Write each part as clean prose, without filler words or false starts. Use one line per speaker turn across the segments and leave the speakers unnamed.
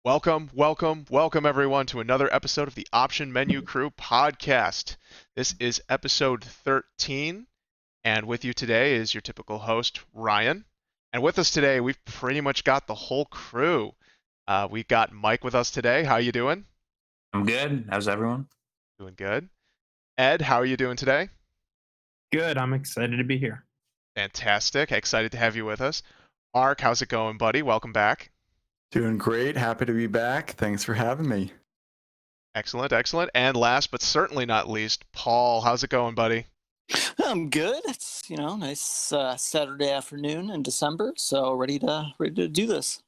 Welcome everyone to another episode of the Option Menu Crew podcast. This is episode 13, and with you today is your typical host, Ryan. And with us today, we've pretty much got the whole crew. We've got Mike with us today. How you doing?
I'm good. How's everyone?
Doing good. Ed, how are you doing today?
Good. I'm excited to be here.
Fantastic. Excited to have you with us. Mark, how's it going, buddy? Welcome back.
Doing great. Happy to be back. Thanks for having me.
Excellent, excellent. And last but certainly not least, Paul, how's it going, buddy?
I'm good. It's nice Saturday afternoon in December, so ready to do this.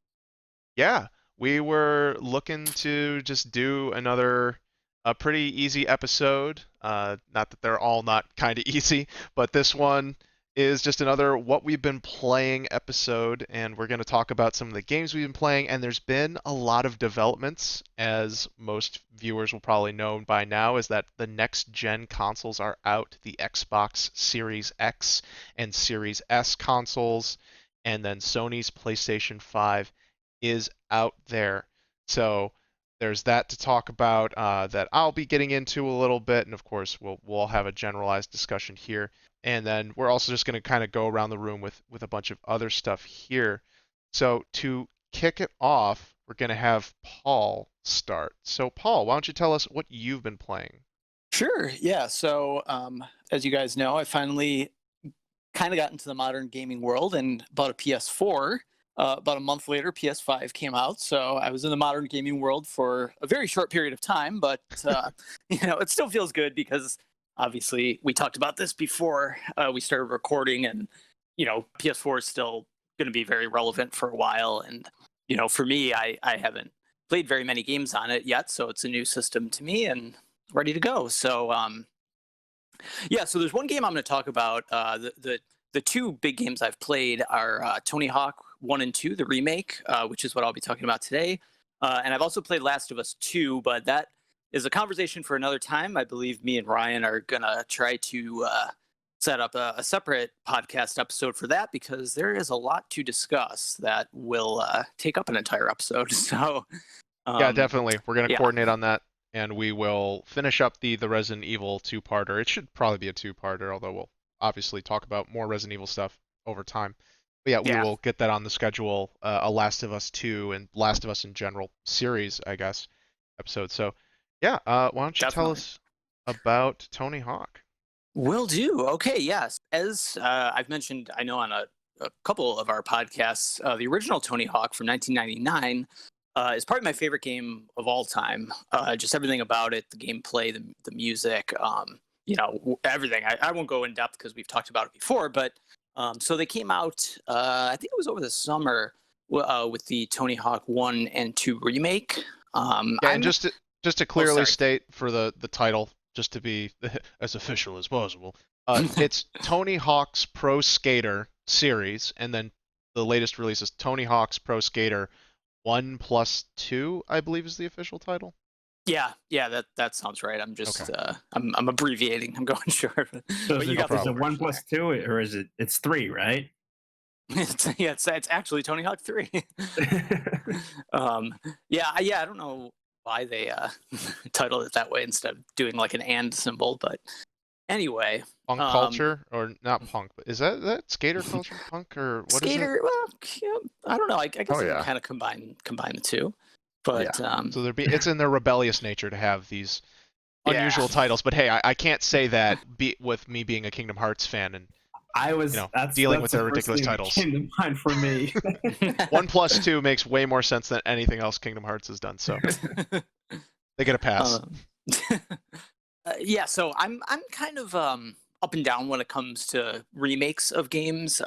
Yeah, we were looking to just do a pretty easy episode. Not that they're all not kind of easy, but this one is just another what we've been playing episode, and we're going to talk about some of the games we've been playing. And there's been a lot of developments, as most viewers will probably know by now, is that the next gen consoles are out, the Xbox Series X and Series S consoles, and then Sony's PlayStation 5 is out there. So there's that to talk about that I'll be getting into a little bit, and of course we'll have a generalized discussion here. And then we're also just going to kind of go around the room with a bunch of other stuff here. So to kick it off, we're going to have Paul start. So Paul, why don't you tell us what you've been playing?
Sure. Yeah. So as you guys know, I finally kind of got into the modern gaming world and bought a PS4. About a month later, PS5 came out, so I was in the modern gaming world for a very short period of time, but it still feels good because obviously we talked about this before we started recording, and PS4 is still going to be very relevant for a while. And for me, I haven't played very many games on it yet, so it's a new system to me and ready to go. So so there's one game I'm going to talk about. The two big games I've played are Tony Hawk 1 and 2, the remake, which is what I'll be talking about today. And I've also played Last of Us 2, but that is a conversation for another time. I believe me and Ryan are going to try to set up a separate podcast episode for that, because there is a lot to discuss that will take up an entire episode. So
yeah, definitely. We're going to coordinate on that, and we will finish up the Resident Evil two-parter. It should probably be a two-parter, although we'll obviously talk about more Resident Evil stuff over time. But yeah, we will get that on the schedule, a Last of Us 2 and Last of Us in general series, I guess, episode. So yeah, why don't you tell us about Tony Hawk?
Will do. Okay, yes. As I've mentioned, I know on a couple of our podcasts, the original Tony Hawk from 1999 is probably my favorite game of all time. Just everything about it, the gameplay, the music, everything. I won't go in depth because we've talked about it before, but so they came out, I think it was over the summer with the Tony Hawk 1 and 2 remake.
And just to clearly state for the title, just to be as official as possible, it's Tony Hawk's Pro Skater series, and then the latest release is Tony Hawk's Pro Skater 1+2, I believe is the official title.
Yeah, that sounds right. I'm just I'm abbreviating. I'm going short.
So is it 1+2, or is it's 3, right?
It's actually Tony Hawk 3. I don't know why they titled it that way instead of doing like an and symbol, but anyway.
Punk culture, or not punk, but is that skater culture, punk, or what
skater,
is it?
Well, I don't know. I guess you can kind of combine the two. But
so it's in their rebellious nature to have these unusual titles. But hey, I can't say that with me being a Kingdom Hearts fan and dealing with their ridiculous titles.
Came to mind for me.
1+2 makes way more sense than anything else Kingdom Hearts has done. So they get a pass.
So I'm kind of up and down when it comes to remakes of games.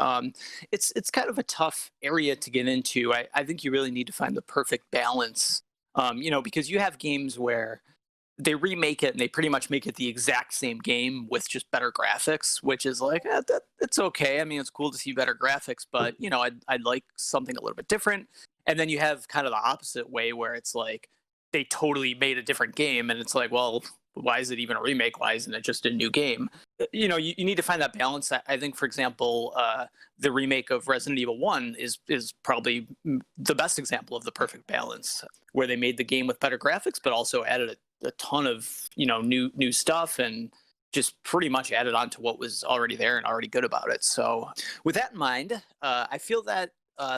It's kind of a tough area to get into. I think you really need to find the perfect balance, because you have games where they remake it and they pretty much make it the exact same game with just better graphics, which is like, it's okay. I mean, it's cool to see better graphics, but I'd like something a little bit different. And then you have kind of the opposite way where it's like they totally made a different game, and it's like, well, why is it even a remake? Why isn't it just a new game? You know, you need to find that balance. I think, for example, the remake of Resident Evil 1 is probably the best example of the perfect balance, where they made the game with better graphics, but also added a ton of, you know, new stuff, and just pretty much added on to what was already there and already good about it. So with that in mind, I feel that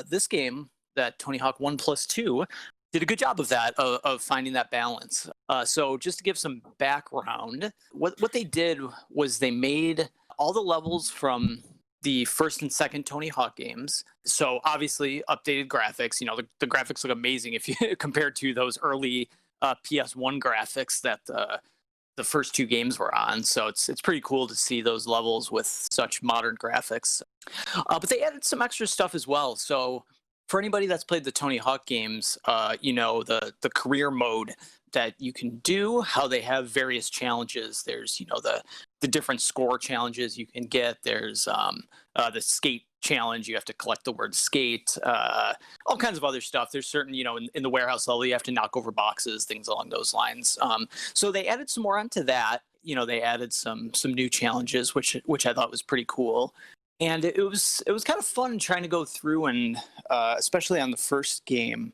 this game, that Tony Hawk 1+2, did a good job of that, of finding that balance. So just to give some background, what they did was they made all the levels from the first and second Tony Hawk games. So obviously updated graphics. You know, the graphics look amazing if you compared to those early PS1 graphics that the first two games were on. So it's pretty cool to see those levels with such modern graphics. But they added some extra stuff as well. So for anybody that's played the Tony Hawk games, you know, the career mode that you can do, how they have various challenges. There's, you know, the different score challenges you can get. There's the skate challenge. You have to collect the word skate, all kinds of other stuff. There's certain, you know, in the warehouse level, you have to knock over boxes, things along those lines. So they added some more onto that. You know, they added some new challenges, which I thought was pretty cool. And it was kind of fun trying to go through and especially on the first game,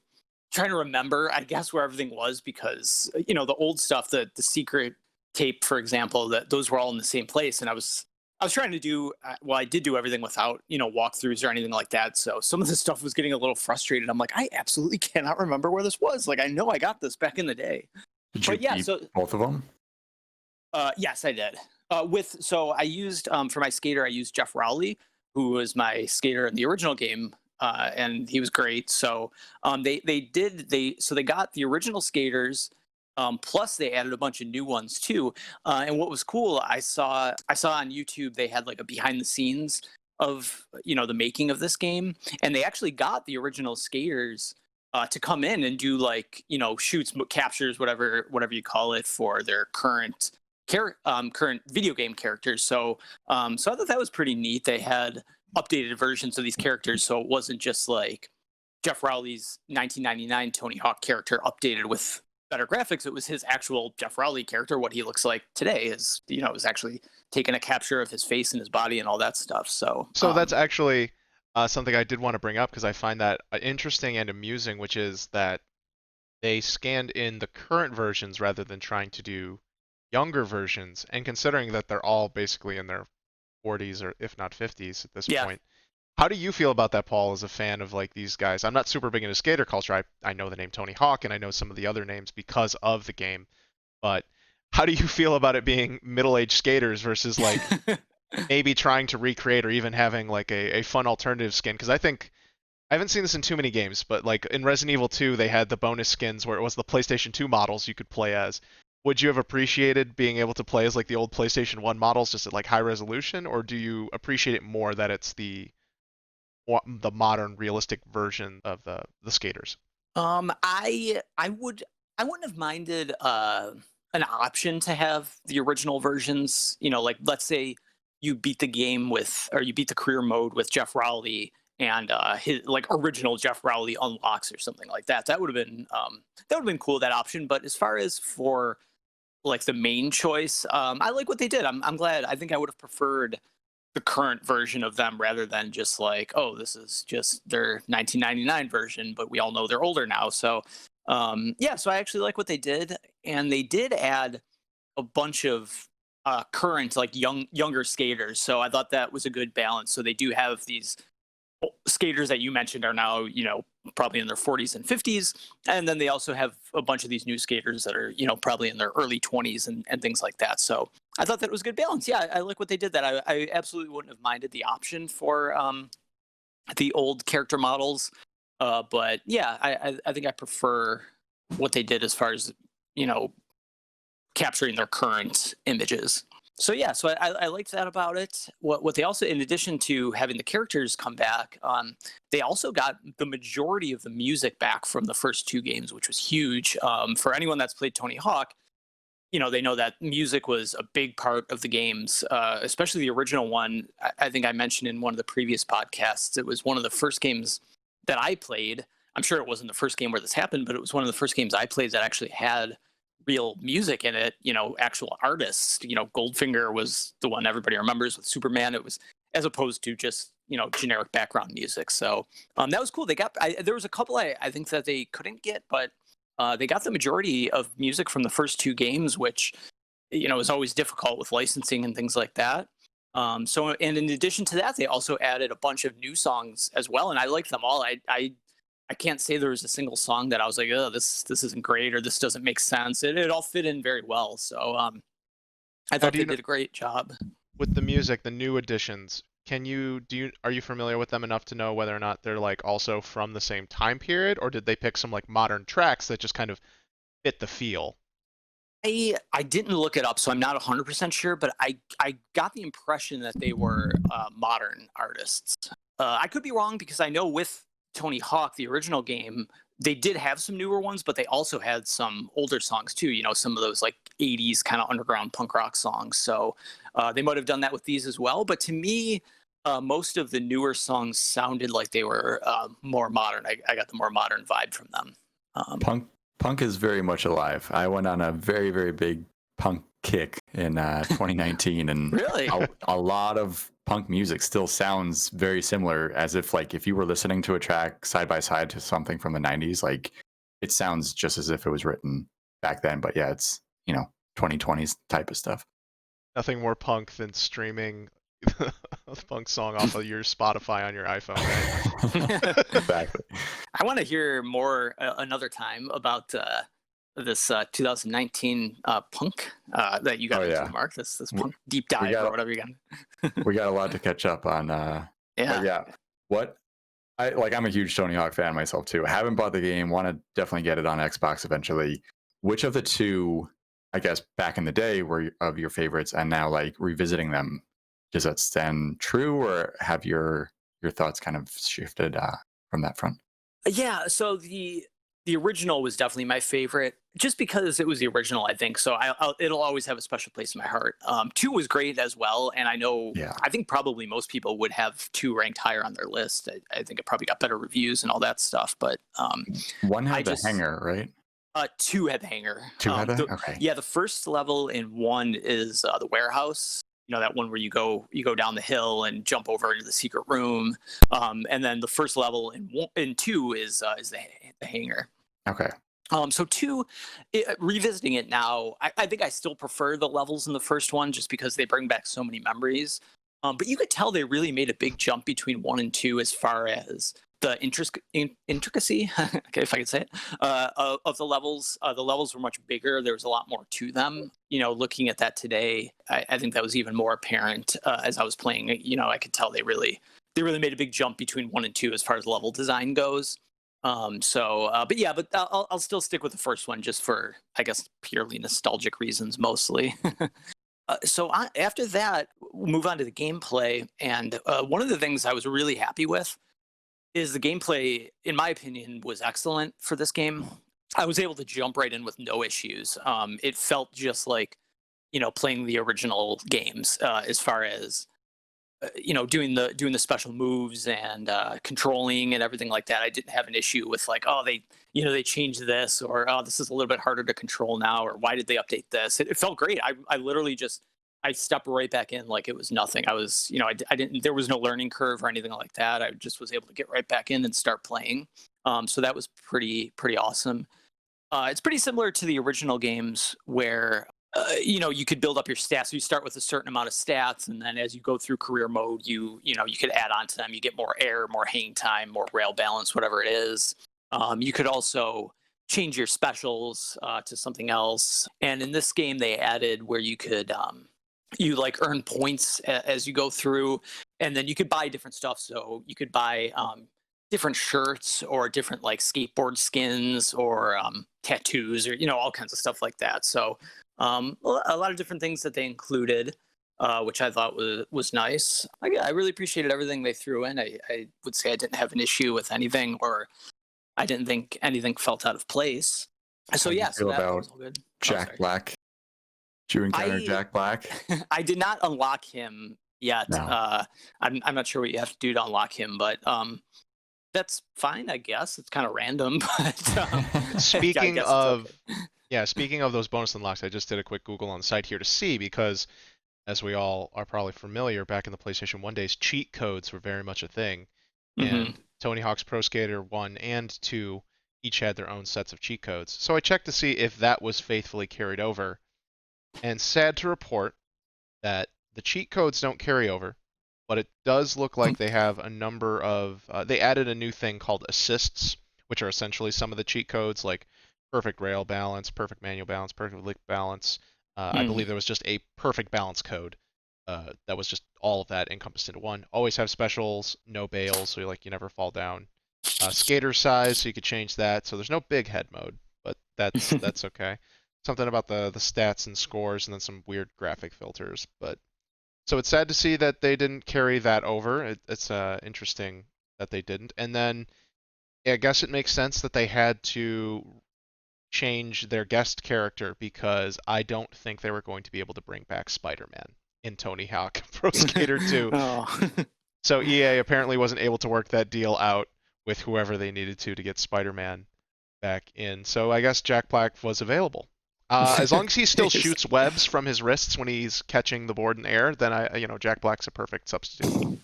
trying to remember, I guess, where everything was, because, you know, the old stuff, the secret tape, for example, that those were all in the same place. And I was trying to do, well, I did do everything without, you know, walkthroughs or anything like that. So some of this stuff was getting a little frustrated. I'm like, I absolutely cannot remember where this was. Like, I know I got this back in the day.
Did you keep
so
both of them?
yes, I did. So I used for my skater, I used Jeff Rowley, who was my skater in the original game, and he was great. So they got the original skaters, plus they added a bunch of new ones too. And what was cool, I saw on YouTube they had like a behind the scenes of, you know, the making of this game, and they actually got the original skaters to come in and do, like, you know, shoots, captures, whatever you call it, for their current video game characters. So I thought that was pretty neat. They had updated versions of these characters, so it wasn't just like Jeff Rowley's 1999 Tony Hawk character updated with better graphics. It was his actual Jeff Rowley character. What he looks like today is, you know, is actually taking a capture of his face and his body and all that stuff. So
that's actually something I did want to bring up, because I find that interesting and amusing, which is that they scanned in the current versions rather than trying to do younger versions. And considering that they're all basically in their 40s or if not 50s at this point, how do you feel about that, Paul, as a fan of like these guys? I'm not super big into skater culture. I know the name Tony Hawk and I know some of the other names because of the game, but how do you feel about it being middle-aged skaters versus like maybe trying to recreate or even having like a fun alternative skin? Because I think I haven't seen this in too many games, but like in Resident Evil 2, they had the bonus skins where it was the PlayStation 2 models you could play as. Would you have appreciated being able to play as like the old PlayStation 1 models just at like high resolution, or do you appreciate it more that it's the modern realistic version of the skaters?
I wouldn't have minded an option to have the original versions. You know, like, let's say you beat the game with, or you beat the career mode with Jeff Rowley, and his like original Jeff Rowley unlocks or something like that. That would have been cool, that option. But as far as for like the main choice, I like what they did. I'm glad. I think I would have preferred the current version of them rather than just like, oh, this is just their 1999 version, but we all know they're older now. So so I actually like what they did, and they did add a bunch of current, like, younger skaters. So I thought that was a good balance. So they do have these skaters that you mentioned are now, you know, probably in their 40s and 50s, and then they also have a bunch of these new skaters that are, you know, probably in their early 20s and things like that. So I thought that was a good balance. Yeah, I like what they did. That I absolutely wouldn't have minded the option for the old character models, but yeah, I think I prefer what they did as far as, you know, capturing their current images. So yeah, so I liked that about it. What they also, in addition to having the characters come back, they also got the majority of the music back from the first two games, which was huge. For anyone that's played Tony Hawk, you know, they know that music was a big part of the games, especially the original one. I think I mentioned in one of the previous podcasts, it was one of the first games that I played. I'm sure it wasn't the first game where this happened, but it was one of the first games I played that actually had real music in it, actual artists. Goldfinger was the one everybody remembers with Superman. It was, as opposed to just generic background music. So that was cool. There was a couple I think that they couldn't get, but they got the majority of music from the first two games, which is always difficult with licensing and things like that. And in addition to that, they also added a bunch of new songs as well, and I liked them all. I can't say there was a single song that I was like, oh, this isn't great or this doesn't make sense. It all fit in very well. So I thought they did a great job.
With the music, the new additions, are you familiar with them enough to know whether or not they're like also from the same time period, or did they pick some like modern tracks that just kind of fit the feel?
I didn't look it up, so I'm not 100% sure, but I got the impression that they were modern artists. I could be wrong because I know with Tony Hawk, the original game, they did have some newer ones, but they also had some older songs too. Some of those like 80s kind of underground punk rock songs. So they might have done that with these as well. But to me, most of the newer songs sounded like they were more modern. I got the more modern vibe from them.
Punk is very much alive. I went on a very, very big punk kick in 2019, and
really,
a lot of punk music still sounds very similar, as if you were listening to a track side by side to something from the 90s, like it sounds just as if it was written back then. But yeah, it's 2020s type of stuff.
Nothing more punk than streaming a punk song off of your Spotify on your iPhone, right?
Exactly.
I want to hear more another time about this 2019 punk that you got into, Mark. This punk deep dive or whatever you got.
We got a lot to catch up on. I'm a huge Tony Hawk fan myself too. Haven't bought the game. Want to definitely get it on Xbox eventually. Which of the two, I guess, back in the day were of your favorites, and now like revisiting them, does that stand true, or have your thoughts kind of shifted from that front?
Yeah, so the original was definitely my favorite, just because it was the original, I think. So it'll always have a special place in my heart. 2 was great as well, and I think probably most people would have 2 ranked higher on their list. I think it probably got better reviews and all that stuff. But
1 had the hanger, right?
2 had the hanger.
2 had the okay.
Yeah, the first level in 1 is the warehouse. That one where you go down the hill and jump over into the secret room. And then the first level in 2 is the hangar.
Okay.
So 2, revisiting it now, I think I still prefer the levels in the first one just because they bring back so many memories. But you could tell they really made a big jump between 1 and 2 as far as the intricacy, okay, if I could say it, of the levels. The levels were much bigger. There was a lot more to them. Looking at that today, I think that was even more apparent as I was playing. I could tell they really made a big jump between 1 and 2 as far as level design goes. But I'll still stick with the first one just for, I guess, purely nostalgic reasons mostly. So after that, we'll move on to the gameplay. And one of the things I was really happy with is the gameplay, in my opinion, was excellent for this game. I was able to jump right in with no issues. It felt just like, playing the original games as far as, doing the special moves and controlling and everything like that. I didn't have an issue with like, oh, they changed this, or oh, this is a little bit harder to control now, or why did they update this? It felt great. I literally I stepped right back in like it was nothing. I was, I didn't, there was no learning curve or anything like that. I just was able to get right back in and start playing. So that was pretty awesome. It's pretty similar to the original games where, you could build up your stats. So you start with a certain amount of stats, and then as you go through career mode, you could add on to them. You get more air, more hang time, more rail balance, whatever it is. You could also change your specials to something else. And in this game, they added where you could you like earn points as you go through, and then you could buy different stuff. So you could buy different shirts or different like skateboard skins or tattoos or all kinds of stuff like that. So a lot of different things that they included, which I thought was nice. I really appreciated everything they threw in. I would say I didn't have an issue with anything, or I didn't think anything felt out of place. So yeah, so that was all good.
Jack Black. Did you encounter Jack Black?
I did not unlock him yet.
No.
I'm not sure what you have to do to unlock him, but that's fine, I guess. It's kind of random, but
Speaking of Yeah, speaking of those bonus unlocks, I just did a quick Google on the site here to see because, as we all are probably familiar, back in the PlayStation 1 days, cheat codes were very much a thing.
Mm-hmm.
And Tony Hawk's Pro Skater 1 and 2 each had their own sets of cheat codes. So I checked to see if that was faithfully carried over. And sad to report that the cheat codes don't carry over, but it does look like they have a number of. They added a new thing called assists, which are essentially some of the cheat codes, like perfect rail balance, perfect manual balance, perfect lick balance. I believe there was just a perfect balance code that was just all of that encompassed into one. Always have specials, no bails, so you never fall down. Skater size, so you could change that. So there's no big head mode, but that's okay. Something about the stats and scores, and then some weird graphic filters. But so it's sad to see that they didn't carry that over. It's interesting that they didn't. And then I guess it makes sense that they had to change their guest character because I don't think they were going to be able to bring back Spider-Man in Tony Hawk Pro Skater 2.
Oh.
So EA apparently wasn't able to work that deal out with whoever they needed to get Spider-Man back in. So I guess Jack Black was available. As long as he still shoots webs from his wrists when he's catching the board in the air, then Jack Black's a perfect substitute.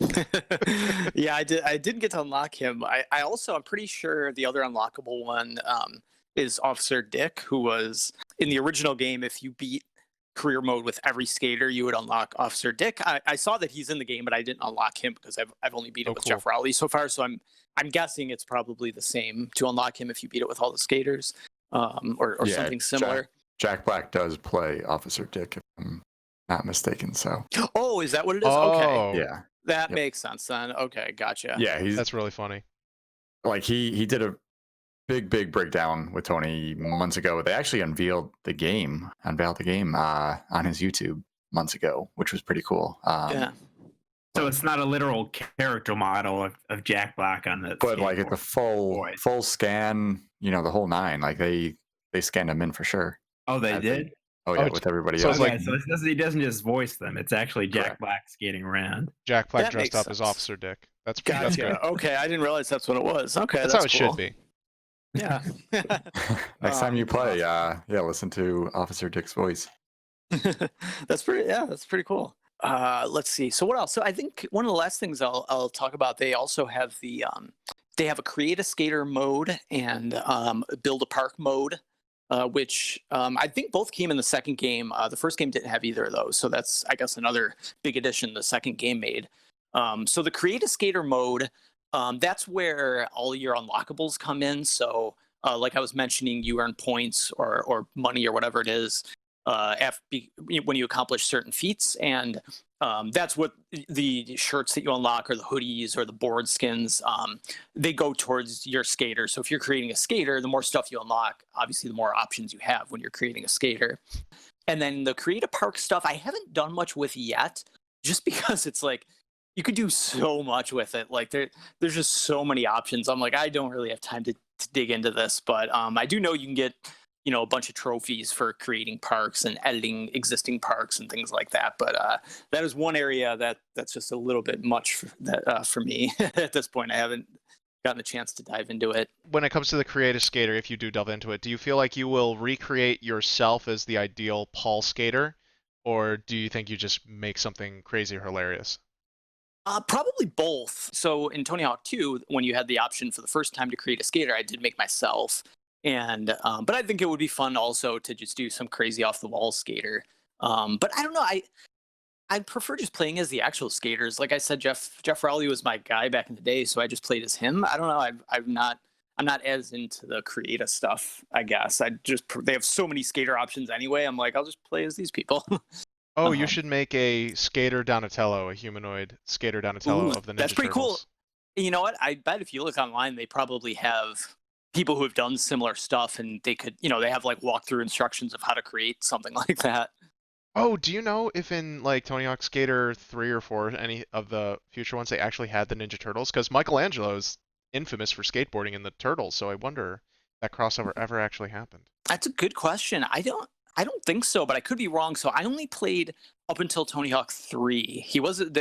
Yeah, I didn't get to unlock him. I'm pretty sure the other unlockable one is Officer Dick, who was in the original game. If you beat career mode with every skater, you would unlock Officer Dick. I saw that he's in the game, but I didn't unlock him because I've only beat it with
cool.
Jeff Rowley so far. So I'm guessing it's probably the same to unlock him if you beat it with all the skaters, or
Yeah,
something similar.
Jack Black does play Officer Dick, if I'm not mistaken. So
Oh, is that what it is?
Oh,
Okay,
yeah,
that makes sense then. Okay, gotcha.
yeah,
that's really funny.
like he did a big breakdown with Tony months ago. They actually unveiled the game on his YouTube months ago, which was pretty cool.
Yeah.
So it's not a literal character model of Jack Black on the.
But like at the
Boy.
full scan, the whole nine, like they scanned him in for sure.
Oh, they
I
did.
think. Oh yeah, with everybody
so
else.
it's
Okay,
like-
so he doesn't just voice them. It's actually Jack
Correct.
Black skating around.
Jack Black
That
dressed
makes
up as
sense.
Officer Dick. That's
Gotcha.
good.
Okay, I didn't realize that's what it was. Okay,
That's
that's
how it
cool.
should be.
Yeah.
Next time you play,
awesome.
listen to Officer Dick's voice.
That's pretty cool. Let's see. So what else? So I think one of the last things I'll talk about, they also have they have a create a skater mode and build a park mode, which I think both came in the second game. The first game didn't have either of those, so that's, I guess, another big addition the second game made. So the create a skater mode, that's where all your unlockables come in. So like I was mentioning, you earn points or money or whatever it is when you accomplish certain feats, and that's what the shirts that you unlock or the hoodies or the board skins, they go towards your skater. So if you're creating a skater, the more stuff you unlock, obviously the more options you have when you're creating a skater. And then the create a park stuff I haven't done much with yet, just because it's like you could do so much with it. Like there's just so many options. I'm like, I don't really have time to dig into this, but I do know you can get a bunch of trophies for creating parks and editing existing parks and things like that. But that is one area that's just a little bit much for me at this point. I haven't gotten a chance to dive into it.
When it comes to the creative skater, if you do delve into it, do you feel like you will recreate yourself as the ideal Paul skater, or do you think you just make something crazy or hilarious?
Probably both. So in Tony Hawk 2, when you had the option for the first time to create a skater, I did make myself. And but I think it would be fun also to just do some crazy off the wall skater. But I don't know. I prefer just playing as the actual skaters. Like I said, Jeff Rowley was my guy back in the day, so I just played as him. I don't know. I'm not as into the creative stuff, I guess. They have so many skater options anyway. I'm like, I'll just play as these people.
Oh, you should make a skater Donatello, a humanoid skater Donatello of the Ninja
That's pretty
Turtles.
Cool. You know what? I bet if you look online, they probably have people who have done similar stuff, and they could, they have like walkthrough instructions of how to create something like that.
Oh, do you know if in like Tony Hawk Skater 3 or 4, any of the future ones, they actually had the Ninja Turtles? Because Michelangelo's infamous for skateboarding in the Turtles, so I wonder if that crossover ever actually happened.
That's a good question. I don't think so, but I could be wrong. So I only played up until Tony Hawk 3.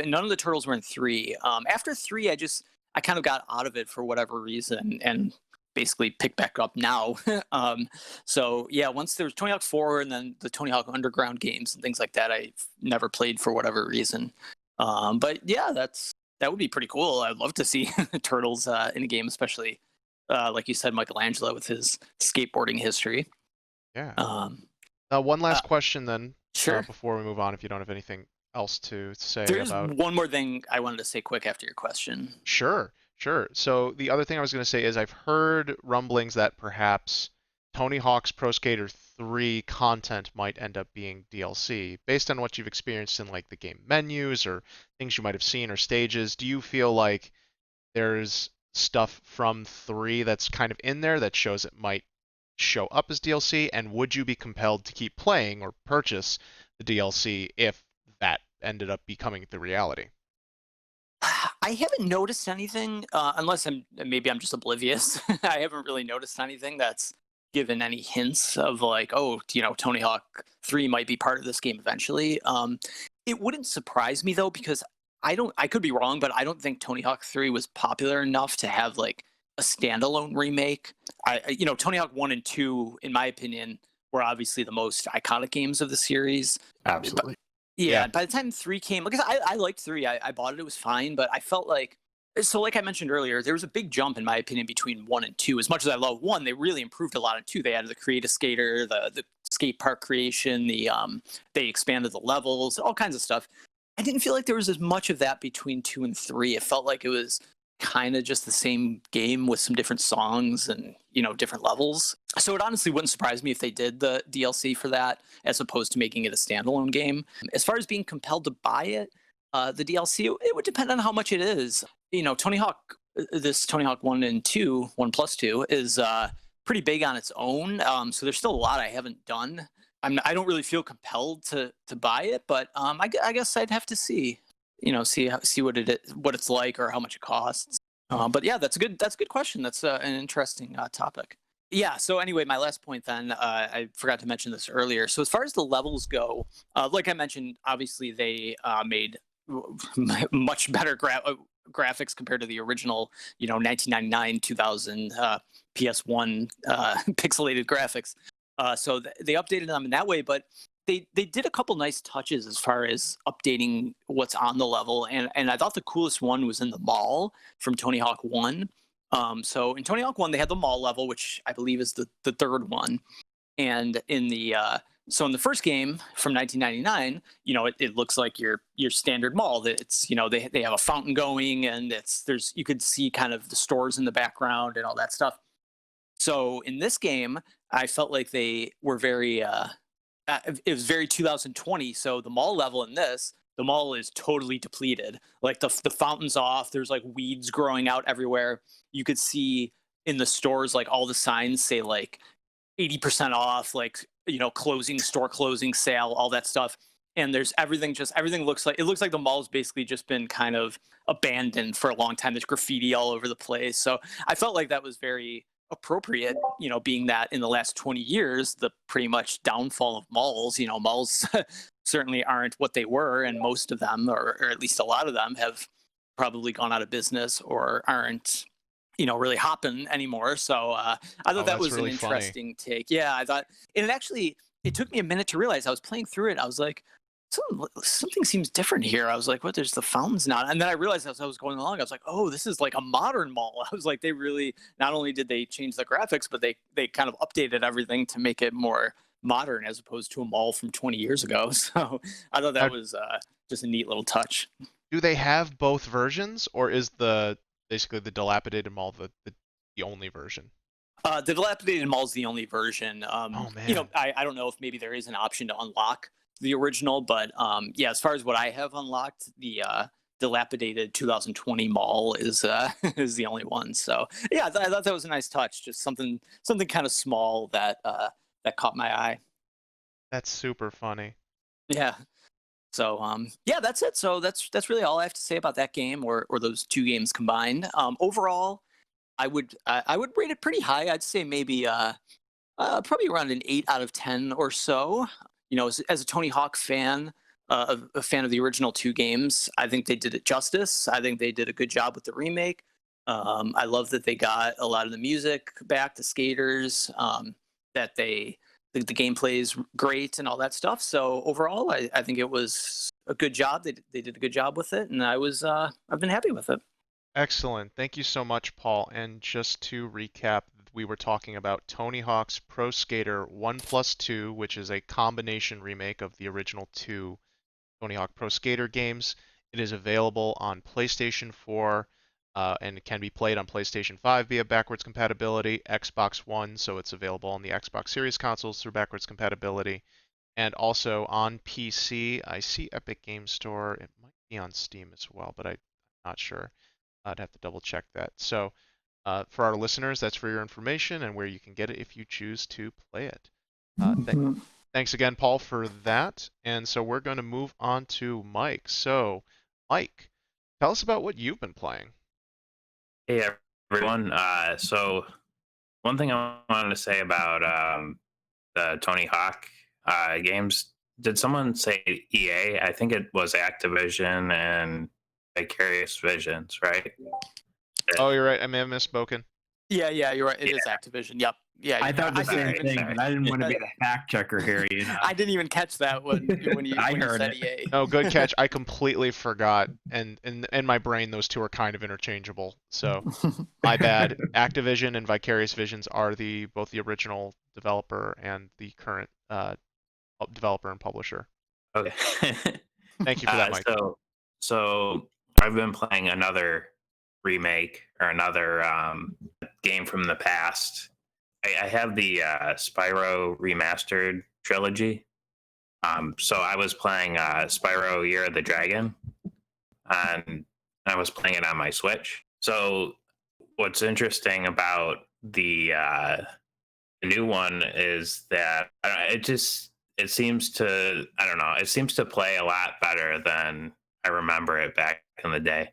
None of the Turtles were in 3. After 3, I kind of got out of it for whatever reason, and basically pick back up now. So yeah, once there was Tony Hawk 4 and then the Tony Hawk Underground games and things like that, I've never played for whatever reason. But yeah, that would be pretty cool. I'd love to see Turtles in a game, especially like you said, Michelangelo with his skateboarding history.
Yeah.
Um,
One last question then,
sure.
before we move on, if you don't have anything else to say
There's
about.
one more thing I wanted to say quick after your question.
Sure, sure. So the other thing I was going to say is I've heard rumblings that perhaps Tony Hawk's Pro Skater 3 content might end up being DLC. Based on what you've experienced in like the game menus or things you might have seen or stages, do you feel like there's stuff from 3 that's kind of in there that shows it might show up as DLC? And would you be compelled to keep playing or purchase the DLC if that ended up becoming the reality?
I haven't noticed anything, unless I'm just oblivious. I haven't really noticed anything that's given any hints of like, oh, Tony Hawk 3 might be part of this game eventually. It wouldn't surprise me though, because I could be wrong, but I don't think Tony Hawk 3 was popular enough to have like a standalone remake. Tony Hawk 1 and 2, in my opinion, were obviously the most iconic games of the series.
Absolutely.
Yeah, by the time 3 came, because I liked 3, I bought it was fine, but I felt like, so like I mentioned earlier, there was a big jump in my opinion between 1 and 2. As much as I love 1, they really improved a lot in 2. They added the Create a Skater, the skate park creation, they expanded the levels, all kinds of stuff. I didn't feel like there was as much of that between 2 and 3. It felt like it was kind of just the same game with some different songs and different levels. So it honestly wouldn't surprise me if they did the DLC for that as opposed to making it a standalone game. As far as being compelled to buy it, the DLC, it would depend on how much it is. Tony Hawk, this Tony Hawk 1 and 2, 1 plus 2, is pretty big on its own. So there's still a lot I haven't done. I don't really feel compelled to buy it, but I guess I'd have to see what it's like or how much it costs. But yeah, that's a good question. That's an interesting topic. Yeah. So anyway, my last point then, I forgot to mention this earlier. So as far as the levels go, like I mentioned, obviously they made much better graphics compared to the original, 1999, 2000 PS1 pixelated graphics. So they updated them in that way, but they did a couple nice touches as far as updating what's on the level, and I thought the coolest one was in the mall from Tony Hawk 1. So in Tony Hawk 1, they had the mall level, which I believe is the third one, and in the in the first game from 1999, it looks like your standard mall. That it's they have a fountain going, and you could see kind of the stores in the background and all that stuff. So in this game, I felt like they were very it was very 2020. So the mall level in this, the mall is totally depleted. Like the fountain's off. There's like weeds growing out everywhere. You could see in the stores like all the signs say like 80% off, like store closing sale, all that stuff. And there's everything looks like the mall's basically just been kind of abandoned for a long time. There's graffiti all over the place. So I felt like that was very appropriate, being that in the last 20 years, the pretty much downfall of malls, malls certainly aren't what they were. And most of them, or at least a lot of them, have probably gone out of business or aren't, really hopping anymore. So I thought that was
really
an interesting take. Yeah, I thought, and it took me a minute to realize. I was playing through it. I was like, something seems different here. I was like, what? There's the fountains now. And then I realized as I was going along, I was like, oh, this is like a modern mall. I was like, they really, not only did they change the graphics, but they kind of updated everything to make it more modern as opposed to a mall from 20 years ago. So I thought that was just a neat little touch.
Do they have both versions, or is basically the dilapidated mall the only version?
The dilapidated mall is the only version.
Oh man.
I don't know if maybe there is an option to unlock the original, but yeah, as far as what I have unlocked, the dilapidated 2020 mall is is the only one. So yeah, I thought that was a nice touch. Just something kind of small that caught my eye.
That's super funny.
Yeah. So yeah, that's it. So that's really all I have to say about that game or those two games combined. Overall, I would rate it pretty high. I'd say maybe probably around an 8 out of 10 or so. As a Tony Hawk fan, a fan of the original two games, I think they did it justice. I think they did a good job with the remake. I love that they got a lot of the music back, the skaters, that the gameplay is great and all that stuff. So overall, I think it was a good job. They did a good job with it, and I've been happy with it.
Excellent. Thank you so much, Paul. And just to recap, we were talking about Tony Hawk's Pro Skater 1+2, which is a combination remake of the original two Tony Hawk Pro Skater games. It is available on PlayStation 4 and it can be played on PlayStation 5 via backwards compatibility, Xbox One, so it's available on the Xbox Series consoles through backwards compatibility, and also on PC. I see Epic Game Store. It might be on Steam as well, but I'm not sure. I'd have to double check that. So for our listeners, that's for your information and where you can get it if you choose to play it. Thanks again, Paul, for that. And so we're going to move on to Mike. So, Mike, tell us about what you've been playing.
Hey everyone. So one thing I wanted to say about the Tony Hawk games. Did someone say EA? I think it was Activision and Vicarious Visions, right?
Oh, you're right. I may have misspoken.
Yeah, you're right. It is Activision. Yep. Yeah,
I thought the same
didn't even-
thing, but I didn't want to be the fact checker here. You know,
I didn't even catch that when you
heard
said
it.
EA.
Oh, good catch. I completely forgot. And in my brain, those two are kind of interchangeable. So my bad. Activision and Vicarious Visions are both the original developer and the current developer and publisher.
Okay.
Thank you for that, Mike.
So I've been playing another remake or another game from the past. I have the Spyro remastered trilogy. So I was playing Spyro Year of the Dragon, and I was playing it on my Switch. So what's interesting about the new one is that it seems to, I don't know, it seems to play a lot better than I remember it back in the day.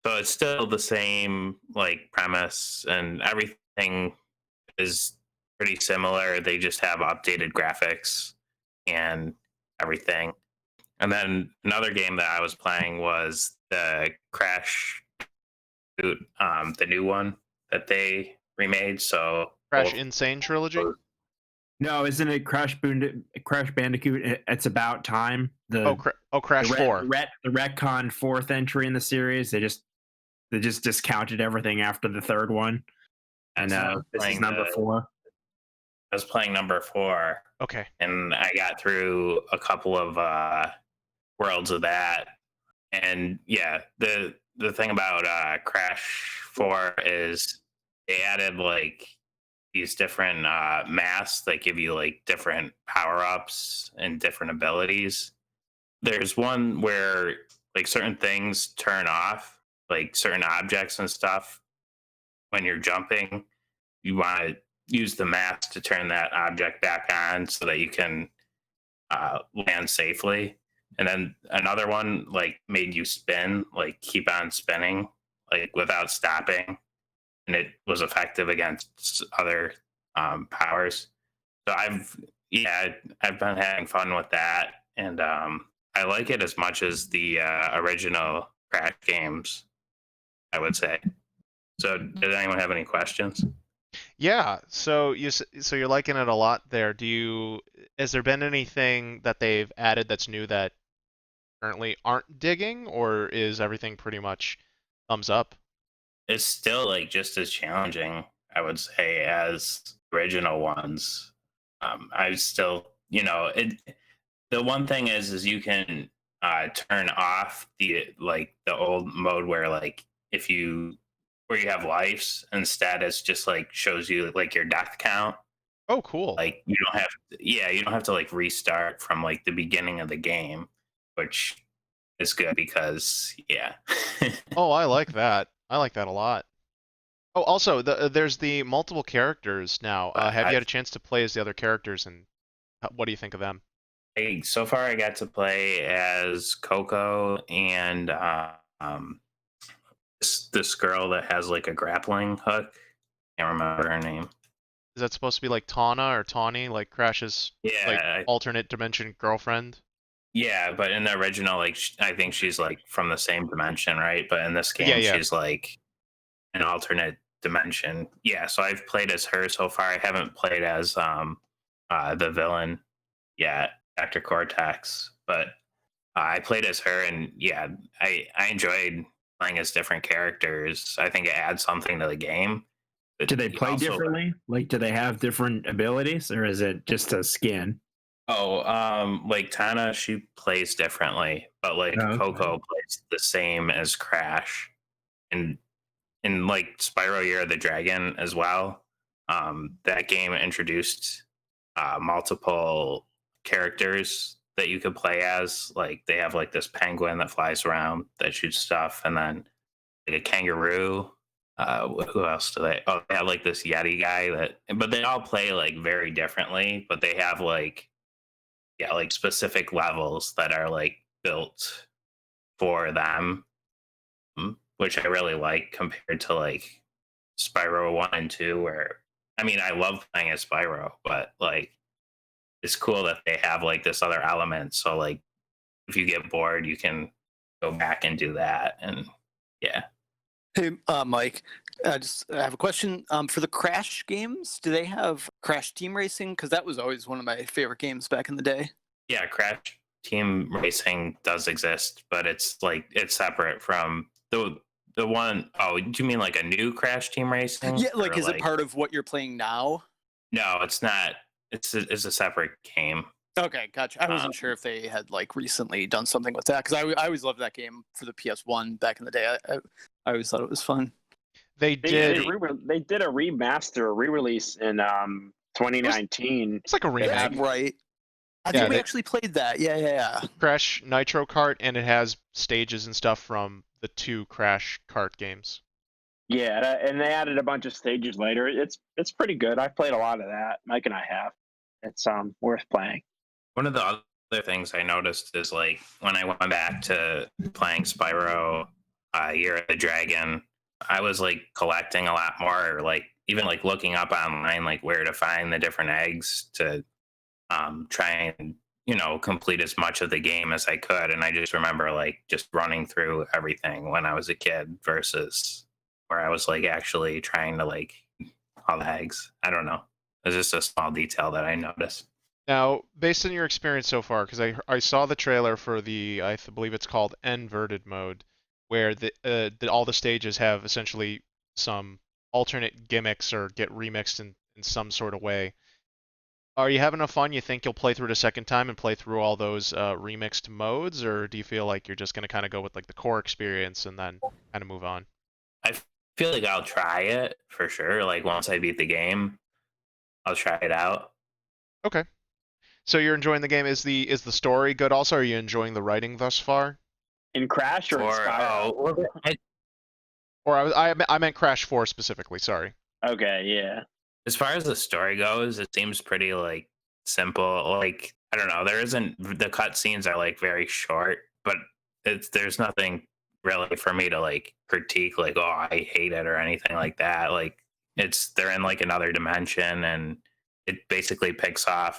So it's still the same like premise and everything is pretty similar. They just have updated graphics and everything. And then another game that I was playing was the Crash Boot, the new one that they remade. So
Crash Insane Trilogy?
no, isn't it Crash Bandicoot? It's about time.
Crash 4.
The retcon fourth entry in the series. They just discounted everything after the third one, and this is number 4.
I was playing number 4.
Okay.
And I got through a couple of worlds of that. And yeah, the thing about Crash 4 is they added like these different masks that give you like different power-ups and different abilities. There's one where like certain things turn off, like certain objects and stuff. When you're jumping, you want to use the mask to turn that object back on so that you can land safely. And then another one like made you spin, like keep on spinning, like without stopping, and it was effective against other powers. So I've been having fun with that, and I like it as much as the original Crash games, I would say. So did anyone have any questions?
Yeah, so you're liking it a lot there. Has there been anything that they've added that's new that currently aren't digging, or is everything pretty much thumbs up?
It's still like just as challenging, I would say, as original ones. I still, the one thing is you can turn off the old mode where like where you have lives. Instead it's just like shows you like your death count.
Oh, cool.
Like you don't have to like restart from like the beginning of the game, which is good because
Oh, I like that. I like that a lot. Oh, also, there's the multiple characters now. Have you had a chance to play as the other characters, and what do you think of them?
So far I got to play as Coco and this girl that has like a grappling hook. Can't remember her name.
Is that supposed to be like Tawna or Tawny, like Crash's alternate dimension girlfriend?
Yeah, but in the original, like I think she's like from the same dimension, right? But in this game, she's like, an alternate dimension. Yeah, so I've played as her so far. I haven't played as the villain yet, Dr. Cortex, but I played as her, and yeah, I enjoyed playing as different characters. I think it adds something to the game. But
Do they play
also,
differently? Like, do they have different abilities, or is it just a skin?
like Tana, she plays differently, but like
Oh, okay.
Coco plays the same as Crash, and in like Spyro Year of the Dragon as well. That game introduced multiple characters that you could play as. Like they have like this penguin that flies around that shoots stuff, and then like a kangaroo. Who else do they? Oh, they have like this Yeti guy that, but they all play like very differently. But they have like like specific levels that are like built for them, which I really like compared to like Spyro 1 and 2, where I mean, I love playing as Spyro, but like it's cool that they have like this other element. So like if you get bored, you can go back and do that. And yeah.
Hey, Mike, I have a question. For the Crash games, do they have Crash Team Racing? Because that was always one of my favorite games back in the day.
Yeah, Crash Team Racing does exist, but it's like it's separate from the one oh, do you mean like a new Crash Team Racing?
Yeah, like
Or,
is it part of what you're playing now?
No, it's not. It's a separate game.
Okay, gotcha. I wasn't sure if they had like recently done something with that because I always loved that game for the PS1 back in the day. I always thought it was fun.
They did.
They did a remaster, re-release in 2019.
It's like a remake.
That's right. I
Yeah,
think we
they-
actually played that. Yeah.
Crash Nitro Kart, and it has stages and stuff from the 2 Crash Kart games.
Yeah, and they added a bunch of stages later. It's pretty good. I've played a lot of that. Mike and I have. It's worth playing.
One of the other things I noticed is like when I went back to playing Spyro Year of the Dragon, I was like collecting a lot more, like even like looking up online like where to find the different eggs to try and complete as much of the game as I could. And I just remember like just running through everything when I was a kid versus where I was like actually trying to like all the eggs. I don't know. It's just a small detail that I noticed.
Now, based on your experience so far, because I saw the trailer for the believe it's called inverted mode, where all the stages have essentially some alternate gimmicks or get remixed in some sort of way. Are you having enough fun? You think you'll play through it a second time and play through all those remixed modes, or do you feel like you're just going to kind of go with like the core experience and then kind of move on?
I feel like I'll try it for sure. Like once I beat the game, I'll try it out.
Okay. So you're enjoying the game. Is the story good also? Are you enjoying the writing thus far?
In Crash or in Spyro?
Or I meant Crash 4 specifically, sorry.
Okay, yeah.
As far as the story goes, it seems pretty like simple. Like I don't know, the cutscenes are like very short, but there's nothing really for me to like critique like, oh, I hate it or anything like that. Like they're in like another dimension, and it basically picks up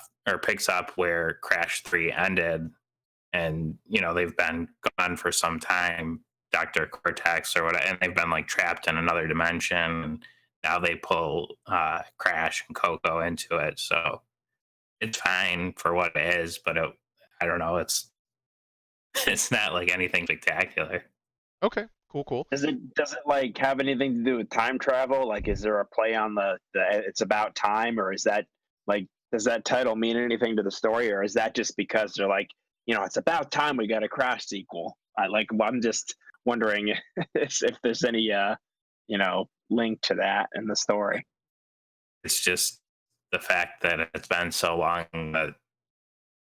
where Crash 3 ended, and they've been gone for some time, Dr. Cortex or whatever, and they've been like trapped in another dimension, and now they pull Crash and Coco into it. So it's fine for what it is, but I don't know, it's not like anything spectacular.
Okay, cool.
Does it like have anything to do with time travel? Like, is there a play on the it's about time, or is that like, does that title mean anything to the story, or is that just because they're like, it's about time we got a Crash sequel? I'm just wondering if there's any link to that in the story.
It's just the fact that it's been so long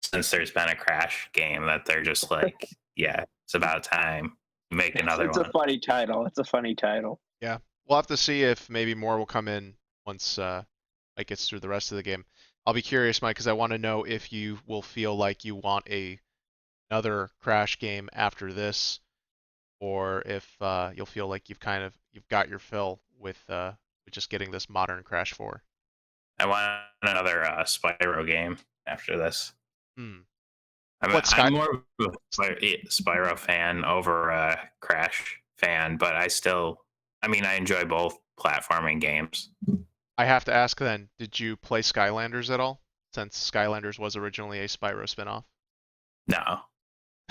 since there's been a Crash game that they're just like, yeah, it's about time. Make another one.
It's a funny title. It's a funny title.
Yeah. We'll have to see if maybe more will come in once Mike gets through the rest of the game. I'll be curious, Mike, because I want to know if you will feel like you want another Crash game after this, or if you'll feel like you've got your fill with just getting this modern Crash 4.
I want another Spyro game after this. I'm more of a Spyro fan over a Crash fan, but I still I mean, I enjoy both platforming games.
I have to ask then, did you play Skylanders at all? Since Skylanders was originally a Spyro spinoff.
No,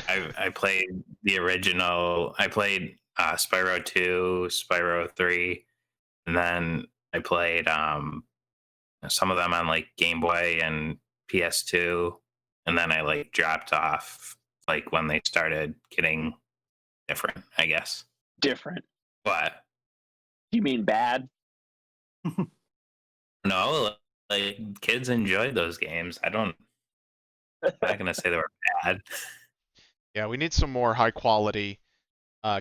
I played the original. I played Spyro 2, Spyro 3, and then I played some of them on like Game Boy and PS2, and then I like dropped off like when they started getting different, I guess.
Different.
But
You mean bad?
no, like kids enjoyed those games. I'm not gonna say they were bad.
Yeah, we need some more high quality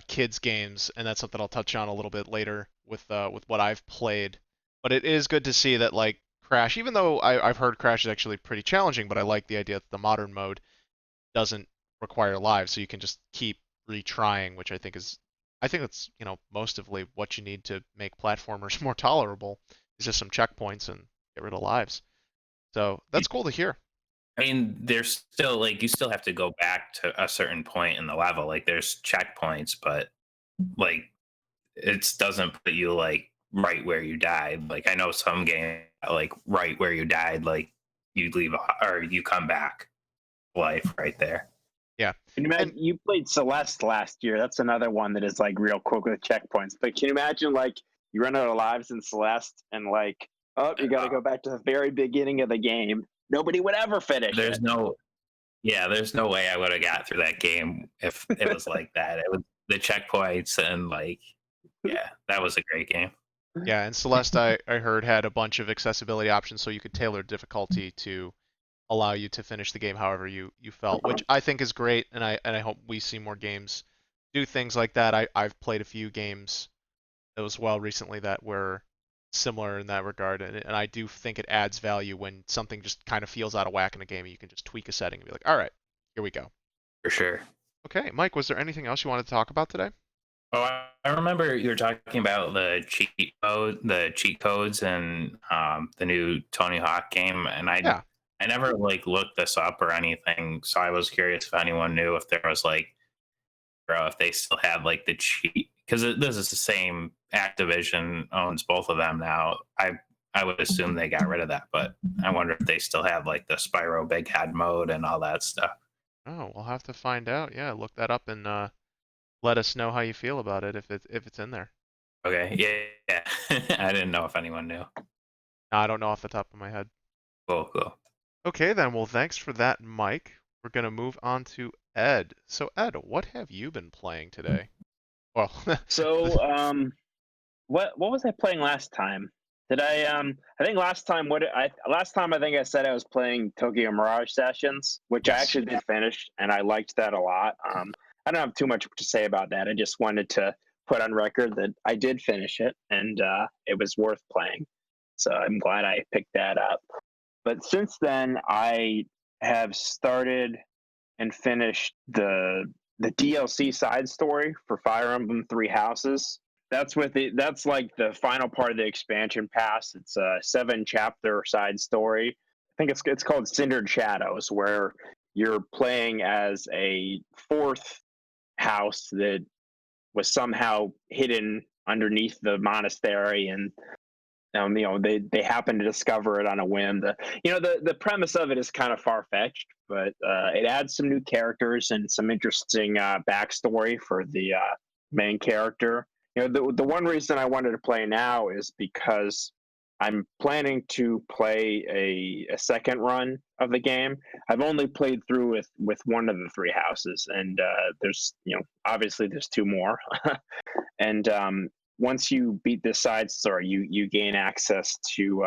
kids games, and that's something I'll touch on a little bit later with what I've played. But it is good to see that like Crash, even though I've heard Crash is actually pretty challenging, but I like the idea that the modern mode doesn't require lives, so you can just keep retrying, which I think that's mostly what you need to make platformers more tolerable is just some checkpoints and get rid of lives. So that's cool to hear.
I mean, there's still like you still have to go back to a certain point in the level. Like there's checkpoints, but like it doesn't put you like right where you died. Like I know some games like right where you died, like you leave or you come back life right there.
Yeah.
Can you imagine,
And
you played Celeste last year. That's another one that is like real quick with checkpoints. But can you imagine like you run out of lives in Celeste and like, oh, you got to go back to the very beginning of the game. Nobody would ever finish
There's
it.
there's no way I would have got through that game if it was like that. It was the checkpoints and like, yeah, that was a great game.
yeah, and Celeste I heard had a bunch of accessibility options so you could tailor difficulty to allow you to finish the game however you felt, which I think is great, and I hope we see more games do things like that. I've played a few games as well recently that were similar in that regard, and I do think it adds value when something just kind of feels out of whack in a game and you can just tweak a setting and be like, all right, here we go.
For sure.
Okay, Mike, was there anything else you wanted to talk about today?
Oh, I remember you were talking about the cheat codes, and the new Tony Hawk game, and
Yeah.
I never like looked this up or anything, so I was curious if anyone knew if there was like, or if they still had like the cheat, because this is the same Activision owns both of them now. I would assume they got rid of that, but I wonder if they still have like the Spyro Big Head mode and all that stuff.
Oh, we'll have to find out. Yeah, look that up and let us know how you feel about it if it's in there.
Okay, yeah. I didn't know if anyone knew.
No, I don't know off the top of my head.
Cool.
Okay, then. Well, thanks for that, Mike. We're going to move on to Ed. So, Ed, what have you been playing today? Well,
So, what was I playing last time? Did I think last time I think I said I was playing Tokyo Mirage Sessions, which I
Yes.
actually did finish, and I liked that a lot. I don't have too much to say about that. I just wanted to put on record that I did finish it, and it was worth playing. So I'm glad I picked that up. But since then, I have started and finished the DLC side story for Fire Emblem Three Houses. That's like the final part of the expansion pass. It's a 7-chapter side story. I think it's called Cindered Shadows, where you're playing as a fourth house that was somehow hidden underneath the monastery, and they happen to discover it on a whim. The premise of it is kind of far fetched, but it adds some new characters and some interesting backstory for the main character. The one reason I wanted to play now is because I'm planning to play a second run of the game. I've only played through with one of the three houses, and there's obviously there's two more, and once you beat this side story, you gain access to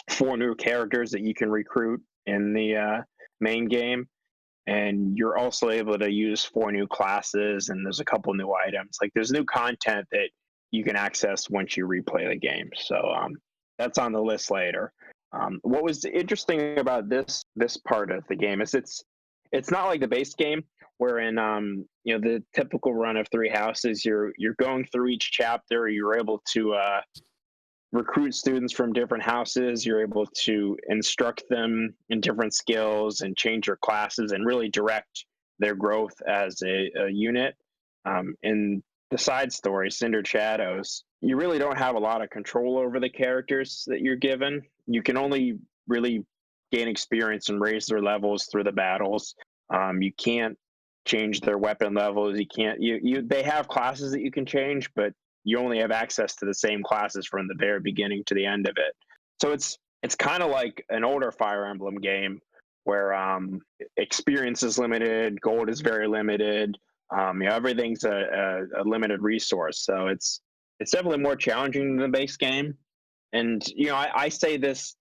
4 new characters that you can recruit in the main game, and you're also able to use 4 new classes, and there's a couple new items. Like there's new content that you can access once you replay the game. So that's on the list later. What was interesting about this part of the game is it's not like the base game, wherein the typical run of Three Houses, you're going through each chapter, you're able to recruit students from different houses, you're able to instruct them in different skills and change your classes and really direct their growth as a unit. In the side story, Cindered Shadows, you really don't have a lot of control over the characters that you're given. You can only really gain experience and raise their levels through the battles. You can't change their weapon levels. You can't. They have classes that you can change, but you only have access to the same classes from the very beginning to the end of it. So it's kind of like an older Fire Emblem game where experience is limited, gold is very limited. Everything's a limited resource, so it's definitely more challenging than the base game. And I say this,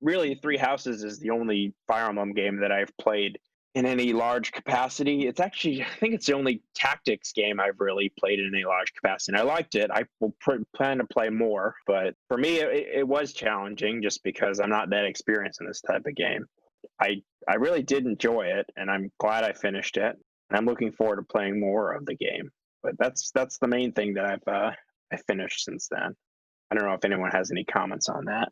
really Three Houses is the only Fire Emblem game that I've played in any large capacity. It's actually, I think it's the only tactics game I've really played in any large capacity. And I liked it. I will plan to play more, but for me, it was challenging just because I'm not that experienced in this type of game. I really did enjoy it, and I'm glad I finished it. And I'm looking forward to playing more of the game. But that's the main thing that I finished since then. I don't know if anyone has any comments on that.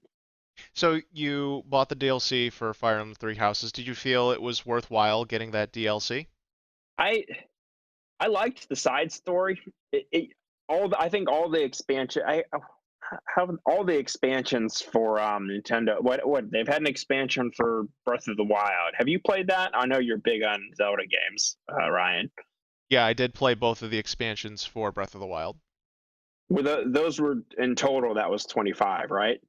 So you bought the DLC for Fire Emblem Three Houses. Did you feel it was worthwhile getting that DLC?
I liked the side story. I think all the expansion. I have all the expansions for Nintendo. What they've had an expansion for Breath of the Wild. Have you played that? I know you're big on Zelda games, Ryan.
Yeah, I did play both of the expansions for Breath of the Wild.
Those were in total. That was 25, right?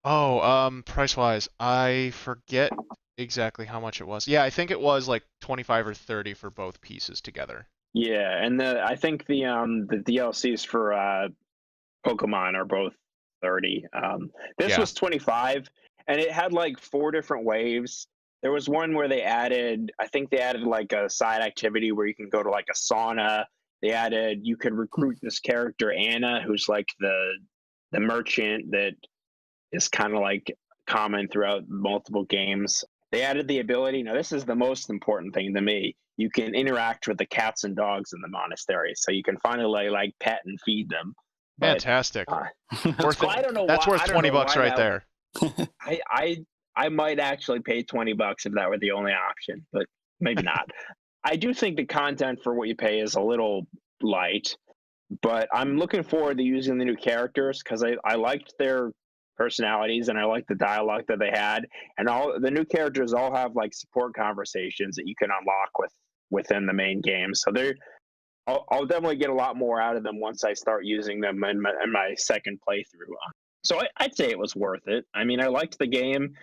Oh, price-wise, I forget exactly how much it was. Yeah, I think it was like 25 or 30 for both pieces together.
Yeah, and I think the DLCs for Pokemon are both 30. This
Yeah.
was 25, and it had like 4 different waves. There was one where I think they added like a side activity where you can go to like a sauna. You could recruit this character Anna, who's like the merchant that is kind of like common throughout multiple games. They added the ability. Now, this is the most important thing to me. You can interact with the cats and dogs in the monastery, so you can finally like pet and feed them. But
Fantastic. Worth
I don't know
it. That's
why.
worth
I don't
20
know
bucks
why
right
that.
there.
I might actually pay $20 if that were the only option, but maybe not. I do think the content for what you pay is a little light, but I'm looking forward to using the new characters because I liked their personalities and I liked the dialogue that they had, and all the new characters all have like support conversations that you can unlock within the main game. So I'll definitely get a lot more out of them once I start using them in my second playthrough. So I'd say it was worth it. I mean, I liked the game.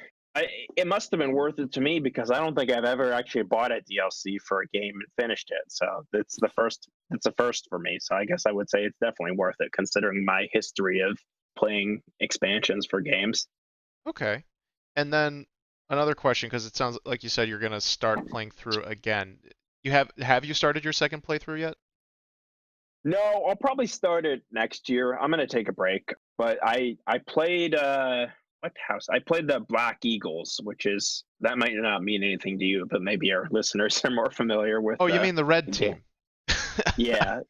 It must have been worth it to me because I don't think I've ever actually bought a DLC for a game and finished it. So it's the first. It's a first for me. So I guess I would say it's definitely worth it considering my history of playing expansions for games.
Okay. And then another question, because it sounds like you said you're gonna start playing through again. Have you started your second playthrough yet?
No, I'll probably start it next year. I'm gonna take a break, but I played what house? I played the Black Eagles, which is that might not mean anything to you, but maybe our listeners are more familiar with.
Oh, you mean the red
game.
team?
Yeah.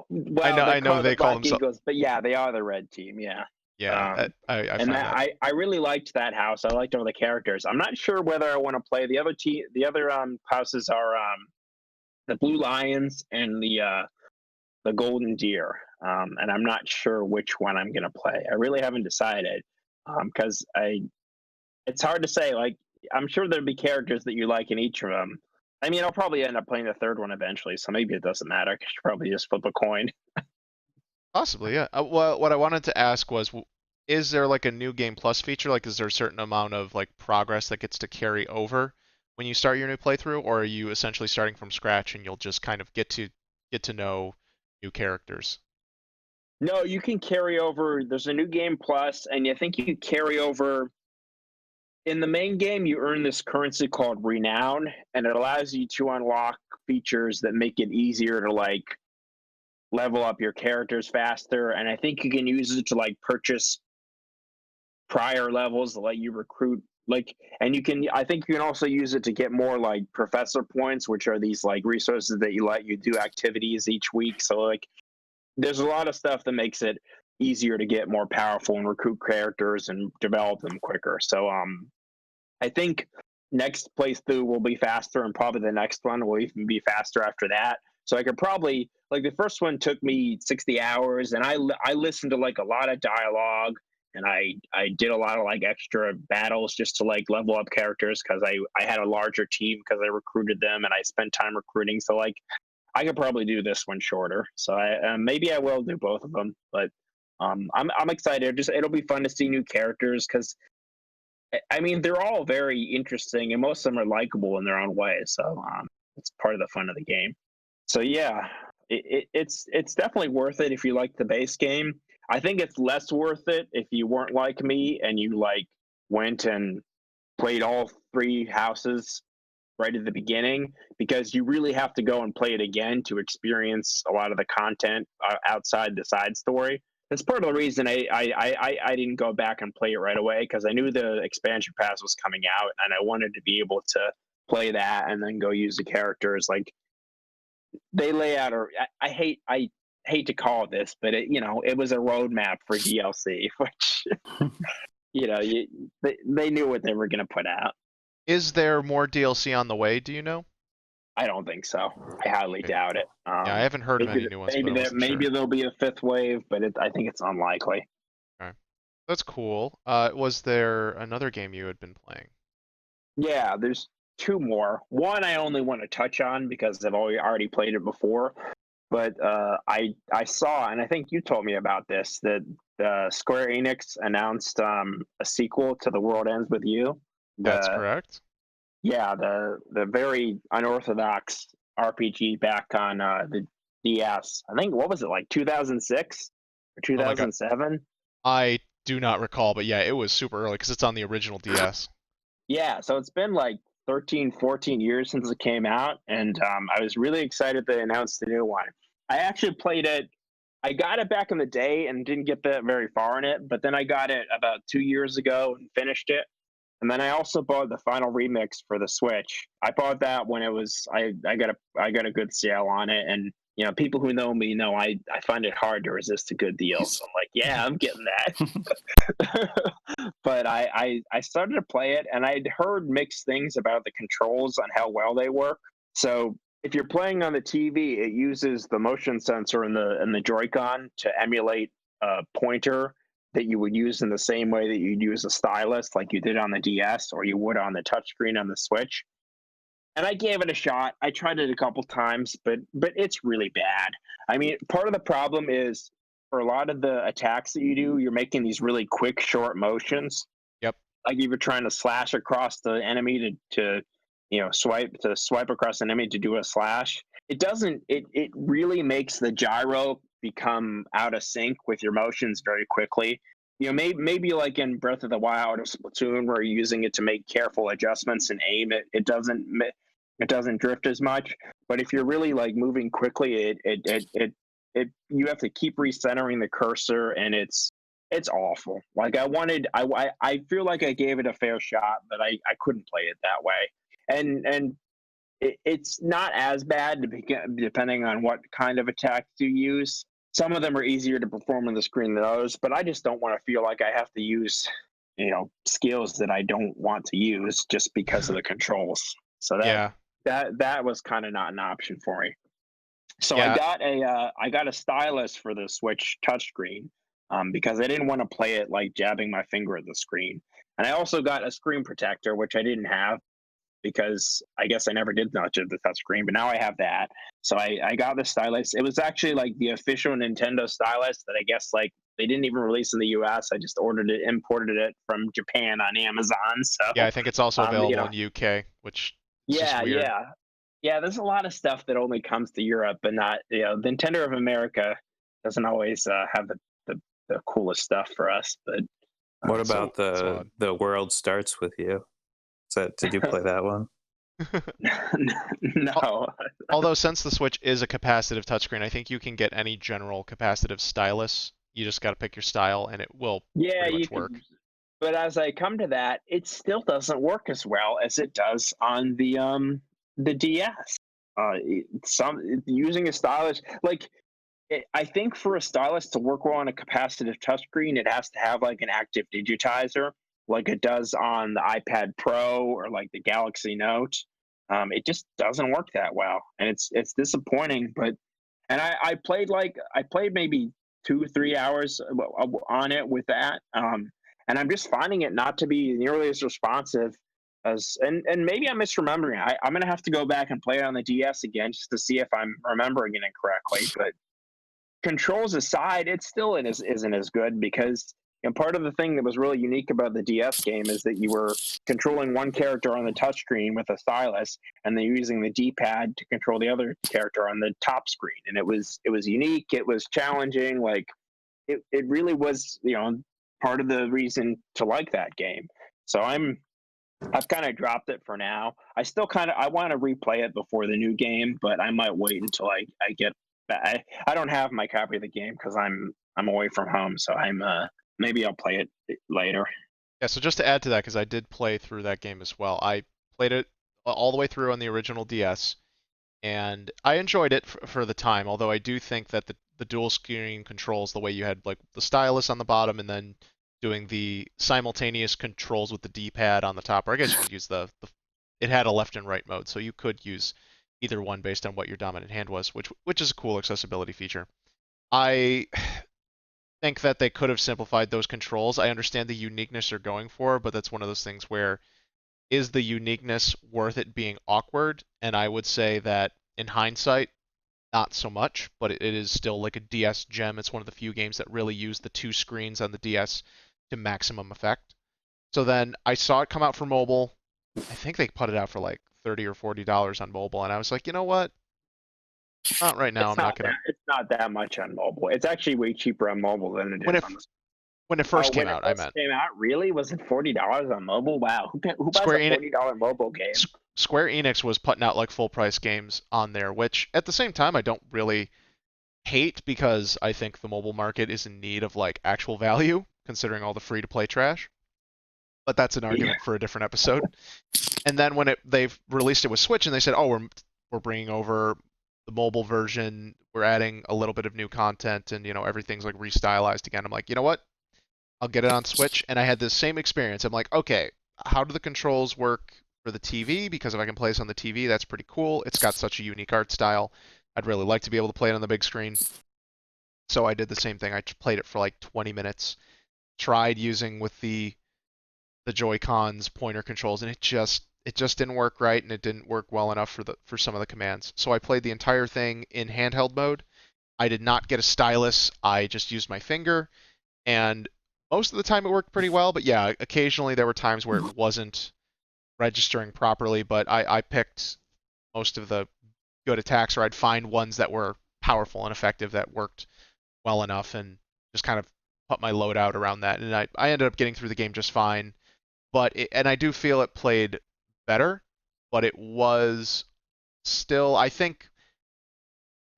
Well,
I know they call
Black
themselves.
Eagles, but yeah, they are the red team. Yeah.
Yeah, I
And
find that.
I really liked that house. I liked all the characters. I'm not sure whether I want to play the other team. The other houses are the Blue Lions and the Golden Deer, and I'm not sure which one I'm gonna play. I really haven't decided because it's hard to say. Like, I'm sure there'd be characters that you like in each of them. I mean, I'll probably end up playing the third one eventually, so maybe it doesn't matter. I should probably just flip a coin.
Possibly, yeah. Well, what I wanted to ask was, is there like a new game plus feature? Like, is there a certain amount of like progress that gets to carry over when you start your new playthrough, or are you essentially starting from scratch and you'll just kind of get to know new characters?
No, you can carry over. There's a new game plus, and I think you carry over. In the main game, you earn this currency called Renown, and it allows you to unlock features that make it easier to like level up your characters faster. And I think you can use it to like purchase prior levels to let you recruit and I think you can also use it to get more like professor points, which are these like resources that you let you do activities each week. So like there's a lot of stuff that makes it easier to get more powerful and recruit characters and develop them quicker. So I think next playthrough will be faster, and probably the next one will even be faster after that. So I could probably, like, the first one took me 60 hours, and I listened to like a lot of dialogue, and I did a lot of like extra battles just to like level up characters because I had a larger team because I recruited them and I spent time recruiting. So like I could probably do this one shorter. So maybe I will do both of them, but I'm excited. Just it'll be fun to see new characters because I mean they're all very interesting and most of them are likable in their own way. So it's part of the fun of the game. So yeah, it's definitely worth it if you like the base game. I think it's less worth it if you weren't like me and you like went and played all three houses right at the beginning, because you really have to go and play it again to experience a lot of the content outside the side story. That's part of the reason I didn't go back and play it right away, because I knew the expansion pass was coming out and I wanted to be able to play that and then go use the characters. Like they lay out, or I hate to call it this, but it was a roadmap for DLC, which they knew what they were going to put out.
Is there more DLC on the way? Do you know?
I don't think so. I highly doubt it.
Yeah, I haven't heard of any new ones.
Maybe
Sure.
there'll be a fifth wave, but I think it's unlikely.
Okay. That's cool. Was there another game you had been playing?
Yeah, there's two more. One I only want to touch on because I've already played it before. But I saw, and I think you told me about this, that Square Enix announced a sequel to The World Ends With You.
That's correct.
Yeah, the very unorthodox RPG back on the DS. I think, what was it, like 2006 or 2007?
I do not recall, but yeah, it was super early because it's on the original DS.
Yeah, so it's been like 13, 14 years since it came out, and I was really excited they announced the new one. I actually played it. I got it back in the day and didn't get that very far in it, but then I got it about 2 years ago and finished it. And then I also bought the final remix for the Switch. I bought that when it was I got a good sale on it, and people who know me know I find it hard to resist a good deal. So I'm like, yeah, I'm getting that. But I started to play it, and I'd heard mixed things about the controls on how well they work. So if you're playing on the TV, it uses the motion sensor and the Joy-Con to emulate a pointer that you would use in the same way that you'd use a stylus, like you did on the DS or you would on the touchscreen on the Switch. And I gave it a shot. I tried it a couple times, but it's really bad. I mean, part of the problem is for a lot of the attacks that you do, you're making these really quick, short motions.
Yep.
Like if you're trying to slash across the enemy to swipe across an enemy to do a slash. It doesn't. It really makes the gyro become out of sync with your motions very quickly. Maybe like in Breath of the Wild or Splatoon, where you're using it to make careful adjustments and aim, it doesn't drift as much. But if you're really like moving quickly, it you have to keep recentering the cursor, and it's awful. Like I feel like I gave it a fair shot, but I couldn't play it that way. And it's not as bad depending on what kind of attacks you use. Some of them are easier to perform on the screen than others, but I just don't want to feel like I have to use skills that I don't want to use just because of the controls. So that was kind of not an option for me. So yeah. I got a stylus for the Switch touchscreen because I didn't want to play it like jabbing my finger at the screen. And I also got a screen protector, which I didn't have because I guess I never did much of the touchscreen, but now I have that. So I got the stylus. It was actually like the official Nintendo stylus that I guess like they didn't even release in the US. I just imported it from Japan on Amazon. So
yeah, I think it's also available in UK, which is just weird.
Yeah. There's a lot of stuff that only comes to Europe, but not Nintendo of America doesn't always have the coolest stuff for us. But
what about the World Starts With You? Did you play that one?
No.
Although since the Switch is a capacitive touchscreen, I think you can get any general capacitive stylus. You just got to pick your style, and it will pretty much work.
But as I come to that, it still doesn't work as well as it does on the DS. Using a stylus, like I think for a stylus to work well on a capacitive touchscreen, it has to have like an active digitizer, like it does on the iPad Pro or like the Galaxy Note. it just doesn't work that well, and it's disappointing. But and I played maybe 2-3 hours on it with that, and I'm just finding it not to be nearly as responsive as, and maybe I'm misremembering. I'm gonna have to go back and play it on the DS again just to see if I'm remembering it incorrectly. But controls aside, it still isn't as good because, and part of the thing that was really unique about the DS game is that you were controlling one character on the touchscreen with a stylus, and then using the D-pad to control the other character on the top screen. And it was unique. It was challenging. Like it really was, part of the reason to like that game. So I've kind of dropped it for now. I still I want to replay it before the new game, but I might wait until I get back. I don't have my copy of the game because I'm away from home, so maybe I'll play it later.
Yeah, so just to add to that, because I did play through that game as well. I played it all the way through on the original DS, and I enjoyed it for the time, although I do think that the dual screen controls, the way you had like the stylus on the bottom and then doing the simultaneous controls with the D-pad on the top, or I guess you could use it had a left and right mode, so you could use either one based on what your dominant hand was, which is a cool accessibility feature. I think that they could have simplified those controls. I understand the uniqueness they're going for, but that's one of those things where, is the uniqueness worth it being awkward? And I would say that in hindsight, not so much, but it is still like a DS gem. It's one of the few games that really use the two screens on the DS to maximum effect. So then I saw it come out for mobile. I think they put it out for like $30 or $40 on mobile, and I was like, you know what? Not right now.
It's not that much on mobile. It's actually way cheaper on mobile than it is on the.
When it first came out, I meant.
Came out, really? Was it $40 on mobile? Wow, who buys a $40 mobile game?
Square Enix was putting out like full price games on there, which at the same time I don't really hate because I think the mobile market is in need of like actual value, considering all the free to play trash. But that's an argument for a different episode. And then when they've released it with Switch and they said, oh, we're bringing over the mobile version, we're adding a little bit of new content, and everything's like restylized again. I'm like, you know what? I'll get it on Switch, and I had this same experience. I'm like, okay, how do the controls work for the TV? Because if I can play this on the TV, that's pretty cool. It's got such a unique art style. I'd really like to be able to play it on the big screen. So I did the same thing. I played it for like 20 minutes, tried using with the Joy-Cons pointer controls, and it just didn't work right, and it didn't work well enough for some of the commands. So I played the entire thing in handheld mode. I did not get a stylus. I just used my finger, and most of the time it worked pretty well, but yeah, occasionally there were times where it wasn't registering properly, but I picked most of the good attacks, or I'd find ones that were powerful and effective that worked well enough, and just kind of put my loadout around that, and I ended up getting through the game just fine. But and I do feel it played better, but it was still, I think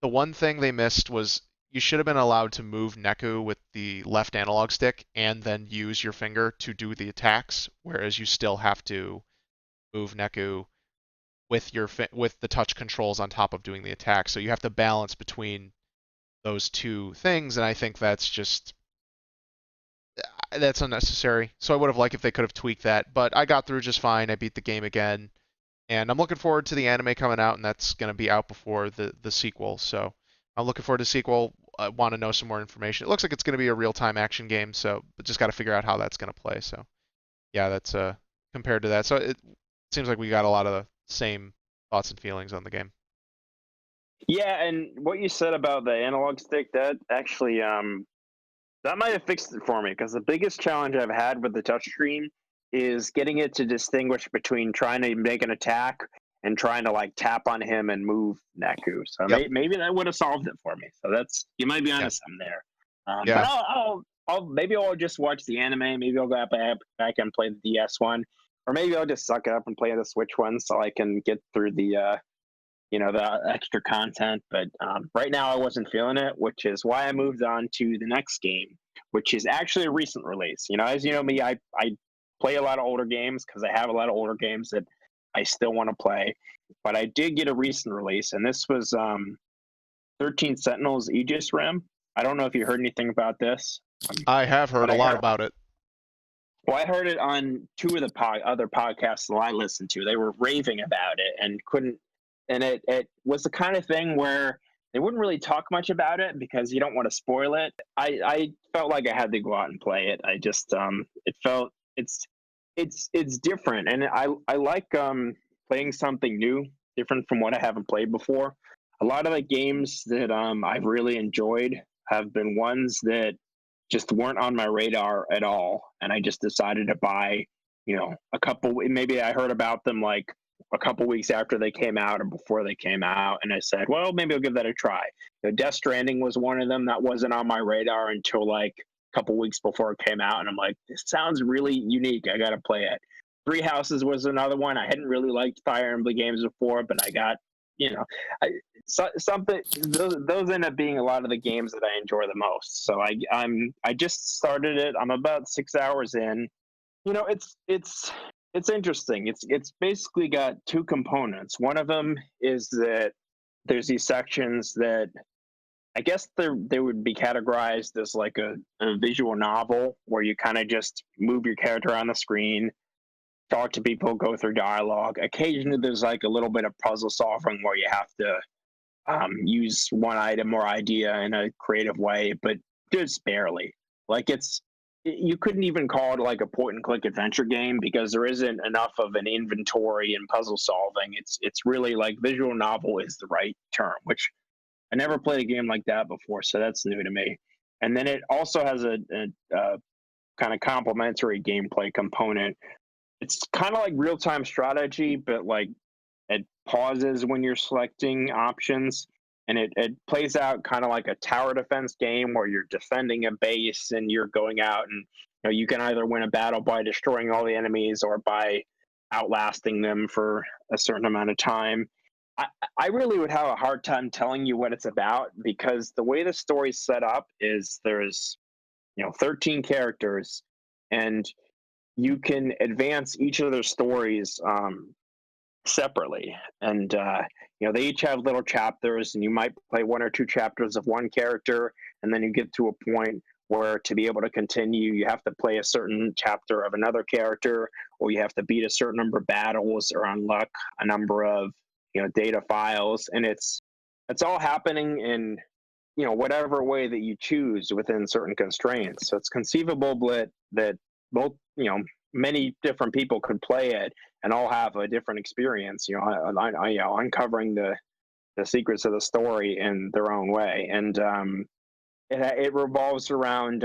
the one thing they missed was you should have been allowed to move Neku with the left analog stick and then use your finger to do the attacks, whereas you still have to move Neku with with the touch controls on top of doing the attack. So you have to balance between those two things, and I think that's unnecessary. So I would have liked if they could have tweaked that, but I got through just fine. I beat the game again, and I'm looking forward to the anime coming out, and that's going to be out before the sequel. So I'm looking forward to the sequel. I want to know some more information. It looks like it's going to be a real-time action game, but just got to figure out how that's going to play. So yeah, that's compared to that. So it seems like we got a lot of the same thoughts and feelings on the game.
Yeah, and what you said about the analog stick, that actually that might have fixed it for me, because the biggest challenge I've had with the touchscreen is getting it to distinguish between trying to make an attack and trying to like tap on him and move Neku. So maybe that would have solved it for me. So you might be onto something there. But maybe I'll just watch the anime. Maybe I'll go back and play the DS one, or maybe I'll just suck it up and play the Switch one so I can get through the the extra content. But right now I wasn't feeling it, which is why I moved on to the next game, which is actually a recent release. As you know me, I play a lot of older games because I have a lot of older games that I still want to play. But I did get a recent release, and this was 13 Sentinels Aegis Rim. I don't know if you heard anything about this.
I have heard a lot about it.
Well, I heard it on two of the other podcasts that I listened to. They were raving about it and couldn't. And it was the kind of thing where they wouldn't really talk much about it because you don't want to spoil it. I felt like I had to go out and play it. I just it felt it's different, and I like playing something new, different from what I haven't played before. A lot of the games that I've really enjoyed have been ones that just weren't on my radar at all, and I just decided to buy, a couple. Maybe I heard about them like a couple weeks after they came out or before they came out, and I said, well, maybe I'll give that a try. Death Stranding was one of them that wasn't on my radar until like a couple weeks before it came out, and I'm like, this sounds really unique. I got to play it. Three Houses was another one. I hadn't really liked Fire Emblem games before, but I got, something. Those end up being a lot of the games that I enjoy the most. So I just started it. I'm about 6 hours in. It's interesting. It's basically got two components. One of them is that there's these sections that I guess they would be categorized as like a visual novel where you kind of just move your character on the screen, talk to people, go through dialogue. Occasionally, there's like a little bit of puzzle solving where you have to use one item or idea in a creative way, but just barely. Like you couldn't even call it like a point and click adventure game because there isn't enough of an inventory and puzzle solving. It's really like visual novel is the right term, which I never played a game like that before, so that's new to me. And then it also has a kind of complementary gameplay component. It's kind of like real time strategy, but like it pauses when you're selecting options, and it plays out kind of like a tower defense game where you're defending a base and you're going out and you can either win a battle by destroying all the enemies or by outlasting them for a certain amount of time. I really would have a hard time telling you what it's about because the way the story's set up is there's 13 characters, and you can advance each of their stories separately, and they each have little chapters, and you might play one or two chapters of one character, and then you get to a point where to be able to continue you have to play a certain chapter of another character, or you have to beat a certain number of battles or unlock a number of data files, and it's all happening in whatever way that you choose within certain constraints. So it's conceivable that both many different people could play it and all have a different experience, uncovering the secrets of the story in their own way. And it revolves around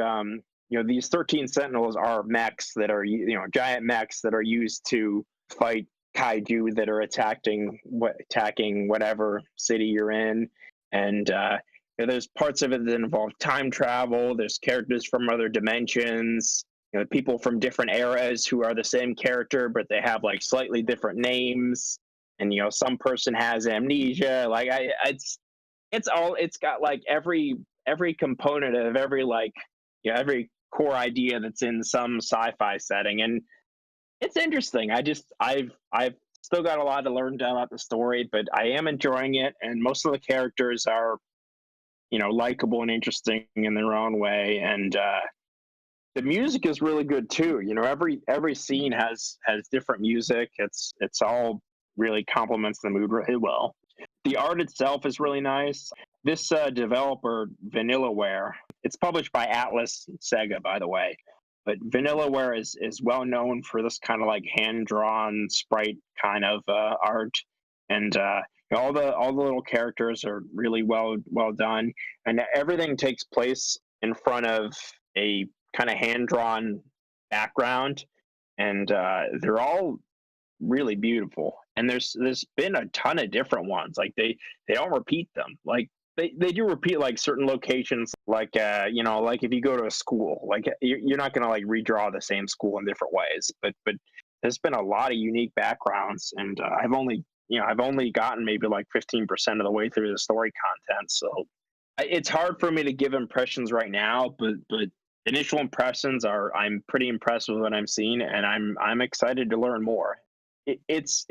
these 13 sentinels are mechs that are giant mechs that are used to fight kaiju that are attacking whatever city you're in. And there's parts of it that involve time travel. There's characters from other dimensions, people from different eras who are the same character, but they have like slightly different names. And, some person has amnesia. Like it's got like every component of every every core idea that's in some sci-fi setting. And it's interesting. I've still got a lot to learn about the story, but I am enjoying it. And most of the characters are, likable and interesting in their own way. And, the music is really good too. Every scene has different music. It's all really complements the mood really well. The art itself is really nice. This developer, Vanillaware, it's published by Atlus and Sega, by the way. But Vanillaware is well known for this kind of like hand drawn sprite kind of art, and all the little characters are really well done, and everything takes place in front of a kind of hand-drawn background, and they're all really beautiful. And there's been a ton of different ones. Like they don't repeat them. Like they do repeat like certain locations. Like like if you go to a school, like you're not gonna like redraw the same school in different ways. But there's been a lot of unique backgrounds, and I've only gotten maybe like 15% of the way through the story content. So it's hard for me to give impressions right now, but initial impressions are I'm pretty impressed with what I'm seeing, and I'm excited to learn more. It's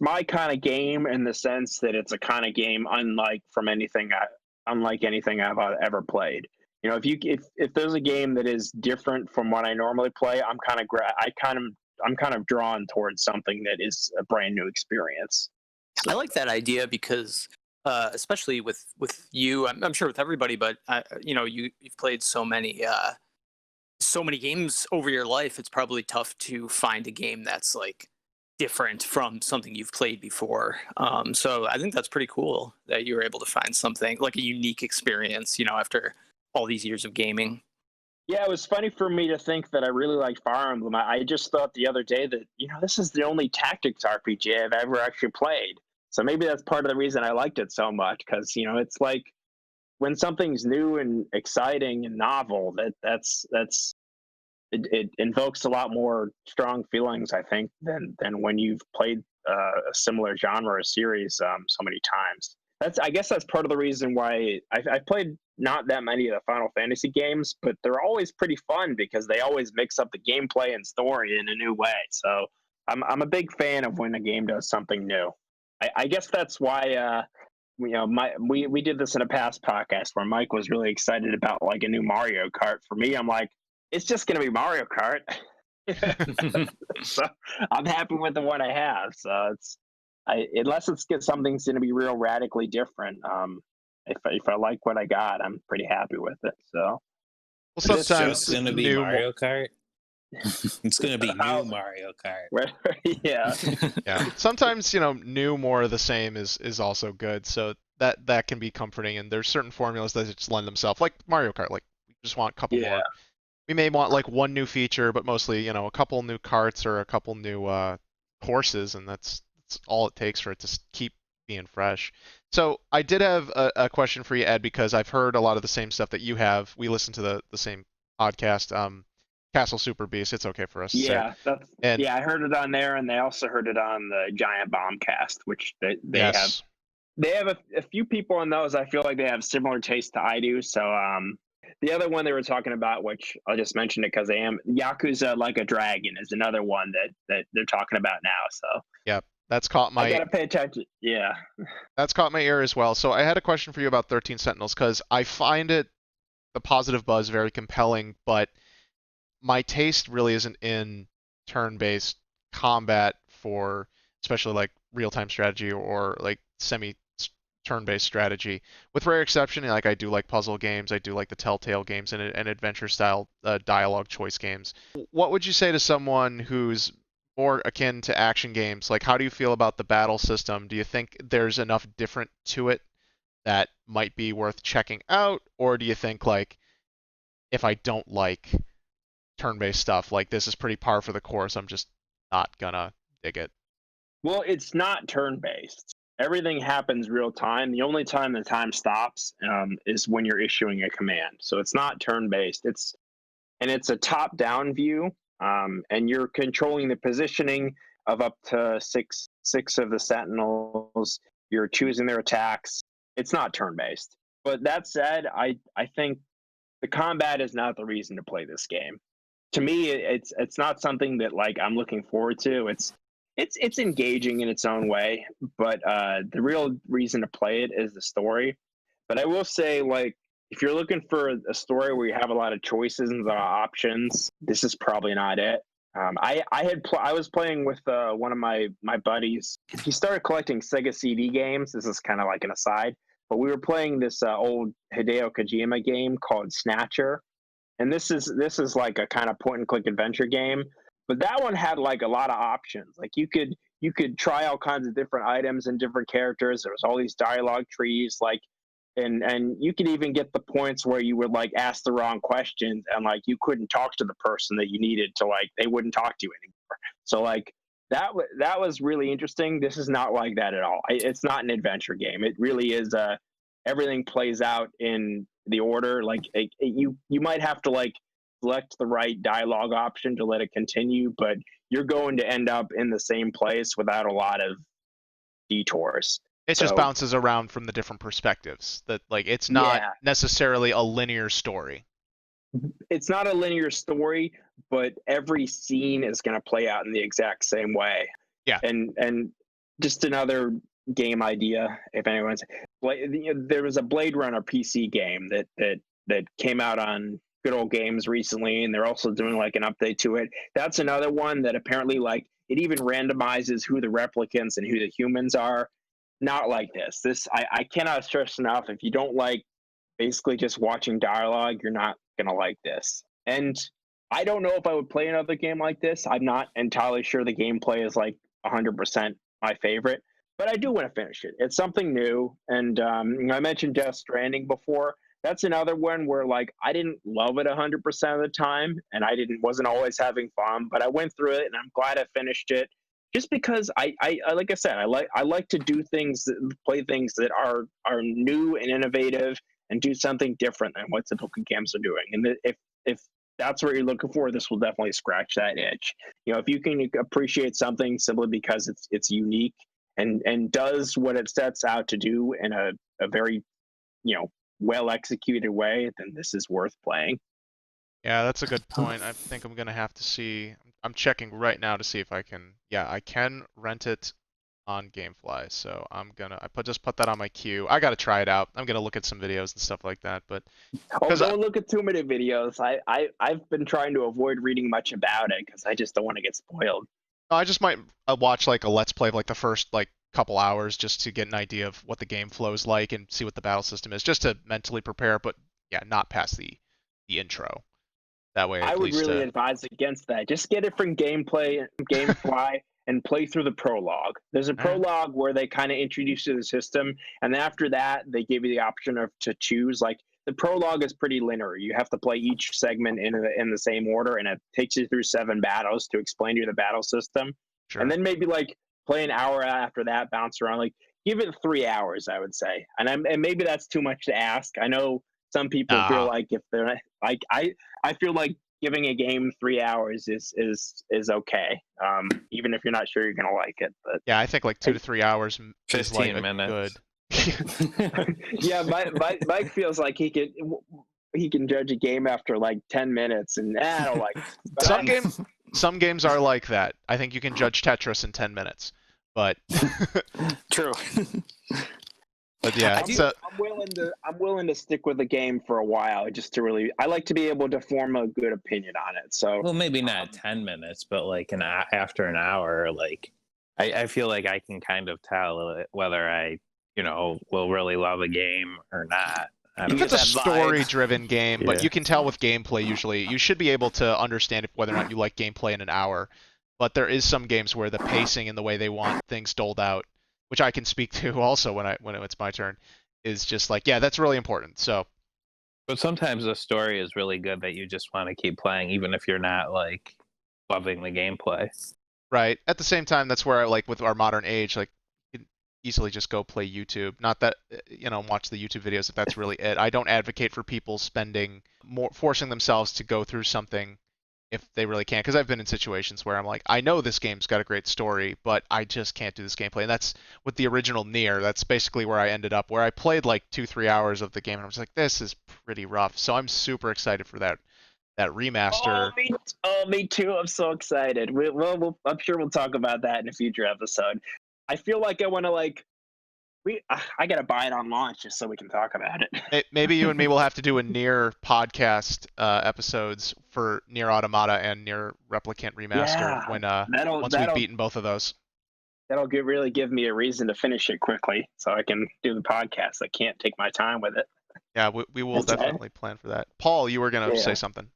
my kind of game in the sense that it's a kind of game unlike anything I've ever played. You know, if there's a game that is different from what I normally play, I'm kind of drawn towards something that is a brand new experience.
I like that idea because, especially with you, I'm sure with everybody, but you know, you've played so many games over your life. It's probably tough to find a game that's like different from something you've played before. So I think that's pretty cool that you were able to find something like a unique experience, you know, after all these years of gaming.
Yeah, it was funny for me to think that I really liked Fire Emblem. I just thought the other day that, you know, this is the only tactics RPG I've ever actually played. So maybe that's part of the reason I liked it so much, because, you know, it's like when something's new and exciting and novel, it invokes a lot more strong feelings, I think, than when you've played a similar genre or series so many times. I guess that's part of the reason why I've played not that many of the Final Fantasy games, but they're always pretty fun because they always mix up the gameplay and story in a new way. So I'm a big fan of when a game does something new. I guess that's why you know, we did this in a past podcast where Mike was really excited about like a new Mario Kart. For me, I'm like, it's just going to be Mario Kart. So I'm happy with the one I have. So unless something's going to be real radically different. If I like what I got, I'm pretty happy with it. So,
well,
It's
sometimes
just going to be
new
Mario Kart. It's going to be
How-
new Mario Kart.
yeah.
Yeah. Sometimes, you know, new more of the same is also good. So that can be comforting. And there's certain formulas that just lend themselves, like Mario Kart. Like we just want a couple
Yeah.
more. We may want like one new feature, but mostly, you know, a couple new carts or a couple new courses, and that's all it takes for it to keep being fresh. So I did have a question for you, Ed, because I've heard a lot of the same stuff that you have. We listen to the same podcast, Castle Super Beast. It's okay for us to say it. And
I heard it on there, and they also heard it on the Giant Bombcast, which they have.
yes,
They have a few people on those. I feel like they have similar taste to I do. So the other one they were talking about, which I'll just mention it because I am Yakuza Like a Dragon, is another one that they're talking about now. So
yep, that's caught
I
my
gotta pay attention. Yeah.
that's caught my ear as well. So I had a question for you about 13 Sentinels because I find it the positive buzz very compelling, but my taste really isn't in turn-based combat for especially like real-time strategy or like semi turn-based strategy. With rare exception, like I do like puzzle games, I do like the Telltale games and adventure style dialogue choice games. What would you say to someone who's more akin to action games? Like how do you feel about the battle system? Do you think there's enough different to it that might be worth checking out, or do you think like if I don't like turn-based stuff, like this is pretty par for the course, I'm just not gonna dig it?
Well, it's not turn-based. Everything happens real time. The only time the time stops is when you're issuing a command. So it's not turn-based. It's a top-down view, and you're controlling the positioning of up to six of the Sentinels. You're choosing their attacks. It's not turn-based. But that said, I think the combat is not the reason to play this game. To me, it's not something that like I'm looking forward to. It's engaging in its own way, but the real reason to play it is the story. But I will say, like, if you're looking for a story where you have a lot of choices and a lot of options, this is probably not it. I was playing with one of my buddies. He started collecting Sega CD games. This is kind of like an aside, but we were playing this old Hideo Kojima game called Snatcher, and this is like a kind of point and click adventure game. But that one had like a lot of options. Like you could try all kinds of different items and different characters. There was all these dialogue trees, like, and you could even get the points where you would like ask the wrong questions and like you couldn't talk to the person that you needed to, like they wouldn't talk to you anymore. So like that was really interesting. This is not like that at all. It's not an adventure game. It really is everything plays out in the order. Like you might have to like select the right dialogue option to let it continue, but you're going to end up in the same place without a lot of detours.
It just bounces around from the different perspectives. That like it's not necessarily a linear story.
It's not a linear story, but every scene is going to play out in the exact same way.
Yeah.
And just another game idea, if anyone's there was a Blade Runner PC game that that came out on Good Old Games recently, and they're also doing like an update to it. That's another one that apparently like it even randomizes who the replicants and who the humans are. Not like this. I cannot stress enough. If you don't like basically just watching dialogue, you're not gonna like this. And I don't know if I would play another game like this. I'm not entirely sure the gameplay is like 100% my favorite, but I do want to finish it. It's something new, and I mentioned Death Stranding before. That's another one where like I didn't love it 100% of the time, and I wasn't always having fun, but I went through it, and I'm glad I finished it. Just because I like I said, I like to do things, play things that are new and innovative, and do something different than what typical games are doing. And if that's what you're looking for, this will definitely scratch that itch. If you can appreciate something simply because it's unique and does what it sets out to do in a very well executed way, then this is worth playing.
Yeah, that's a good point. I think I'm gonna have to see. I'm checking right now to see if I can. Yeah, I can rent it on GameFly, so just put that on my queue. I gotta try it out. I'm gonna look at some videos and stuff like that. But
don't look at too many videos. I've been trying to avoid reading much about it because I just don't want to get spoiled.
I just might watch like a let's play of like the first like couple hours just to get an idea of what the game flows like and see what the battle system is, just to mentally prepare. But yeah, not past the intro. That way,
I would really advise against that. Just get it from GameFly, and play through the prologue. There's a prologue where they kind of introduce you to the system, and then after that, they give you the option to choose. Like the prologue is pretty linear. You have to play each segment in the same order, and it takes you through 7 battles to explain to you the battle system. Sure. And then maybe like play an hour after that, bounce around. Like give it 3 hours, I would say. And maybe that's too much to ask. I know some people feel like if they're like I feel like giving a game 3 hours is okay, even if you're not sure you're gonna like it. But
yeah, I think like 2 to 3 hours
15 minutes.
Good.
Yeah, Mike feels like he can judge a game after like 10 minutes, and I don't like it.
Some games are like that. I think you can judge Tetris in 10 minutes, but
true.
But yeah,
I'm willing to stick with the game for a while, just to really. I like to be able to form a good opinion on it. So
well, maybe not 10 minutes, but like after an hour, like I feel like I can kind of tell whether I will really love a game or not.
If it's a story-driven game, but you can tell with gameplay usually. You should be able to understand whether or not you like gameplay in an hour. But there is some games where the pacing and the way they want things doled out, which I can speak to also when it's my turn, is just like, yeah, that's really important. So,
but sometimes the story is really good that you just want to keep playing, even if you're not like loving the gameplay.
Right. At the same time, that's where I like with our modern age, like you can easily just go play YouTube. Not that watch the YouTube videos if that's really it. I don't advocate for people forcing themselves to go through something if they really can't, because I've been in situations where I'm like, I know this game's got a great story, but I just can't do this gameplay. And that's with the original Nier. That's basically where I ended up, where I played like 2-3 hours of the game, and I was like, this is pretty rough. So I'm super excited for that remaster.
Me too. I'm so excited. I'm sure we'll talk about that in a future episode. I feel like I want to I gotta buy it on launch just so we can talk about it.
Maybe you and me will have to do a Nier podcast episodes for Nier Automata and Nier Replicant Remastered once we've beaten both of those.
That'll really give me a reason to finish it quickly, so I can do the podcast. I can't take my time with it.
Yeah, we will definitely plan for that. Paul, you were gonna say something.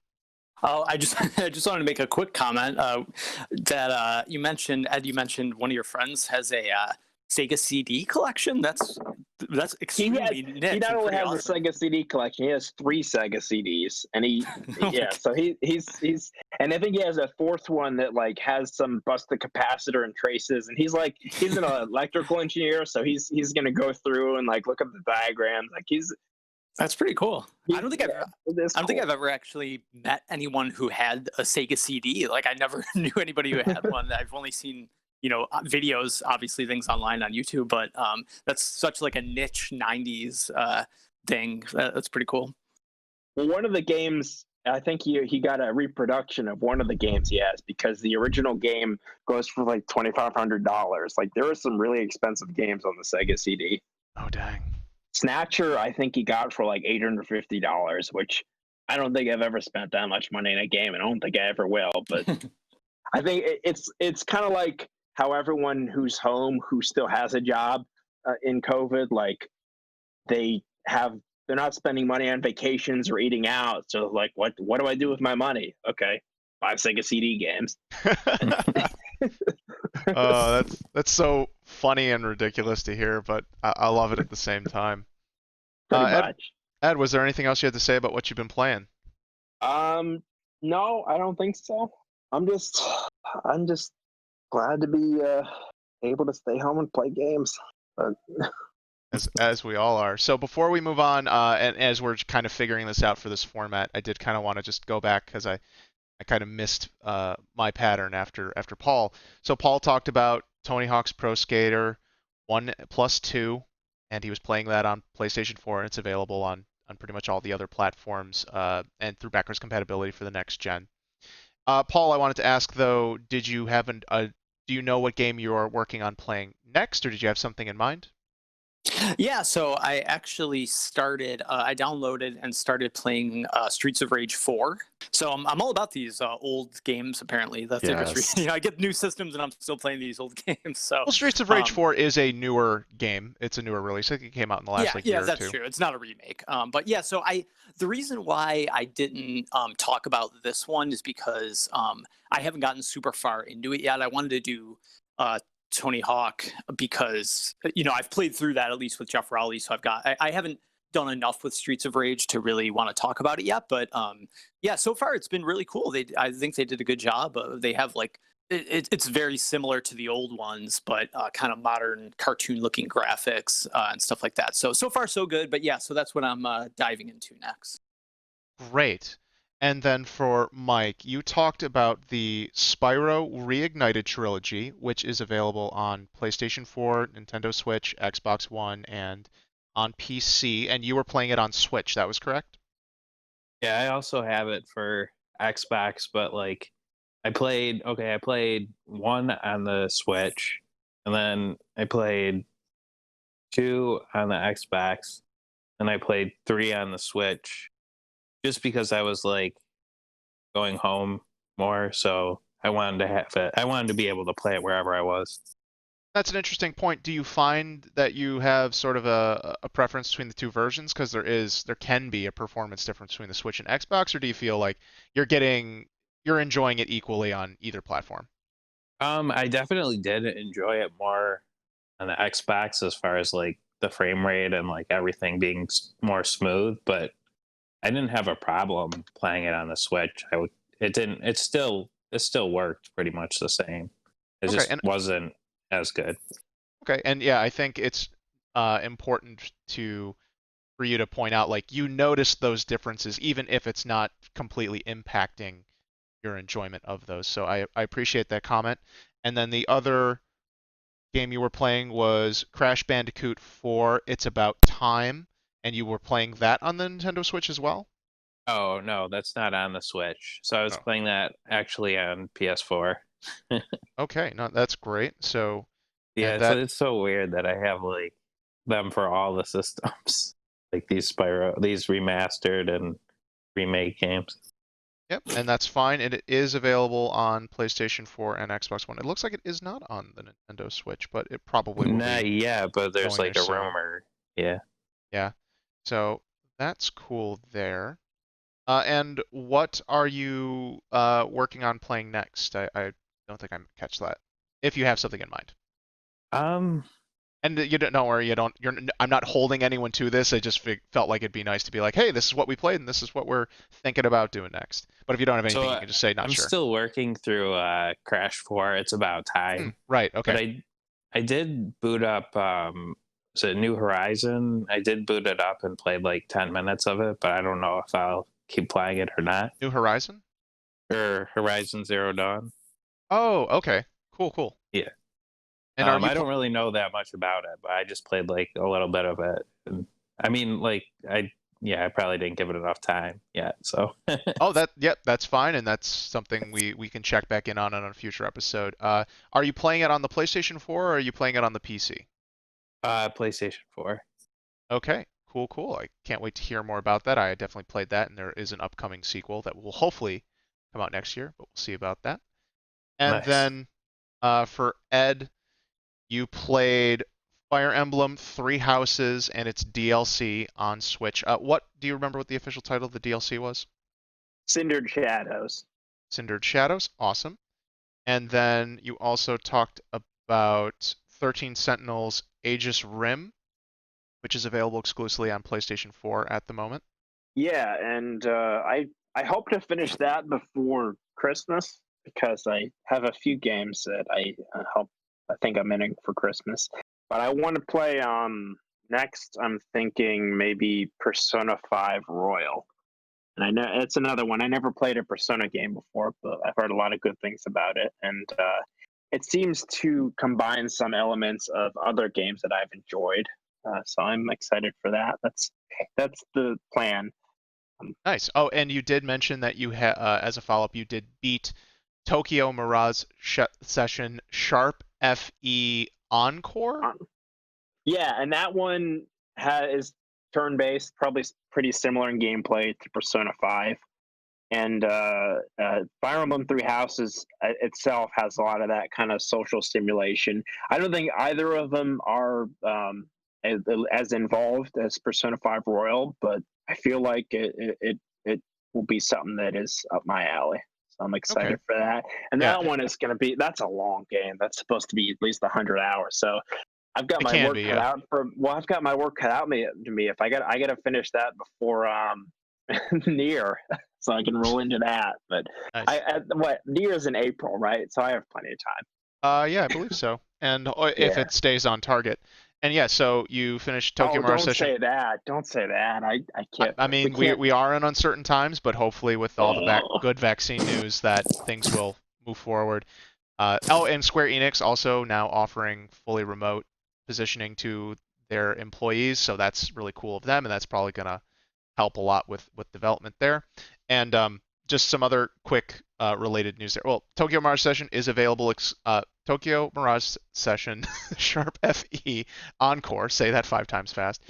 Oh, I just wanted to make a quick comment that you mentioned, Ed. You mentioned one of your friends has a Sega CD collection. That's extremely niche.
He not only has a Sega CD collection, he has 3 Sega CDs, and so he's and I think he has a 4th one that like has some busted capacitor and traces, and he's an electrical engineer, so he's gonna go through and like look up the diagrams. Like
that's pretty cool. I don't think I've ever actually met anyone who had a Sega CD. Like I never knew anybody who had one. I've only seen videos, obviously things online on YouTube, but that's such like a niche 90s thing. That's pretty cool.
Well, one of the games, I think he got a reproduction of one of the games he has, because the original game goes for like $2,500. Like there are some really expensive games on the Sega CD.
Oh, dang.
Snatcher, I think he got for like $850, which I don't think I've ever spent that much money in a game, and I don't think I ever will. But I think it's kind of like how everyone who's home who still has a job in COVID, like they're not spending money on vacations or eating out. So like, what do I do with my money? Okay, buy Sega CD games.
Oh, that's so funny and ridiculous to hear, but I love it at the same time.
Pretty
Ed,
much.
Ed, was there anything else you had to say about what you've been playing?
No, I don't think so. I'm just glad to be able to stay home and play games. But
As we all are. So before we move on, and as we're kind of figuring this out for this format, I did kind of want to just go back because I kind of missed my pattern after Paul. So Paul talked about Tony Hawk's Pro Skater 1+2, and he was playing that on PlayStation 4, and it's available on pretty much all the other platforms and through backwards compatibility for the next gen. Paul, I wanted to ask though, do you know what game you're working on playing next, or did you have something in mind?
Yeah, so I actually started, I downloaded and started playing Streets of Rage 4. So I'm all about these old games, apparently. That's the biggest reason. I get new systems and I'm still playing these old games. So
Well, Streets of Rage 4 is a newer game. It's a newer release. I think it came out in the last year or two.
Yeah, that's true. It's not a remake. But yeah, so the reason why I didn't talk about this one is because I haven't gotten super far into it yet. I wanted to do Tony Hawk because I've played through that at least with Jeff Rowley, so I haven't done enough with Streets of Rage to really want to talk about it yet. But yeah, so far it's been really cool. I think they did a good job. They have like it's very similar to the old ones, but kind of modern cartoon looking graphics and stuff like that. So far so good. But yeah, so that's what I'm diving into next.
Great. And then for Mike, you talked about the Spyro Reignited Trilogy, which is available on PlayStation 4, Nintendo Switch, Xbox One, and on PC, and you were playing it on Switch, that was correct?
Yeah, I also have it for Xbox, but like I played one on the Switch, and then I played two on the Xbox, and I played three on the Switch, just because I was like going home more, so I wanted to have it. I wanted to be able to play it wherever I was.
That's an interesting point. Do you find that you have sort of a preference between the two versions? Because there can be a performance difference between the Switch and Xbox, or do you feel like you're enjoying it equally on either platform?
I definitely did enjoy it more on the Xbox as far as like the frame rate and like everything being more smooth, but I didn't have a problem playing it on the Switch. It still worked pretty much the same. It just wasn't as good.
Okay, and yeah, I think it's important for you to point out, like, you notice those differences, even if it's not completely impacting your enjoyment of those. So I appreciate that comment. And then the other game you were playing was Crash Bandicoot 4, It's About Time, and you were playing that on the Nintendo Switch as well?
Oh, no, that's not on the Switch. So I was playing that actually on PS4.
Okay, no, that's great. So
yeah, it's so weird that I have like them for all the systems, like these remastered and remake games.
Yep, and that's fine. It is available on PlayStation 4 and Xbox One. It looks like it is not on the Nintendo Switch, but it probably will be.
Yeah, but there's like a rumor. Yeah.
Yeah. So that's cool there. And what are you working on playing next? I don't think I catch that. If you have something in mind. And you don't worry, I'm not holding anyone to this. I just felt like it'd be nice to be like, hey, this is what we played, and this is what we're thinking about doing next. But if you don't have anything, you can just say not sure.
I'm still working through Crash 4. It's About Time.
Right. Okay.
But I did boot up. Is it New Horizon? I did boot it up and played like 10 minutes of it, but I don't know if I'll keep playing it or not.
New Horizon?
Or Horizon Zero Dawn.
Oh, okay. Cool.
Yeah.
And
I don't really know that much about it, but I just played like a little bit of it. And I mean, like I probably didn't give it enough time yet. So.
That's fine, and that's something we can check back in on a future episode. Are you playing it on the PlayStation 4 or are you playing it on the PC?
PlayStation 4.
Okay, cool. I can't wait to hear more about that. I definitely played that, and there is an upcoming sequel that will hopefully come out next year, but we'll see about that. And
Nice.
then for Ed, you played Fire Emblem Three Houses and its DLC on Switch. What do you remember what the official title of the DLC was?
Cindered Shadows.
Cindered Shadows. Awesome. And then you also talked about 13 Sentinels Aegis Rim, which is available exclusively on PlayStation 4 at the moment.
Yeah, and I hope to finish that before Christmas because I have a few games that I think I'm in for Christmas. But I want to play next. I'm thinking maybe Persona 5 Royal. And I know it's another one. I never played a Persona game before, but I've heard a lot of good things about it. And it seems to combine some elements of other games that I've enjoyed. So I'm excited for that. That's the plan.
Nice. Oh, and you did mention that as a follow-up, you did beat Tokyo Mirage Session Sharp FE Encore.
Yeah, and that one is turn-based, probably pretty similar in gameplay to Persona 5. And Fire Emblem Three Houses itself has a lot of that kind of social stimulation. I don't think either of them are as involved as Persona 5 Royal, but I feel like it will be something that is up my alley. So I'm excited
Okay.
for that. And
Yeah.
that one is going to be, that's a long game. That's supposed to be at least 100 hours. So I've got my work cut out I've got my work cut out to me. If I got to finish that before Near, so I can roll into that. But
Nice.
Near is in April, right? So I have plenty of time.
Yeah, I believe so. And if
Yeah.
it stays on target. And yeah, so you finished Tokyo Mirage
Don't
Session.
say that. Don't say that. I can't.
I mean, we are in uncertain times, but hopefully with all the good vaccine news that things will move forward. And Square Enix also now offering fully remote positioning to their employees, so that's really cool of them, and that's probably going to help a lot with development there. And just some other quick related news there. Well, Tokyo Mirage Session is available. Tokyo Mirage Session Sharp FE Encore, say that 5 times fast,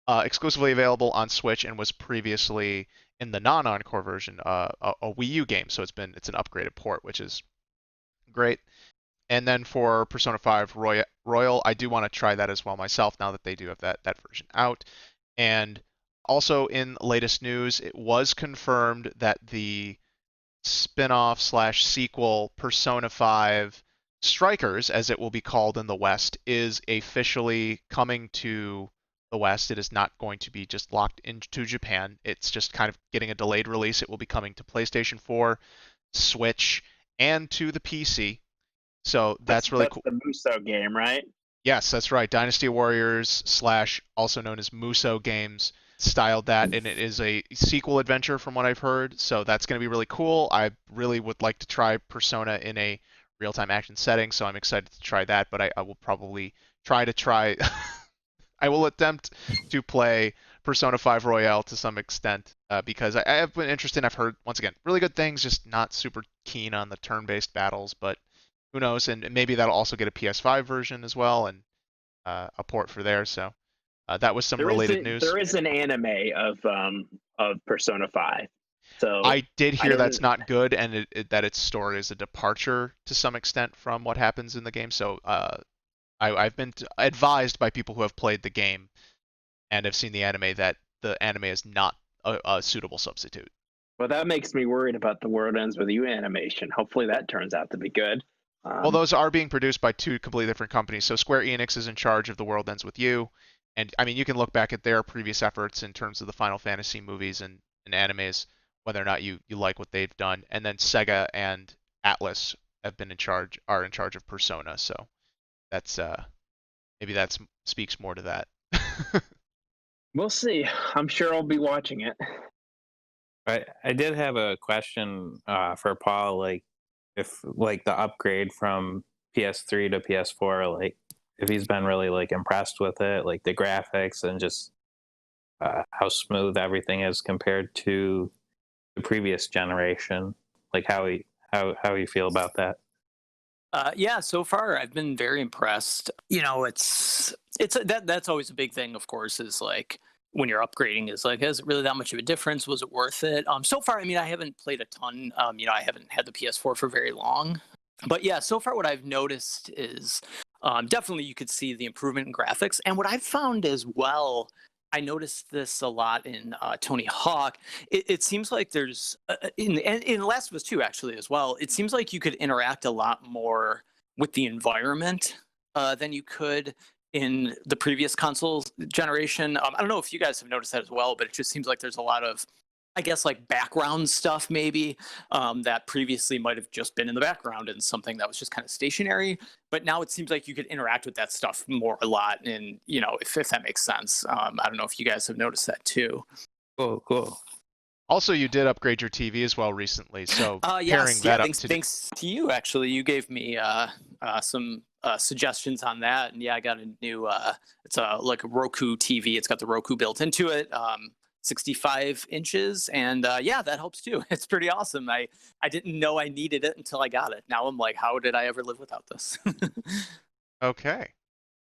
exclusively available on Switch and was previously in the non-Encore version a Wii U game. So it's an upgraded port, which is great. And then for Persona 5 Royal, I do want to try that as well myself now that they do have that version out. And also in latest news, it was confirmed that the spin-off / sequel Persona 5 Strikers, as it will be called in the West, is officially coming to the West. It is not going to be just locked into Japan. It's just kind of getting a delayed release. It will be coming to PlayStation 4, Switch, and to the PC. So that's really cool.
That's the Muso game, right?
Yes, that's right. Dynasty Warriors / also known as Muso Games styled that, and it is a sequel adventure from what I've heard. So that's going to be really cool. I really would like to try Persona in a real-time action setting, so I'm excited to try that. But I will probably try. I will attempt to play Persona 5 Royale to some extent because I have been interested. I've heard once again really good things, just not super keen on the turn-based battles, but who knows? And maybe that'll also get a PS5 version as well and a port for there. So that was some related news.
There is an anime of Persona 5. So
I did hear that's not good, and that its story is a departure to some extent from what happens in the game. So I've been advised by people who have played the game and have seen the anime that the anime is not a suitable substitute.
Well, that makes me worried about the World Ends With You animation. Hopefully that turns out to be good.
Well, those are being produced by 2 completely different companies. So Square Enix is in charge of The World Ends With You. And I mean, you can look back at their previous efforts in terms of the Final Fantasy movies and animes, whether or not you like what they've done. And then Sega and Atlus are in charge of Persona. So that's maybe that speaks more to that.
We'll see. I'm sure I'll be watching it.
I did have a question for Paul, like if like the upgrade from PS3 to PS4, like if he's been really like impressed with it, like the graphics and just how smooth everything is compared to the previous generation, like how you feel about that.
Yeah, so far I've been very impressed. You know, it's That's always a big thing, of course, is like when you're upgrading, is like, is it really that much of a difference? Was it worth it? So far, I mean, I haven't played a ton. I haven't had the PS4 for very long, but yeah, so far what I've noticed is definitely you could see the improvement in graphics. And what I've found as well, I noticed this a lot in Tony Hawk. It seems like there's in Last of Us 2 actually as well. It seems like you could interact a lot more with the environment than you could in the previous console generation. I don't know if you guys have noticed that as well, but it just seems like there's a lot of, I guess, like background stuff maybe that previously might have just been in the background and something that was just kind of stationary. But now it seems like you could interact with that stuff more a lot, and if that makes sense. I don't know if you guys have noticed that too.
Cool.
Also, you did upgrade your TV as well recently, so pairing that up
thanks to you, actually. You gave me some suggestions on that, and yeah, I got a new. It's like a Roku TV. It's got the Roku built into it, 65 inches, and yeah, that helps too. It's pretty awesome. I didn't know I needed it until I got it. Now I'm like, how did I ever live without this?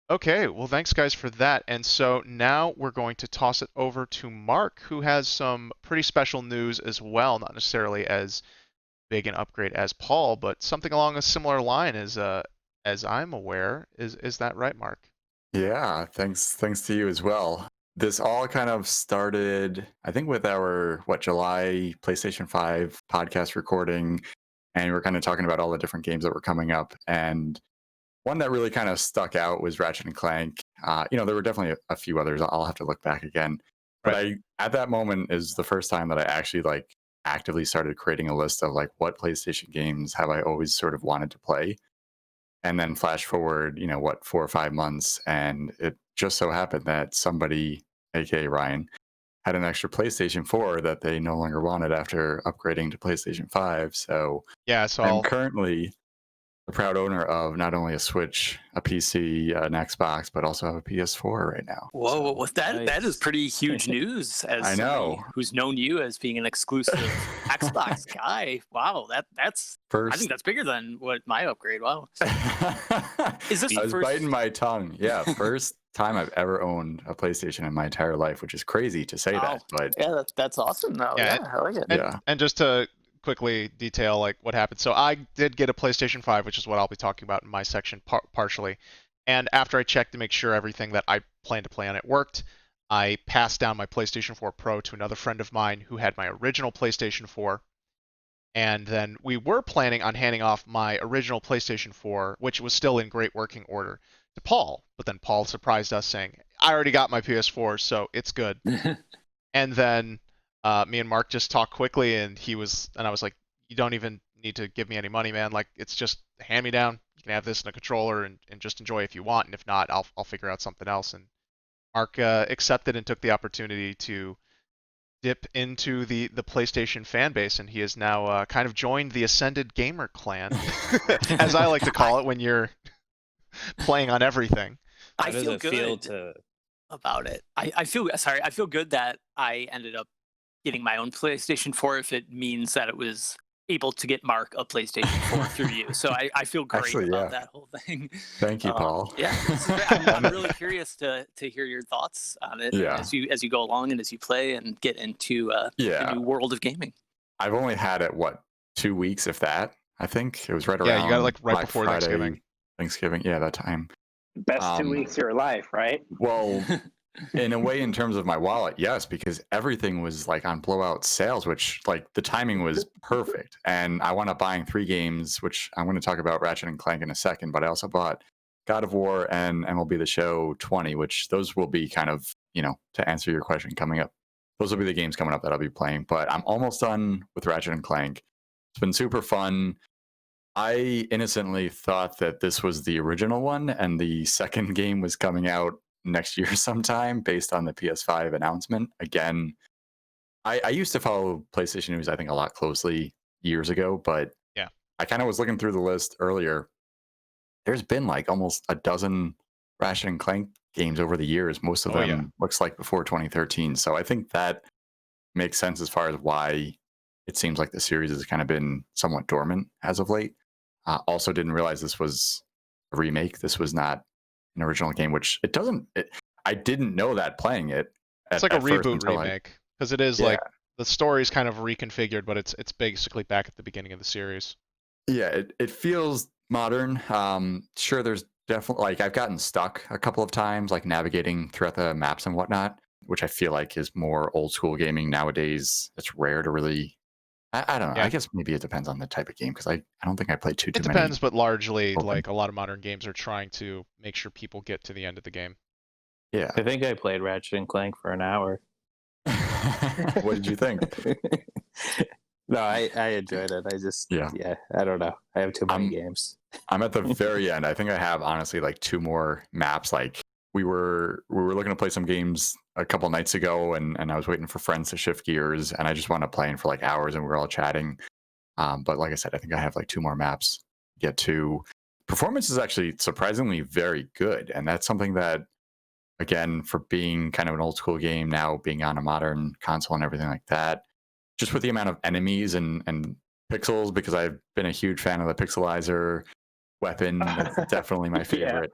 Okay, well, thanks guys for that. And so now we're going to toss it over to Mark, who has some pretty special news as well, not necessarily as big an upgrade as Paul, but something along a similar line as I'm aware. Is that right, Mark?
Yeah, thanks to you as well. This all kind of started, I think, with our July PlayStation 5 podcast recording, and we're kind of talking about all the different games that were coming up. And one that really kind of stuck out was Ratchet and Clank. There were definitely a few others. I'll have to look back again. But at that moment is the first time that I actually actively started creating a list of what PlayStation games have I always sort of wanted to play. And then flash forward, 4 or 5 months, and it just so happened that somebody, aka Ryan, had an extra PlayStation 4 that they no longer wanted after upgrading to PlayStation 5. So
yeah, so
I'm currently the proud owner of not only a Switch, a PC, an Xbox, but also have a PS4 right now.
Whoa, so, that is pretty huge news. As
I know,
who's known you as being an exclusive Xbox guy. Wow, that's first. I think that's bigger than what my upgrade. Wow.
Is this? I was biting my tongue. Yeah, first time I've ever owned a PlayStation in my entire life, which is crazy to say that. But
yeah, that's awesome though. Yeah, I like it.
And just to quickly detail what happened. So I did get a PlayStation 5, which is what I'll be talking about in my section partially. And after I checked to make sure everything that I planned to play on it worked, I passed down my PlayStation 4 Pro to another friend of mine who had my original PlayStation 4. And then we were planning on handing off my original PlayStation 4, which was still in great working order, to Paul. But then Paul surprised us saying, I already got my PS4, so it's good. And then me and Mark just talked quickly, and I was like, you don't even need to give me any money, man. It's just hand me down. You can have this in a controller and just enjoy if you want, and if not, I'll figure out something else. And Mark accepted and took the opportunity to dip into the PlayStation fan base, and he has now kind of joined the Ascended Gamer clan, as I like to call it when you're playing on everything.
I feel good about it. I feel good that I ended up getting my own PlayStation 4 if it means that it was able to get Mark a PlayStation 4 through you. So I feel great about that whole thing.
Thank you, Paul.
Yeah, I'm really curious to hear your thoughts on it as you go along and as you play and get into the new world of gaming.
I've only had it 2 weeks, if that. I think it was right around.
Yeah, you got it right before
Friday, Thanksgiving. Yeah, that time.
Best 2 weeks of your life, right?
Well, in a way, in terms of my wallet, yes, because everything was on blowout sales, which the timing was perfect. And I wound up buying 3 games, which I'm going to talk about Ratchet and Clank in a second, but I also bought God of War and MLB The Show 20, which those will be kind of, to answer your question coming up. Those will be the games coming up that I'll be playing, but I'm almost done with Ratchet and Clank. It's been super fun. I innocently thought that this was the original one and the second game was coming out next year sometime based on the PS5 announcement. Again, I used to follow PlayStation news, I think, a lot closely years ago, but
yeah,
I kind of was looking through the list earlier. There's been almost a dozen Ratchet and Clank games over the years. Most of them looks like before 2013. So I think that makes sense as far as why it seems like the series has kind of been somewhat dormant as of late. Also didn't realize this was a remake. This was not an original game, which it doesn't. I didn't know that playing it.
It's like a
at first
reboot
until
remake because it is
Yeah.
like the story's kind of reconfigured, but it's basically back at the beginning of the series.
Yeah, it feels modern. Sure, there's definitely like I've gotten stuck a couple of times, like navigating throughout the maps and whatnot, which I feel like is more old school gaming nowadays. It's rare to really. I don't know.
Yeah.
I guess maybe it depends on the type of game because I don't think I played too
It
many.
depends, but largely,
open.
like a lot of modern games are trying to make sure people get to the end of the game.
Yeah.
I think I played Ratchet and Clank for an hour.
What did you think?
No, I enjoyed it. I just
Yeah.
I don't know. I have too many games.
I'm at the very end. I think I have honestly like 2 more maps. Like we were looking to play some games a couple nights ago, and I was waiting for friends to shift gears, and I just wound up playing for like hours, and we were all chatting. But like I said, I think I have like 2 more maps to get to. Performance is actually surprisingly very good, and that's something that, again, for being kind of an old school game now, being on a modern console and everything like that, just with the amount of enemies and pixels, because I've been a huge fan of the pixelizer weapon. That's definitely my favorite.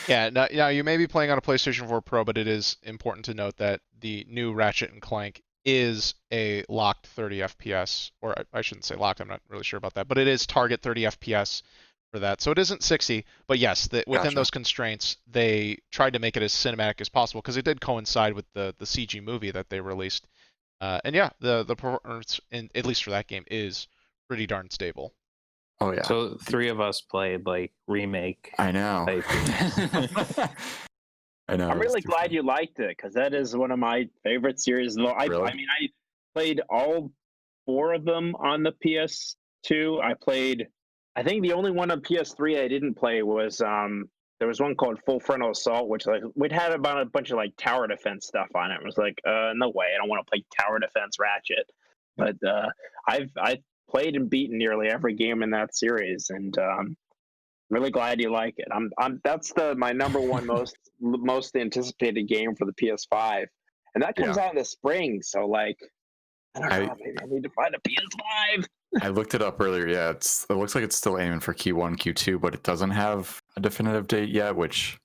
Yeah, now you may be playing on a PlayStation 4 Pro, but it is important to note that the new Ratchet and Clank is a locked 30 FPS, or I shouldn't say locked, I'm not really sure about that, but it is target 30 FPS for that. So it isn't 60, but yes, within
Gotcha.
those constraints, they tried to make it as cinematic as possible because it did coincide with the CG movie that they released. And yeah, the performance, at least for that game, is pretty darn stable.
Oh yeah.
So 3 of us played like remake.
I know. I know.
I'm really glad you liked it because that is one of my favorite series.
Really?
I mean, I played all 4 of them on the PS2. I think the only one on PS3 I didn't play was there was one called Full Frontal Assault, which like we'd had about a bunch of like tower defense stuff on it. It was like, no way, I don't want to play tower defense Ratchet. But I've played and beaten nearly every game in that series, and really glad you like it. That's my number one most anticipated game for the PS5, and that comes out in the spring. So like, I don't know, maybe I need to find a PS5.
I looked it up earlier. Yeah, it looks like it's still aiming for Q1, Q2, but it doesn't have a definitive date yet. Which,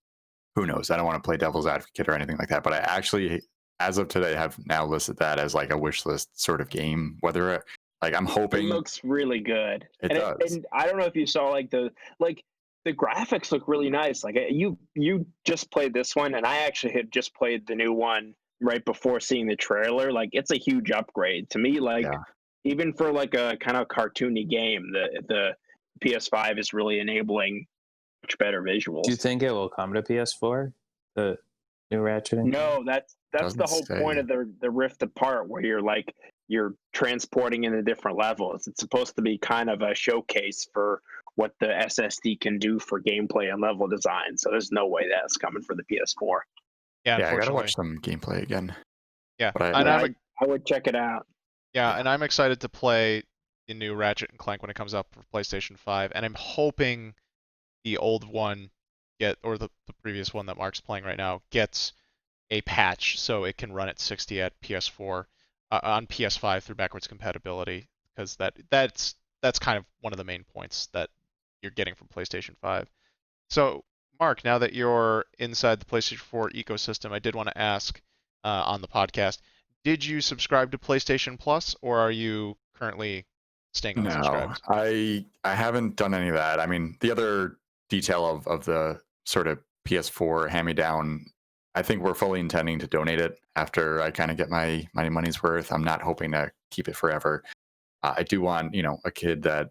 who knows? I don't want to play devil's advocate or anything like that. But I actually, as of today, have now listed that as like a wish list sort of game. Whether like I'm hoping
It looks really good.
It does.
And I don't know if you saw the graphics look really nice. Like you just played this one, and I actually had just played the new one right before seeing the trailer. Like it's a huge upgrade to me. Like even for like a kind of cartoony game, the PS5 is really enabling much better visuals.
Do you think it will come to PS4? The new Ratchet?
No, that's the whole point of the Rift Apart, where you're transporting into different levels. It's supposed to be kind of a showcase for what the SSD can do for gameplay and level design. So there's no way that's coming for the PS4.
Yeah,
I gotta watch some gameplay again.
Yeah,
but
I would check it out.
Yeah, and I'm excited to play the new Ratchet and Clank when it comes out for PlayStation 5, and I'm hoping the old one or the previous one that Mark's playing right now gets a patch so it can run at 60 at PS4 on PS5 through backwards compatibility, because that's kind of one of the main points that you're getting from PlayStation 5. So, Mark, now that you're inside the PlayStation 4 ecosystem, I did want to ask on the podcast, did you subscribe to PlayStation Plus, or are you currently staying unsubscribed?
No, I haven't done any of that. I mean, the other detail of the sort of PS4 hand-me-down, I think we're fully intending to donate it after I kind of get my money's worth. I'm not hoping to keep it forever. I do want, a kid that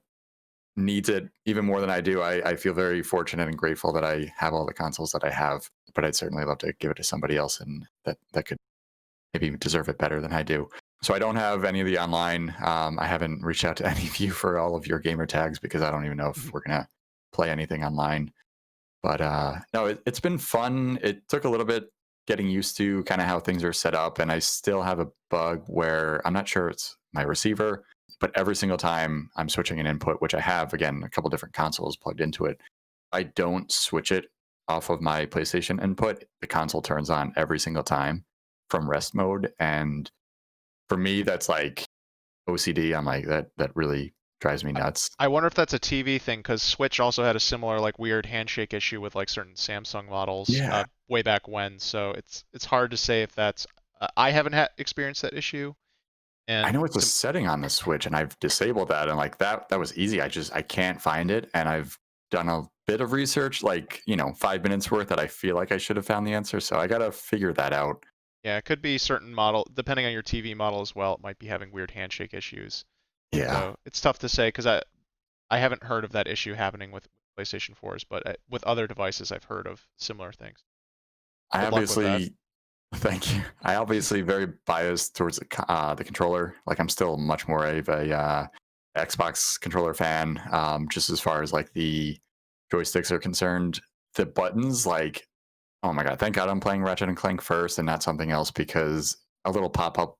needs it even more than I do. I feel very fortunate and grateful that I have all the consoles that I have, but I'd certainly love to give it to somebody else and that could maybe deserve it better than I do. So I don't have any of the online. I haven't reached out to any of you for all of your gamer tags because I don't even know if we're going to play anything online. But no, it's been fun. It took a little bit getting used to kind of how things are set up. And I still have a bug where I'm not sure it's my receiver, but every single time I'm switching an input, which I have, again, a couple different consoles plugged into it, I don't switch it off of my PlayStation input. The console turns on every single time from rest mode. And for me, that's like OCD. I'm like, that really drives me nuts.
I wonder if that's a TV thing because Switch also had a similar like weird handshake issue with like certain Samsung models
Yeah.
way back when. So it's hard to say if that's. I haven't experienced that issue. And
I know it's a setting on the Switch, and I've disabled that, and like that was easy. I can't find it, and I've done a bit of research, like 5 minutes worth, that I feel like I should have found the answer. So I gotta figure that out.
yeah, it could be certain model depending on your TV model as well. It might be having weird handshake issues.
Yeah,
So it's tough to say because I haven't heard of that issue happening with PlayStation 4s, but with other devices I've heard of similar things.
I
Good luck with that.
obviously thank you. I obviously very biased towards the controller. Like I'm still much more of a Xbox controller fan. Just as far as like the joysticks are concerned, the buttons, like, oh my god! Thank God I'm playing Ratchet and Clank first and not something else, because a little pop up,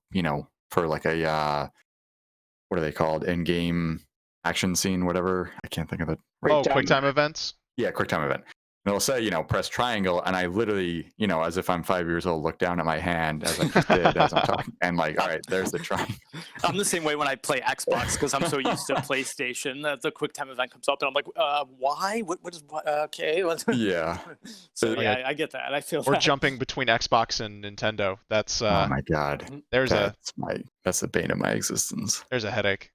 for like a what are they called? In-game action scene, whatever. I can't think of it.
Oh, QuickTime events.
Yeah, QuickTime event. And it'll say, press triangle, and I literally, as if I'm 5 years old, look down at my hand as I just did as I'm talking, and like, all right, there's the triangle.
I'm the same way when I play Xbox because I'm so used to PlayStation that the QuickTime event comes up and I'm like, why? What is what? Okay.
Yeah.
So
Oh,
yeah,
yeah.
I get that. I feel
Or
that.
jumping between Xbox and Nintendo. That's
Oh my god,
there's
that's the bane of my existence.
there's a headache.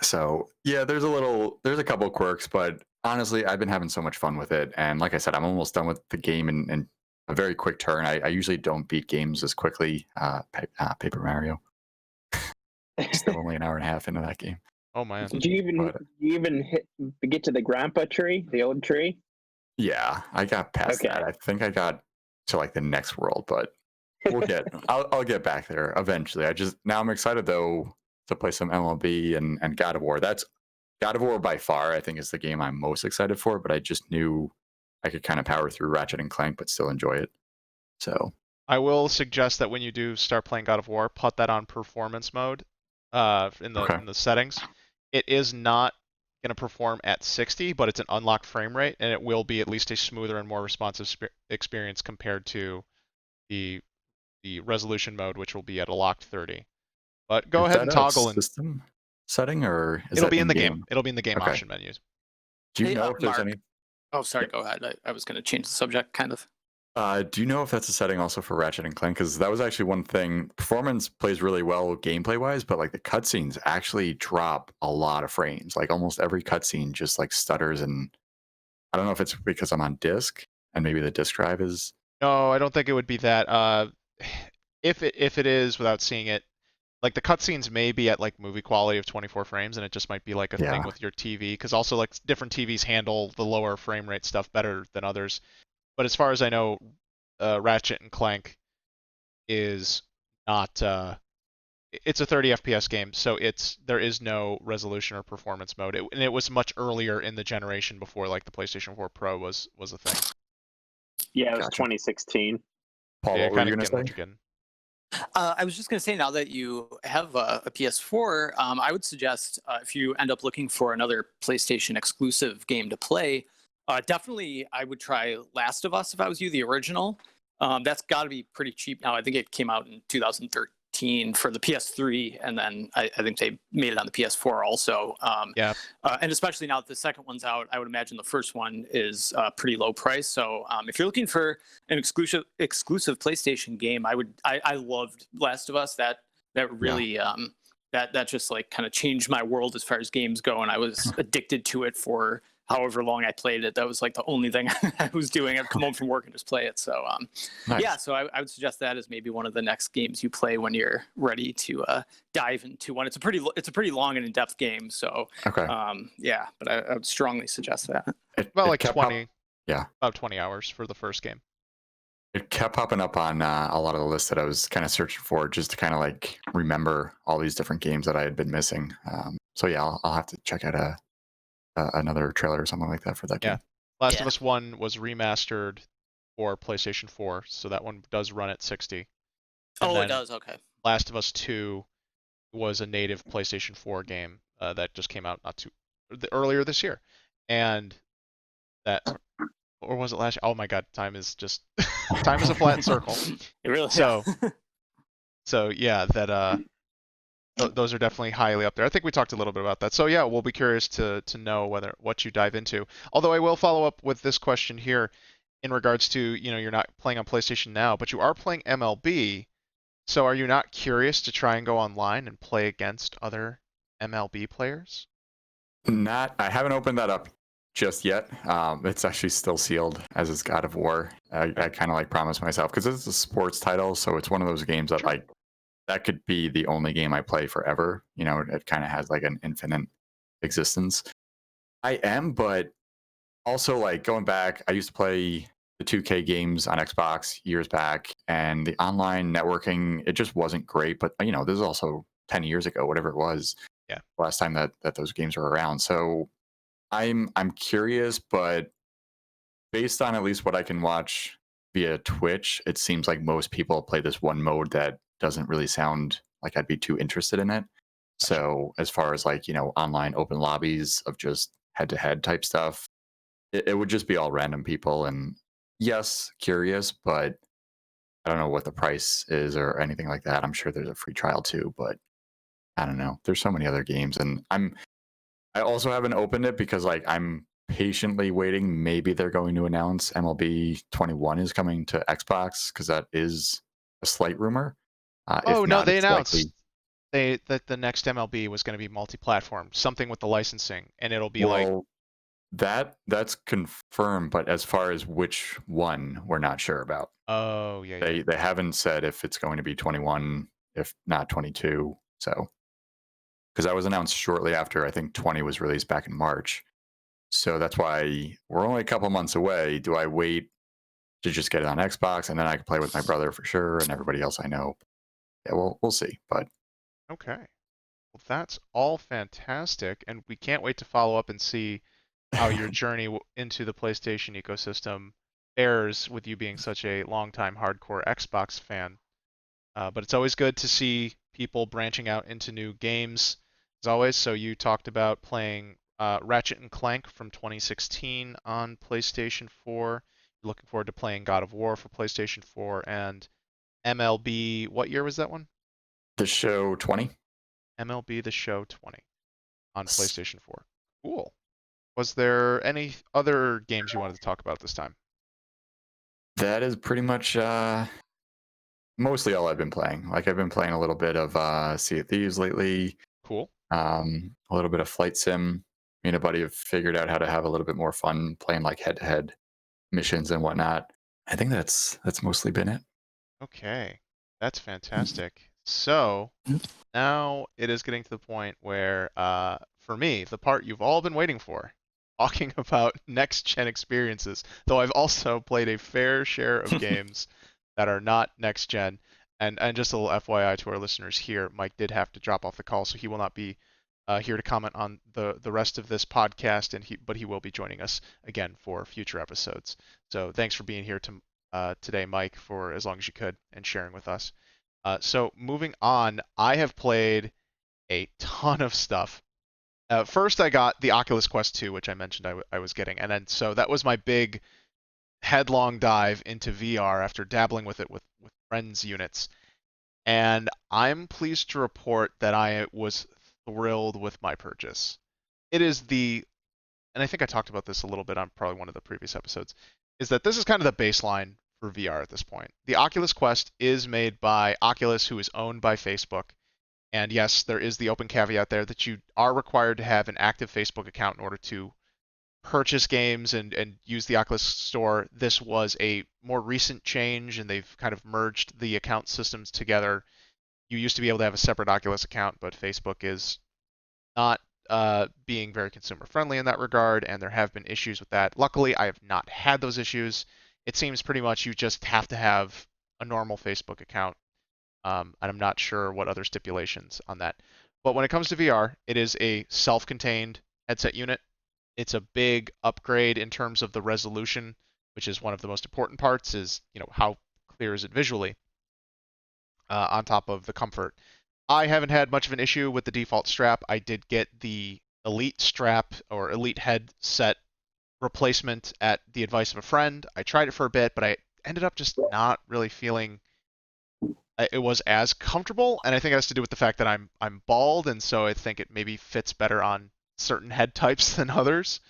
So yeah, there's a couple quirks, but honestly, I've been having so much fun with it. And like I said, I'm almost done with the game in a very quick turn. I usually don't beat games as quickly. Paper Mario. Still only an hour and a half into that game.
Oh man.
Did you even get to the grandpa tree, the old tree?
Yeah, I got past
Okay.
that. I think I got to like the next world, but I'll get back there eventually. Now I'm excited though to play some MLB and God of War. That's God of War by far, I think, is the game I'm most excited for, but I just knew I could kind of power through Ratchet and Clank but still enjoy it. So
I will suggest that when you do start playing God of War, put that on performance mode in the settings. It is not going to perform at 60, but it's an unlocked frame rate, and it will be at least a smoother and more responsive experience compared to the resolution mode, which will be at a locked 30. But go ahead and toggle and
system setting, or
it'll be in the game. It'll be in the game option menus.
Do you
Hey,
know if there's
Mark.
any?
Oh, sorry. Go ahead. I was going to change the subject, kind of.
Do you know if that's a setting also for Ratchet and Clank? Because that was actually one thing. Performance plays really well gameplay wise, but like the cutscenes actually drop a lot of frames. Like almost every cutscene just like stutters, and I don't know if it's because I'm on disc and maybe the disc drive is.
No, I don't think it would be that. If it is, without seeing it, like the cutscenes may be at like movie quality of 24 frames, and it just might be like a thing with your TV, because also like different TVs handle the lower frame rate stuff better than others. But as far as I know, Ratchet and Clank is not. It's a 30 FPS game, so there is no resolution or performance mode, and it was much earlier in the generation before like the PlayStation 4 Pro was a thing.
Yeah, it was
Gotcha.
2016.
Paul,
Yeah,
what were
kind
you
of
gonna
getting what
say?
you're getting.
I was just going to say, now that you have a PS4, I would suggest if you end up looking for another PlayStation exclusive game to play, definitely I would try Last of Us if I was you, the original. That's got to be pretty cheap now. I think it came out in 2013 for the PS3, and then I think they made it on the PS4 also.
Yeah.
And especially now that the second one's out, I would imagine the first one is pretty low price. So if you're looking for an exclusive PlayStation game, I loved Last of Us. That really that just like kind of changed my world as far as games go, and I was addicted to it for however long I played it. That was like the only thing I was doing. I'd come home from work and just play it. So
Nice.
yeah, so I would suggest that as maybe one of the next games you play when you're ready to dive into one. It's a pretty long and in-depth game. So
Okay.
yeah, but I would strongly suggest that.
About
It
like
kept
20.
Yeah.
About 20 hours for the first game.
It kept popping up on a lot of the lists that I was kind of searching for, just to kind of like remember all these different games that I had been missing. So yeah, I'll have to check out another trailer or something like that for that game.
Last of Us 1 was remastered for PlayStation 4, so that one does run at 60. And
It does. Okay.
Last of Us 2 was a native PlayStation 4 game that just came out earlier this year, and that, or was it last year? Oh my God, time is a flat circle.
It really.
So yeah, that those are definitely highly up there. I think we talked a little bit about that. So yeah, we'll be curious to know what you dive into. Although I will follow up with this question here in regards to, you're not playing on PlayStation now, but you are playing MLB. So are you not curious to try and go online and play against other MLB players?
I haven't opened that up just yet. It's actually still sealed as is God of War. I kind of like promised myself because it's a sports title, so it's one of those games that
Sure.
like that could be the only game I play forever. It kind of has like an infinite existence. I am, but also like going back, I used to play the 2K games on Xbox years back, and the online networking, it just wasn't great. But this is also 10 years ago, whatever it was.
Yeah.
Last time that those games were around. So I'm curious, but based on at least what I can watch via Twitch, it seems like most people play this one mode that doesn't really sound like I'd be too interested in it. So as far as like, online open lobbies of just head to head type stuff, it would just be all random people. And yes, curious, but I don't know what the price is or anything like that. I'm sure there's a free trial too, but I don't know. There's so many other games, and I also haven't opened it because like I'm patiently waiting. Maybe they're going to announce MLB 21 is coming to Xbox because that is a slight rumor.
Oh
If
no,
not,
they
it's likely.
announced that the next MLB was going to be multi-platform, something with the licensing, and it'll be like,
Well, that's confirmed, but as far as which one, we're not sure about.
oh yeah, yeah.
They haven't said if it's going to be 21, if not 22. So because that was announced shortly after I think 20 was released back in March. So that's why we're only a couple months away. Do I wait to just get it on Xbox and then I can play with my brother for sure and everybody else I know? Yeah, we'll see. But
Okay. Well, that's all fantastic, and we can't wait to follow up and see how your journey into the PlayStation ecosystem fares with you being such a longtime hardcore Xbox fan. But it's always good to see people branching out into new games, as always. So you talked about playing Ratchet and Clank from 2016 on PlayStation 4. You're looking forward to playing God of War for PlayStation 4 and MLB. What year was that one?
the show 20.
MLB The Show 20 on PlayStation 4. Cool. Was there any other games you wanted to talk about this time?
That is pretty much mostly all I've been playing. Like I've been playing a little bit of Sea of Thieves lately,
Cool.
a little bit of Flight Sim. Me and a buddy have figured out how to have a little bit more fun playing like head-to-head missions and whatnot. I think that's mostly been it.
Okay. That's fantastic. So now it is getting to the point where, for me, the part you've all been waiting for, talking about next gen experiences, though I've also played a fair share of games that are not next gen. And just a little FYI to our listeners here, Mike did have to drop off the call, so he will not be here to comment on the rest of this podcast, but he will be joining us again for future episodes. So thanks for being here today, Mike, for as long as you could and sharing with us. So moving on, I have played a ton of stuff. First, I got the Oculus Quest 2, which I mentioned I was getting, and then so that was my big headlong dive into VR after dabbling with it with friends' units. And I'm pleased to report that I was thrilled with my purchase. It is and I think I talked about this a little bit on probably one of the previous episodes, is that this is kind of the baseline for VR at this point. The Oculus Quest is made by Oculus, who is owned by Facebook. And yes, there is the open caveat there that you are required to have an active Facebook account in order to purchase games and use the Oculus Store. This was a more recent change, and they've kind of merged the account systems together. You used to be able to have a separate Oculus account, but Facebook is not being very consumer friendly in that regard, and there have been issues with that. Luckily, I have not had those issues. It seems pretty much you just have to have a normal Facebook account, and I'm not sure what other stipulations on that. But when it comes to VR, it is a self-contained headset unit. It's a big upgrade in terms of the resolution, which is one of the most important parts. Is how clear is it visually, on top of the comfort. I haven't had much of an issue with the default strap. I did get the Elite strap or Elite headset replacement at the advice of a friend. I tried it for a bit, but I ended up just not really feeling it was as comfortable, and I think it has to do with the fact that I'm bald, and so I think it maybe fits better on certain head types than others.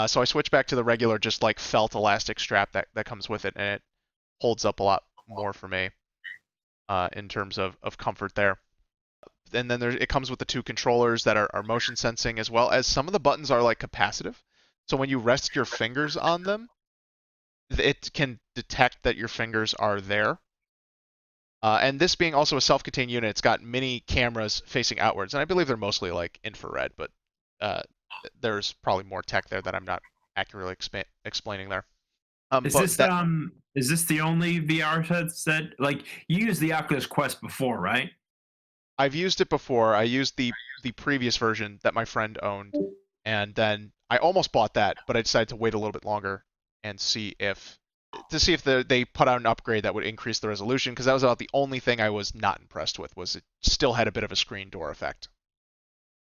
So I switched back to the regular, just like felt elastic strap that comes with it, and it holds up a lot more for me in terms of comfort there. And then it comes with the two controllers that are motion sensing, as well as some of the buttons are like capacitive. So when you rest your fingers on them, it can detect that your fingers are there. And this being also a self-contained unit, it's got mini cameras facing outwards, and I believe they're mostly like infrared, but uh, there's probably more tech there that I'm not accurately explaining there.
Is
But
this
that,
is this the only VR headset? Like you used the Oculus Quest before, right?
I've used it before. I used the previous version that my friend owned, and then I almost bought that, but I decided to wait a little bit longer and see if they put out an upgrade that would increase the resolution, because that was about the only thing I was not impressed with. Was it still had a bit of a screen door effect.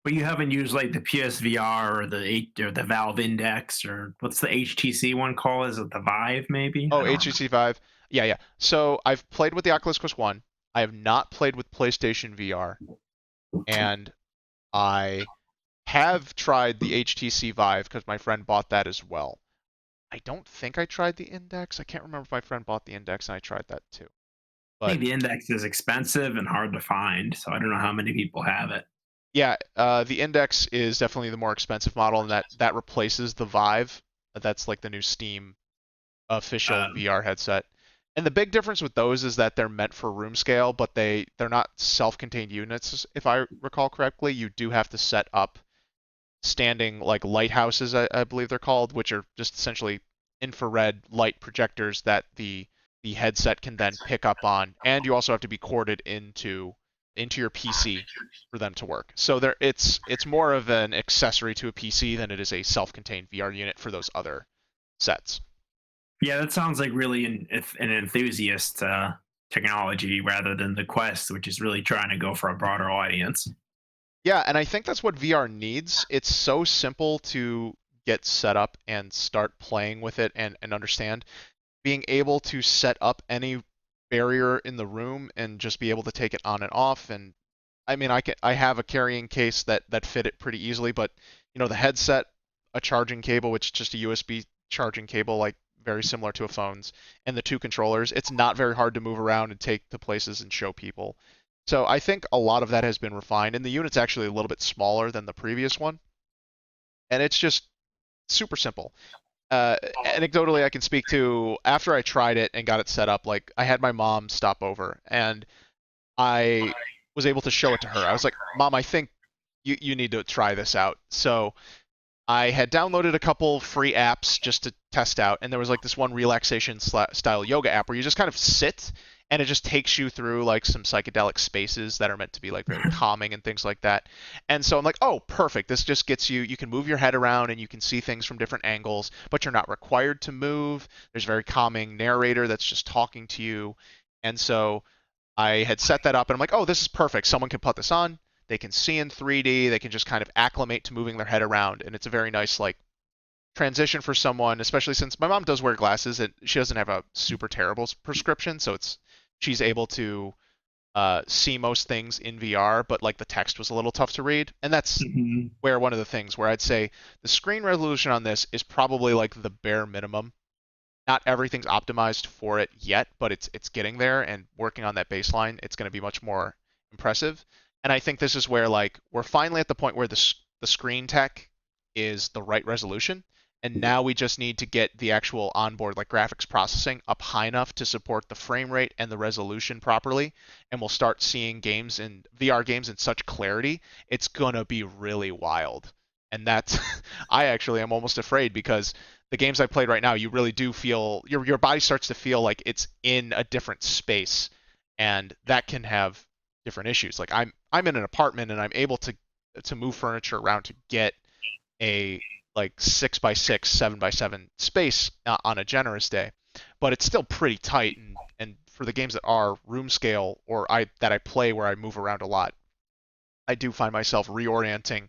But you haven't used like the PSVR or the Valve Index, or what's the HTC one called? Is it the Vive maybe?
Oh, HTC Vive. Yeah, yeah. So I've played with the Oculus Quest 1. I have not played with PlayStation VR, and I have tried the HTC Vive because my friend bought that as well. I don't think I tried the Index. I can't remember if my friend bought the Index and I tried that too.
I
But
think the Index is expensive and hard to find, so I don't know how many people have it.
yeah, the Index is definitely the more expensive model, and that replaces the Vive. That's like the new Steam official VR headset. And the big difference with those is that they're meant for room scale, but they're not self-contained units, if I recall correctly. You do have to set up standing like lighthouses, I believe they're called, which are just essentially infrared light projectors that the headset can then pick up on, and you also have to be corded into your PC for them to work. So it's more of an accessory to a PC than it is a self-contained VR unit for those other sets.
Yeah, that sounds like really an enthusiast technology rather than the Quest, which is really trying to go for a broader audience.
Yeah, and I think that's what VR needs. It's so simple to get set up and start playing with it and understand. Being able to set up any barrier in the room and just be able to take it on and off. And I mean, I have a carrying case that fit it pretty easily, but the headset, a charging cable, which is just a USB charging cable, like very similar to a phone's, and the two controllers, it's not very hard to move around and take to places and show people. So I think a lot of that has been refined, and the unit's actually a little bit smaller than the previous one, and it's just super simple. Anecdotally, I can speak to after I tried it and got it set up, like I had my mom stop over, and I was able to show it to her. I was like, Mom, I think you need to try this out. So I had downloaded a couple free apps just to test out, and there was like this one relaxation style yoga app where you just kind of sit and it just takes you through like some psychedelic spaces that are meant to be like very calming and things like that. And so I'm like, oh, perfect. This just gets you can move your head around and you can see things from different angles, but you're not required to move. There's a very calming narrator that's just talking to you. And so I had set that up and I'm like, oh, this is perfect. Someone can put this on. They can see in 3D. They can just kind of acclimate to moving their head around. And it's a very nice like transition for someone, especially since my mom does wear glasses and she doesn't have a super terrible prescription. So she's able to see most things in VR, but like the text was a little tough to read. And that's where one of the things where I'd say the screen resolution on this is probably like the bare minimum. Not everything's optimized for it yet, but it's getting there, and working on that baseline, it's going to be much more impressive. And I think this is where like we're finally at the point where the screen tech is the right resolution, and now we just need to get the actual onboard like graphics processing up high enough to support the frame rate and the resolution properly, and we'll start seeing VR games in such clarity. It's gonna be really wild. And that's I actually am almost afraid, because the games I played right now, you really do feel your body starts to feel like it's in a different space, and that can have different issues. Like I'm in an apartment and I'm able to move furniture around to get a like 6x6, 7x7 space on a generous day, but it's still pretty tight. And for the games that are room scale or that I play where I move around a lot, I do find myself reorienting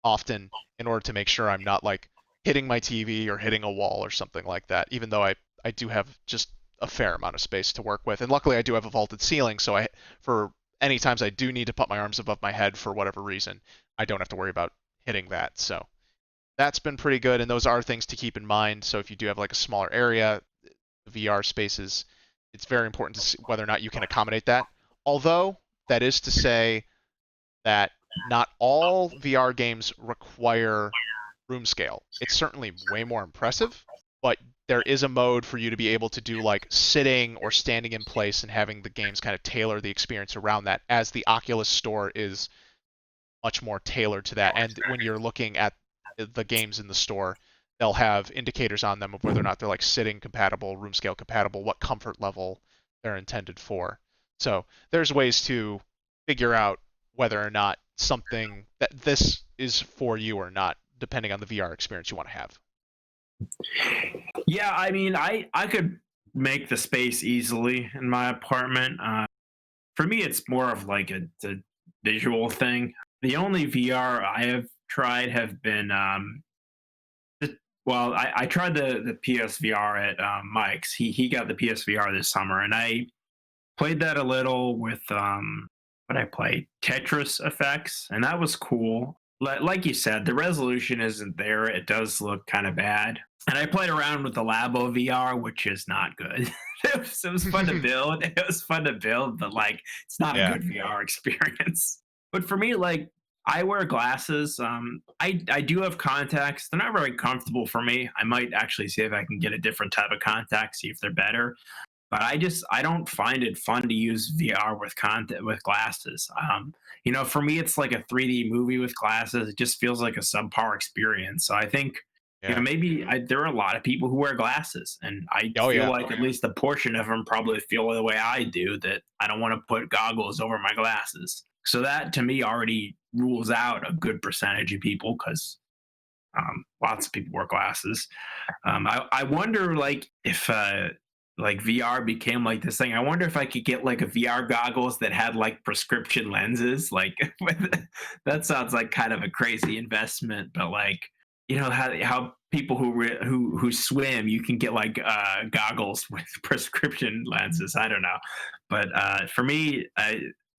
often in order to make sure I'm not like hitting my TV or hitting a wall or something like that, even though I do have just a fair amount of space to work with. And luckily I do have a vaulted ceiling, so for any times I do need to put my arms above my head for whatever reason, I don't have to worry about hitting that. So that's been pretty good, and those are things to keep in mind. So if you do have like a smaller area, VR spaces, it's very important to see whether or not you can accommodate that. Although that is to say that not all VR games require room scale. It's certainly way more impressive, but there is a mode for you to be able to do like sitting or standing in place and having the games kind of tailor the experience around that, as the Oculus store is much more tailored to that. And when you're looking at the games in the store, they'll have indicators on them of whether or not they're like sitting compatible, room scale compatible, what comfort level they're intended for. So there's ways to figure out whether or not something that this is for you or not, depending on the VR experience you want to have.
Yeah, I mean, I could make the space easily in my apartment. For me, it's more of like a visual thing. The only VR I have tried have been, well, I tried the PSVR at Mike's. He got the PSVR this summer, and I played that a little with what I played, Tetris Effects, and that was cool. Like you said, the resolution isn't there. It does look kind of bad. And I played around with the Labo VR, which is not good. It was fun to build. It was fun to build, but like it's not a good VR experience. But for me, like I wear glasses. I do have contacts. They're not very comfortable for me. I might actually see if I can get a different type of contact, see if they're better. But I don't find it fun to use VR with glasses. For me, it's like a 3D movie with glasses. It just feels like a subpar experience. So I think maybe there are a lot of people who wear glasses, and I feel like at least a portion of them probably feel the way I do, that I don't want to put goggles over my glasses. So that to me already rules out a good percentage of people, because lots of people wear glasses. I wonder, like, if like VR became like this thing. I wonder if I could get like a VR goggles that had like prescription lenses. Like that sounds like kind of a crazy investment, but like how people who swim, you can get like goggles with prescription lenses. I don't know, but for me,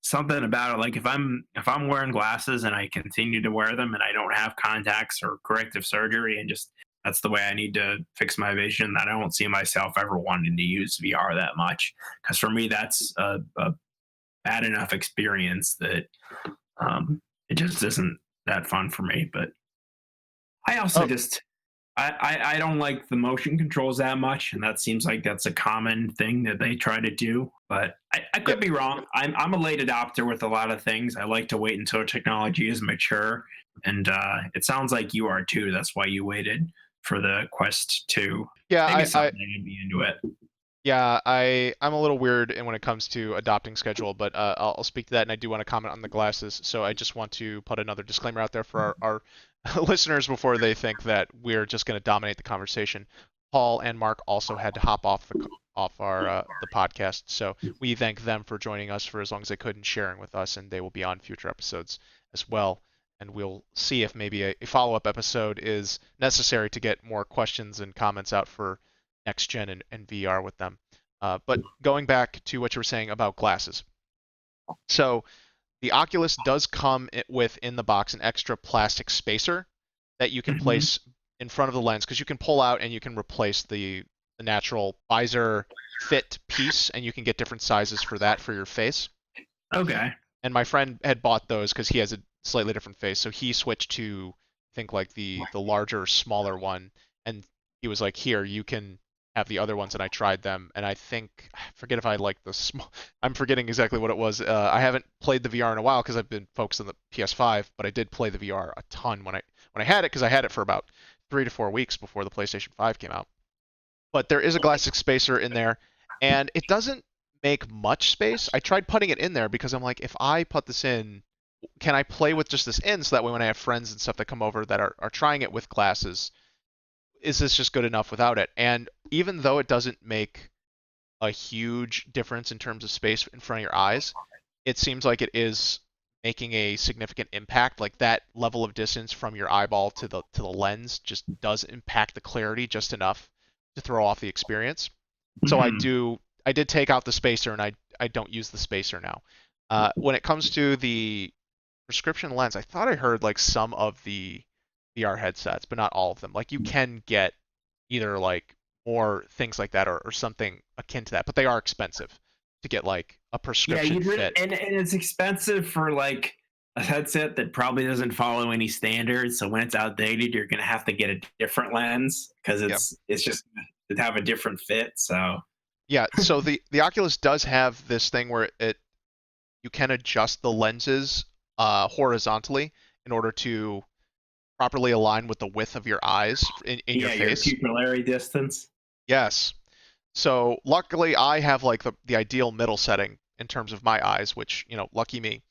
something about it, like if I'm wearing glasses and I continue to wear them and I don't have contacts or corrective surgery, and just that's the way I need to fix my vision, that I don't see myself ever wanting to use VR that much. Because for me, that's a bad enough experience that it just isn't that fun for me. But I also I don't like the motion controls that much, and that seems like that's a common thing that they try to do. But I could be wrong. I'm a late adopter with a lot of things. I like to wait until technology is mature, and it sounds like you are too. That's why you waited for the Quest 2.
Yeah,
Maybe someday I'd be into it.
Yeah, I'm a little weird when it comes to adopting schedule, but I'll speak to that, and I do want to comment on the glasses. So I just want to put another disclaimer out there for our listeners before they think that we're just going to dominate the conversation. Paul and Mark also had to hop off the podcast, so we thank them for joining us for as long as they could and sharing with us, and they will be on future episodes as well. And we'll see if maybe a follow-up episode is necessary to get more questions and comments out for next gen and VR with them. But going back to what you were saying about glasses. So the Oculus does come with in the box an extra plastic spacer that you can place in front of the lens, because you can pull out and you can replace the natural visor fit piece, and you can get different sizes for that for your face.
Okay.
And my friend had bought those because he has a slightly different face, so he switched to I think like the larger, smaller one, and he was like, "Here, you can have the other ones," and I tried them, and I forget if I like the small. I'm forgetting exactly what it was. I haven't played the VR in a while because I've been focused on the PS5, but I did play the VR a ton when I had it, because I had it for about 3 to 4 weeks before the PlayStation 5 came out. But there is a glass spacer in there, and it doesn't make much space. I tried putting it in there because I'm like, if I put this in, can I play with just this in, so that way when I have friends and stuff that come over that are trying it with glasses, is this just good enough without it? And even though it doesn't make a huge difference in terms of space in front of your eyes, it seems like it is making a significant impact. Like that level of distance from your eyeball to the lens just does impact the clarity just enough to throw off the experience. So
Mhm.
I did take out the spacer, and I don't use the spacer now. When it comes to the prescription lens, I thought I heard like some of the VR headsets, but not all of them. Like you can get either like more things like that or something akin to that, but they are expensive to get like a
Yeah,
prescription
you did,
fit.
and it's expensive for like a headset that probably doesn't follow any standards. So when it's outdated, you're gonna have to get a different lens because
Yeah.
it's just to have a different fit. So
Yeah, so the Oculus does have this thing where it you can adjust the lenses horizontally in order to properly align with the width of your eyes in your
yeah, your
face.
pupillary distance.
Yes. So luckily I have like the ideal middle setting in terms of my eyes, which, lucky me.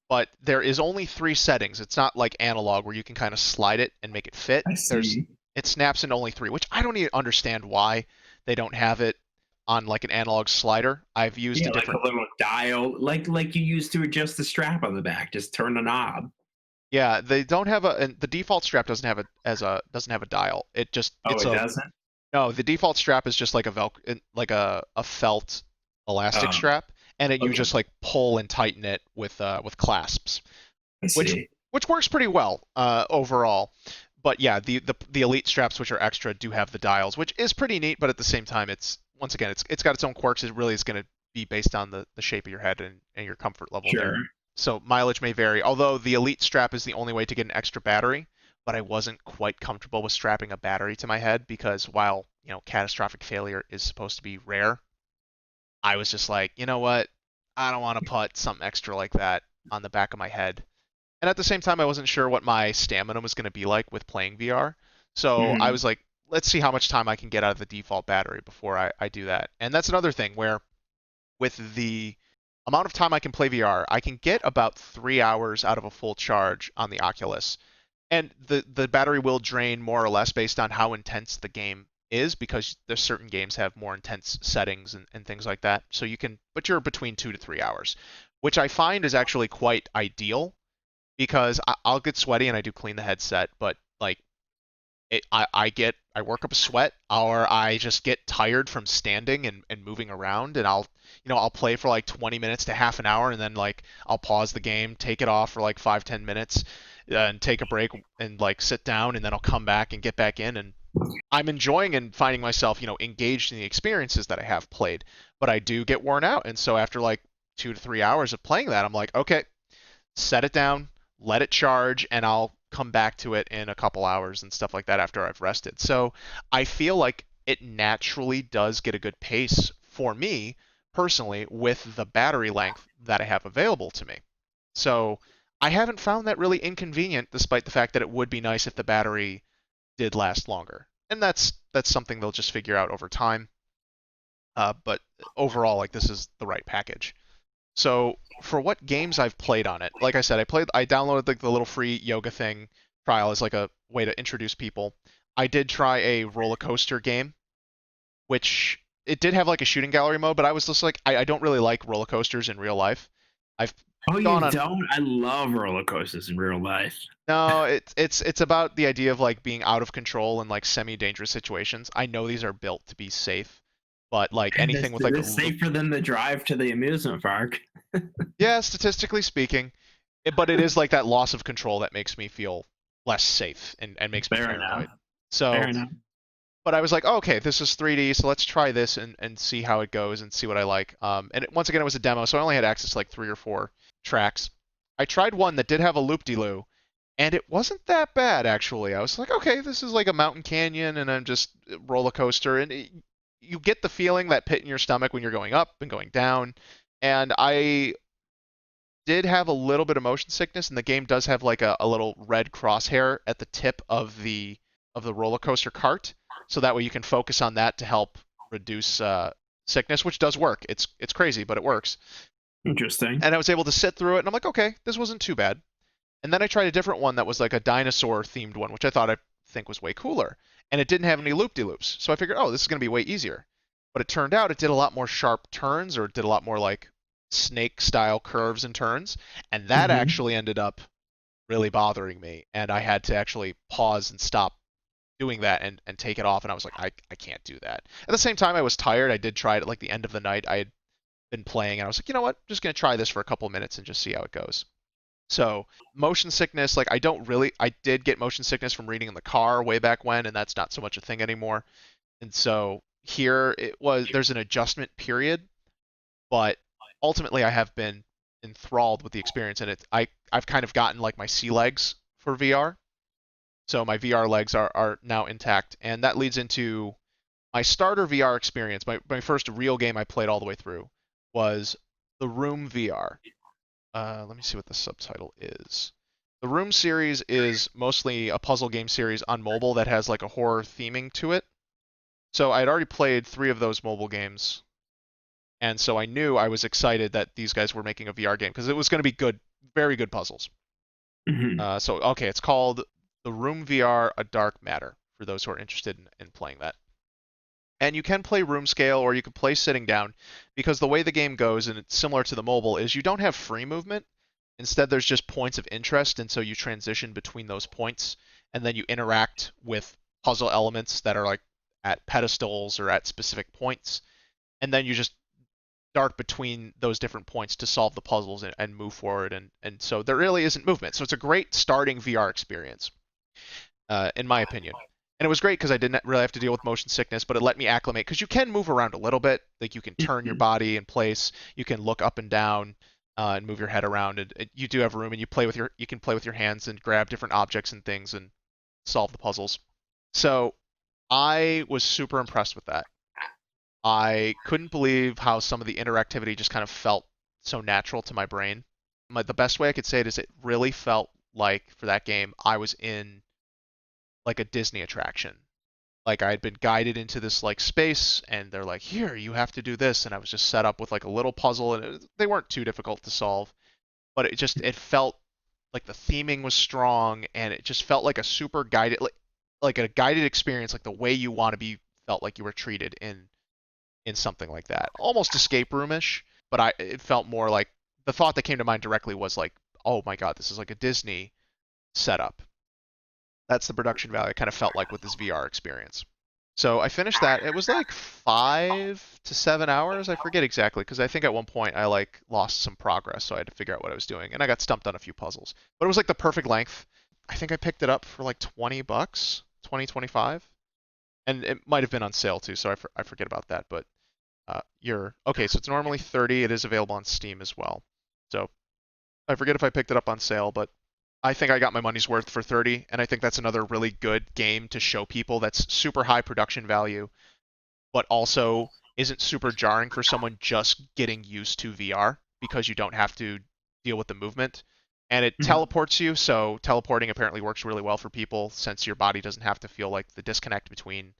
But there is only three settings. It's not like analog where you can kind of slide it and make it fit.
I
There's
see.
it snaps into only three, which I don't even understand why they don't have it on like an analog slider. I've used
Yeah,
a
like a
different.
little dial, like you used to adjust the strap on the back. Just turn the knob.
Yeah, they don't have and the default strap doesn't have a dial.
Oh,
It's
it
a
doesn't.
No, the default strap is just like a felt elastic
Oh,
strap, and you
okay.
just like pull and tighten it with clasps,
I
which
see.
which works pretty well overall. But yeah, the elite straps, which are extra, do have the dials, which is pretty neat. But at the same time, it's once again it's got its own quirks. It really is going to be based on the shape of your head and your comfort level there.
Sure.
So mileage may vary. Although the elite strap is the only way to get an extra battery, but I wasn't quite comfortable with strapping a battery to my head because while catastrophic failure is supposed to be rare, I was just like, you know what? I don't want to put something extra like that on the back of my head. And at the same time, I wasn't sure what my stamina was going to be like with playing VR. So I
Mhm.
was like, let's see how much time I can get out of the default battery before I do that. And that's another thing where with the amount of time I can play VR, I can get about 3 hours out of a full charge on the Oculus. And the battery will drain more or less based on how intense the game is because there's certain games have more intense settings and things like that. So but you're between 2 to 3 hours, which I find is actually quite ideal because I'll get sweaty and I do clean the headset, but like I work up a sweat or I just get tired from standing and moving around and I'll play for like 20 minutes to half an hour and then like I'll pause the game, take it off for like 5-10 minutes and take a break and like sit down and then I'll come back and get back in and I'm enjoying and finding myself, engaged in the experiences that I have played, but I do get worn out. And so after like 2 to 3 hours of playing that, I'm like, okay, set it down, let it charge, and I'll come back to it in a couple hours and stuff like that after I've rested. So I feel like it naturally does get a good pace for me personally with the battery length that I have available to me. So I haven't found that really inconvenient, despite the fact that it would be nice if the battery did last longer. And that's something they'll just figure out over time. But overall, like this is the right package. So for what games I've played on it, like I said, I downloaded like the little free yoga thing trial as like a way to introduce people. I did try a roller coaster game, which it did have like a shooting gallery mode, but I was just like, I don't really like roller coasters in real life. I've
Oh,
gone
you
on.
don't? I love roller coasters in real life.
No, it's about the idea of like being out of control in like semi-dangerous situations. I know these are built to be safe, but like
And
anything
it's,
with like a
it's
loop,
safer than the drive to the amusement park.
yeah, statistically speaking, but it is like that loss of control that makes me feel less safe and makes me
Fair enough.
paranoid.
Fair
So,
enough.
but I was like, oh, okay, this is 3D, so let's try this and see how it goes and see what I like. Once again, it was a demo, so I only had access to like 3 or 4 tracks. I tried one that did have a loop-de-loo, and it wasn't that bad actually. I was like, okay, this is like a mountain canyon and I'm just roller coaster, and you get the feeling that pit in your stomach when you're going up and going down. And I did have a little bit of motion sickness, and the game does have like a little red crosshair at the tip of the roller coaster cart, so that way you can focus on that to help reduce sickness, which does work. It's crazy, but it works.
Interesting.
And I was able to sit through it, and I'm like, okay, this wasn't too bad. And then I tried a different one that was like a dinosaur themed one, which I think was way cooler, and it didn't have any loop-de-loops. So I figured, oh, this is going to be way easier. But it turned out it did a lot more sharp turns, or it did a lot more like snake style curves and turns, and that
Hmm.
actually ended up really bothering me, and I had to actually pause and stop doing that and take it off, and I was like, I can't do that. At the same time, I was tired. I did try it at like the end of the night. I had been playing, and I was like, you know what? I'm just gonna try this for a couple minutes and just see how it goes. So motion sickness, like I did get motion sickness from reading in the car way back when, and that's not so much a thing anymore. And so here there's an adjustment period, but ultimately I have been enthralled with the experience, and I've kind of gotten like my sea legs for VR. So my VR legs are now intact, and that leads into my starter VR experience. My first real game I played all the way through was The Room VR. Let me see what the subtitle is. The Room series is mostly a puzzle game series on mobile that has like a horror theming to it. So I'd already played 3 of those mobile games, and so I knew I was excited that these guys were making a VR game because it was going to be good, very good puzzles. So okay, it's called The Room VR: A Dark Matter for those who are interested in playing that. And you can play room scale or you can play sitting down, because the way the game goes, and it's similar to the mobile, is you don't have free movement. Instead, there's just points of interest, and so you transition between those points, and then you interact with puzzle elements that are like at pedestals or at specific points, and then you just dart between those different points to solve the puzzles and move forward, and so there really isn't movement. So it's a great starting VR experience, in my opinion. And it was great because I didn't really have to deal with motion sickness, but it let me acclimate, because you can move around a little bit. Like you can turn your body in place, you can look up and down, and move your head around, and you do have room, and you can play with your hands and grab different objects and things and solve the puzzles. So I was super impressed with that. I couldn't believe how some of the interactivity just kind of felt so natural to my brain. The best way I could say it is it really felt like, for that game, I was in like a Disney attraction. Like I had been guided into this like space, and they're like, here, you have to do this, and I was just set up with like a little puzzle, and they weren't too difficult to solve, but it felt like the theming was strong, and it just felt like a super guided, like a guided experience, like the way you want to be felt like you were treated in something like that. Almost escape roomish, but it felt more like, the thought that came to mind directly was like, oh my god, this is like a Disney setup. That's the production value I kind of felt like with this VR experience. So I finished that. It was like 5 to 7 hours. I forget exactly, because I think at one point I like lost some progress, so I had to figure out what I was doing, and I got stumped on a few puzzles. But it was like the perfect length. I think I picked it up for like $20, 20, 25, and it might have been on sale too, so I forget about that. But okay. So it's normally 30. It is available on Steam as well. So I forget if I picked it up on sale, but I think I got my money's worth for 30, and I think that's another really good game to show people that's super high production value, but also isn't super jarring for someone just getting used to VR, because you don't have to deal with the movement. And it teleports you, so teleporting apparently works really well for people, since your body doesn't have to feel like the disconnect between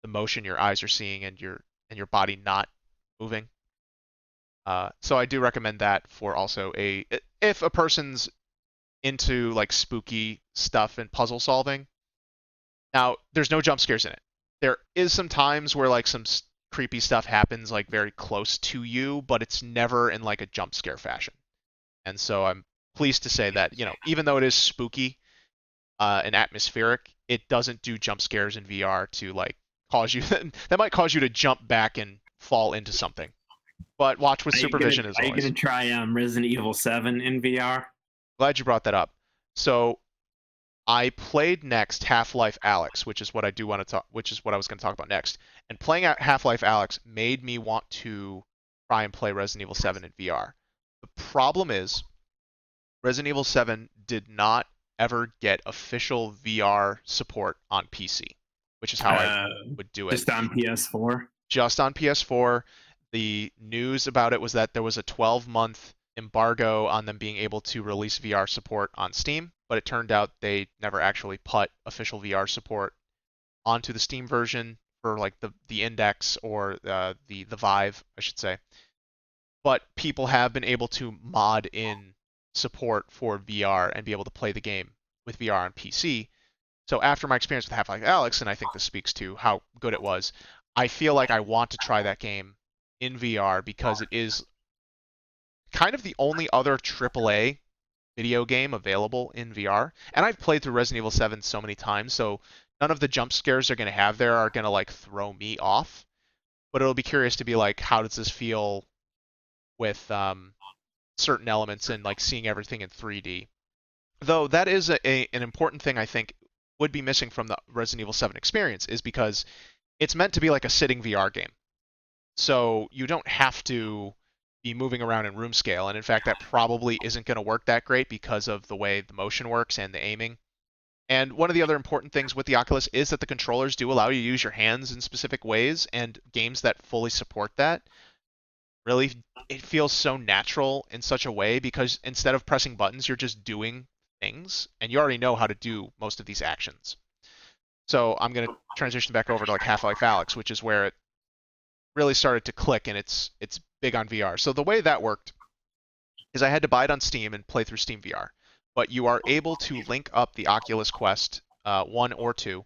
the motion your eyes are seeing and your body not moving. So I do recommend that for also if a person's into like spooky stuff and puzzle solving. Now, there's no jump scares in it. There is some times where like some creepy stuff happens like very close to you, but it's never in like a jump scare fashion. And so I'm pleased to say that, even though it is spooky and atmospheric, it doesn't do jump scares in VR to like cause you that might cause you to jump back and fall into something. But watch with supervision as always.
Are you going to try Resident Evil 7 in VR?
Glad you brought that up. So I played next Half-Life Alyx, which is what I was going to talk about next. And playing Half-Life Alyx made me want to try and play Resident Evil 7 in VR. The problem is Resident Evil 7 did not ever get official VR support on PC, which is how I would do it.
Just on PS4?
Just on PS4. The news about it was that there was a 12-month embargo on them being able to release VR support on Steam, but it turned out they never actually put official VR support onto the Steam version for like the Index or the Vive, I should say. But people have been able to mod in support for VR and be able to play the game with VR on PC. So after my experience with Half-Life Alyx, and I think this speaks to how good it was, I feel like I want to try that game in VR, because it is kind of the only other AAA video game available in VR. And I've played through Resident Evil 7 so many times, so none of the jump scares they're going to have there are going to like throw me off, but it'll be curious to be like, how does this feel with certain elements and like seeing everything in 3D. Though that is an important thing I think would be missing from the Resident Evil 7 experience, is because it's meant to be like a sitting VR game. So you don't have to be moving around in room scale, and in fact that probably isn't going to work that great because of the way the motion works and the aiming. And one of the other important things with the Oculus is that the controllers do allow you to use your hands in specific ways, and games that fully support that really, it feels so natural in such a way, because instead of pressing buttons, you're just doing things, and you already know how to do most of these actions. So I'm going to transition back over to like Half-Life Alyx, which is where it really started to click, and it's big on VR. So the way that worked is I had to buy it on Steam and play through Steam VR, but you are able to link up the Oculus Quest 1 or 2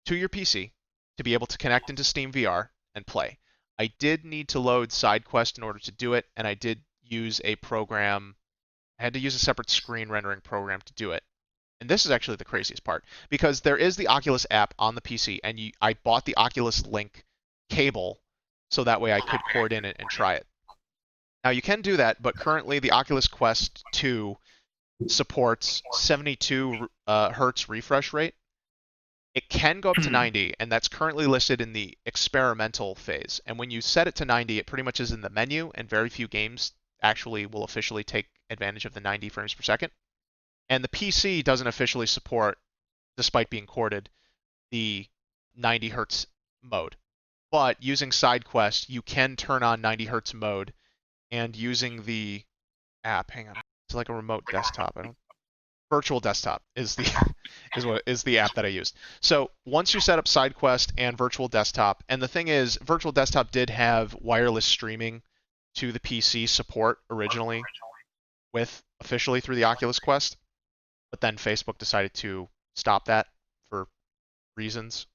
to your PC to be able to connect into Steam VR and play. I did need to load SideQuest in order to do it, and I did use a program. I had to use a separate screen rendering program to do it. And this is actually the craziest part, because there is the Oculus app on the PC, and I bought the Oculus Link cable so that way I could cord in it and try it. Now you can do that, but currently the Oculus Quest 2 supports 72 hertz refresh rate. It can go up to 90, and that's currently listed in the experimental phase. And when you set it to 90, it pretty much is in the menu, and very few games actually will officially take advantage of the 90 frames per second. And the PC doesn't officially support, despite being corded, the 90 hertz mode. But using SideQuest, you can turn on 90 hertz mode, and using the app, hang on, it's like a remote desktop. Virtual Desktop is the app that I used. So once you set up SideQuest and Virtual Desktop, and the thing is, Virtual Desktop did have wireless streaming to the PC support originally, with officially through the Oculus Quest, but then Facebook decided to stop that for reasons,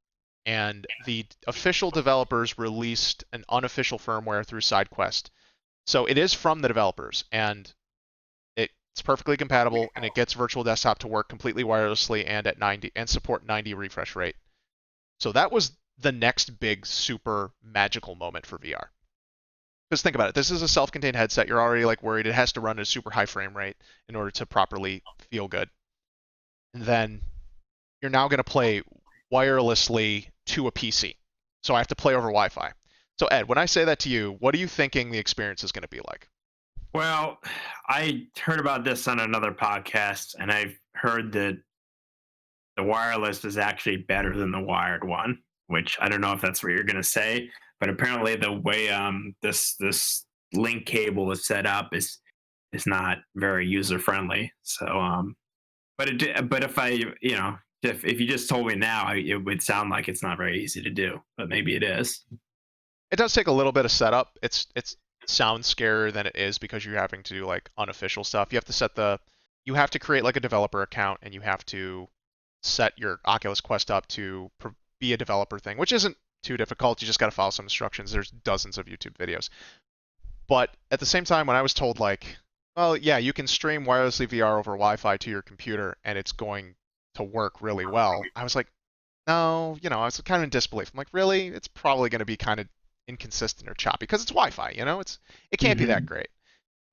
and the official developers released an unofficial firmware through SideQuest. So it is from the developers, and it's perfectly compatible, and it gets Virtual Desktop to work completely wirelessly and at 90 and support 90 refresh rate. So that was the next big super magical moment for VR. Because think about it, this is a self-contained headset. You're already like worried it has to run at a super high frame rate in order to properly feel good. And then you're now going to play wirelessly to a PC. So I have to play over Wi-Fi. So Ed, when I say that to you, what are you thinking the experience is going to be like?
Well, I heard about this on another podcast, and I've heard that the wireless is actually better than the wired one, which I don't know if that's what you're going to say, but apparently the way this link cable is set up is not very user friendly. So, but if I if you just told me now, it would sound like it's not very easy to do, but maybe it is.
It does take a little bit of setup. It's sounds scarier than it is, because you're having to do like unofficial stuff. You have to create like a developer account, and you have to set your Oculus Quest up to be a developer thing, which isn't too difficult. You just got to follow some instructions. There's dozens of YouTube videos. But at the same time, when I was told like, well, yeah, you can stream wirelessly VR over Wi-Fi to your computer and it's going to work really well, I was like, no, I was kind of in disbelief. I'm like, really? It's probably going to be kind of inconsistent or choppy because it's Wi-Fi, it can't be that great.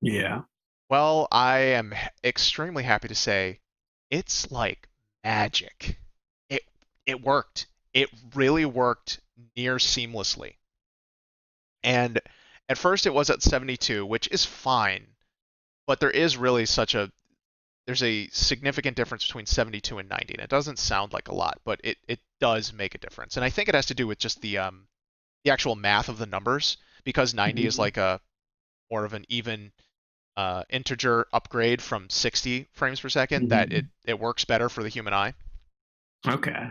Yeah.
Well, I am extremely happy to say it's like magic. It worked. It really worked near seamlessly. And at first it was at 72, which is fine, but there is really there's a significant difference between 72 and 90, and it doesn't sound like a lot, but it does make a difference. And I think it has to do with just the actual math of the numbers, because 90 is like a more of an even integer upgrade from 60 frames per second, that it works better for the human eye.
Okay.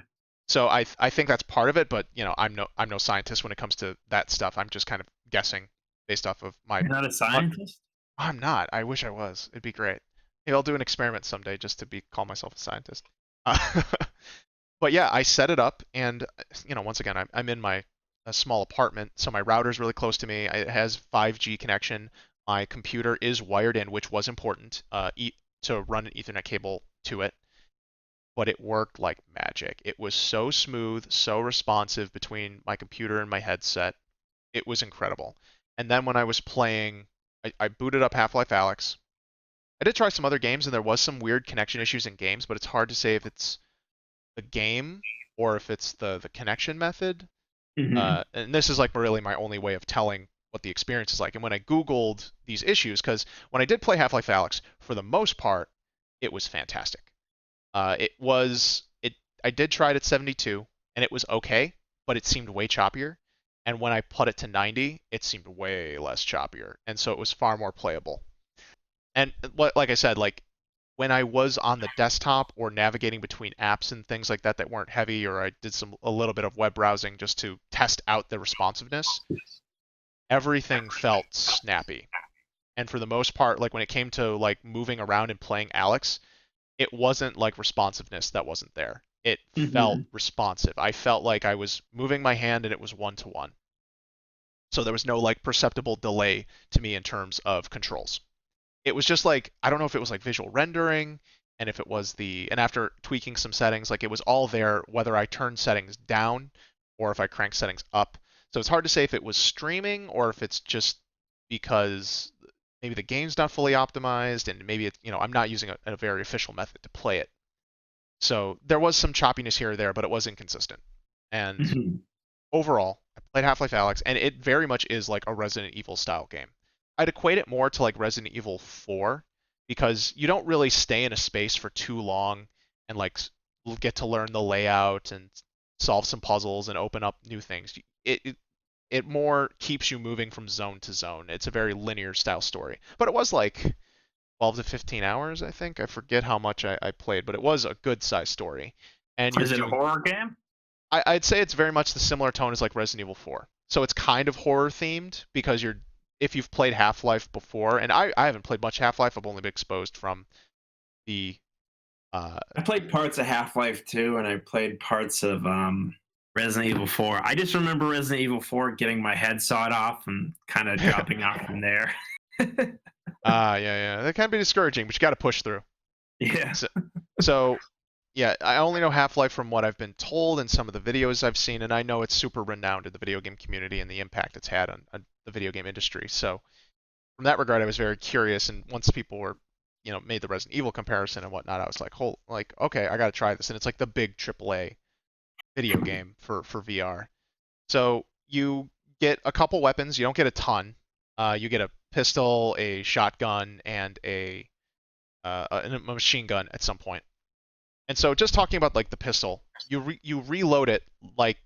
So I think that's part of it, but I'm no scientist when it comes to that stuff. I'm just kind of guessing based off of my.
You're not a scientist?
I'm not. I wish I was. It'd be great. Maybe I'll do an experiment someday just to call myself a scientist. But yeah, I set it up, and once again, I'm in a small apartment, so my router's really close to me. It has 5G connection. My computer is wired in, which was important to run an Ethernet cable to it. but it worked like magic. It was so smooth, so responsive between my computer and my headset. It was incredible. And then when I was playing, I booted up Half-Life Alyx. I did try some other games, and there was some weird connection issues in games, but it's hard to say if it's the game or if it's the connection method. And this is like really my only way of telling what the experience is like. And when I Googled these issues, because when I did play Half-Life Alyx, for the most part, it was fantastic. I did try it at 72, and it was okay, but it seemed way choppier. And when I put it to 90, it seemed way less choppier, and so it was far more playable. And like I said, like when I was on the desktop or navigating between apps and things like that that weren't heavy, or I did a little bit of web browsing just to test out the responsiveness, everything felt snappy. And for the most part, like when it came to like moving around and playing Alyx, it wasn't like responsiveness that wasn't there. It felt responsive. I felt like I was moving my hand and it was one-to-one. So there was no like perceptible delay to me in terms of controls. It was just like, I don't know if it was like visual rendering, and if it was and after tweaking some settings, like it was all there whether I turned settings down or if I cranked settings up. So it's hard to say if it was streaming or if it's just because maybe the game's not fully optimized and maybe it's, I'm not using a very official method to play it. So there was some choppiness here or there, but it was inconsistent. And overall, I played Half-Life Alyx, and it very much is like a Resident Evil style game. I'd equate it more to like Resident Evil 4 because you don't really stay in a space for too long and like get to learn the layout and solve some puzzles and open up new things. It more keeps you moving from zone to zone. It's a very linear style story. But it was like 12 to 15 hours, I think. I forget how much I played, but it was a good sized story. And
is it a horror game?
I'd say it's very much the similar tone as like Resident Evil 4. So it's kind of horror themed because if you've played Half-Life before, and I haven't played much Half-Life, I've only been exposed from the
I played parts of Half-Life 2 and I played parts of Resident Evil 4. I just remember Resident Evil 4 getting my head sawed off and kind of dropping off from there.
Yeah. That can be discouraging, but you got to push through.
Yeah.
So, yeah, I only know Half-Life from what I've been told and some of the videos I've seen, and I know it's super renowned in the video game community and the impact it's had on the video game industry. So, from that regard, I was very curious, and once people were, made the Resident Evil comparison and whatnot, I was like, okay, I got to try this, and it's like the big AAA video game for VR. So you get a couple weapons. You don't get a ton. You get a pistol, a shotgun, and a machine gun at some point. And so just talking about like the pistol, you reload it like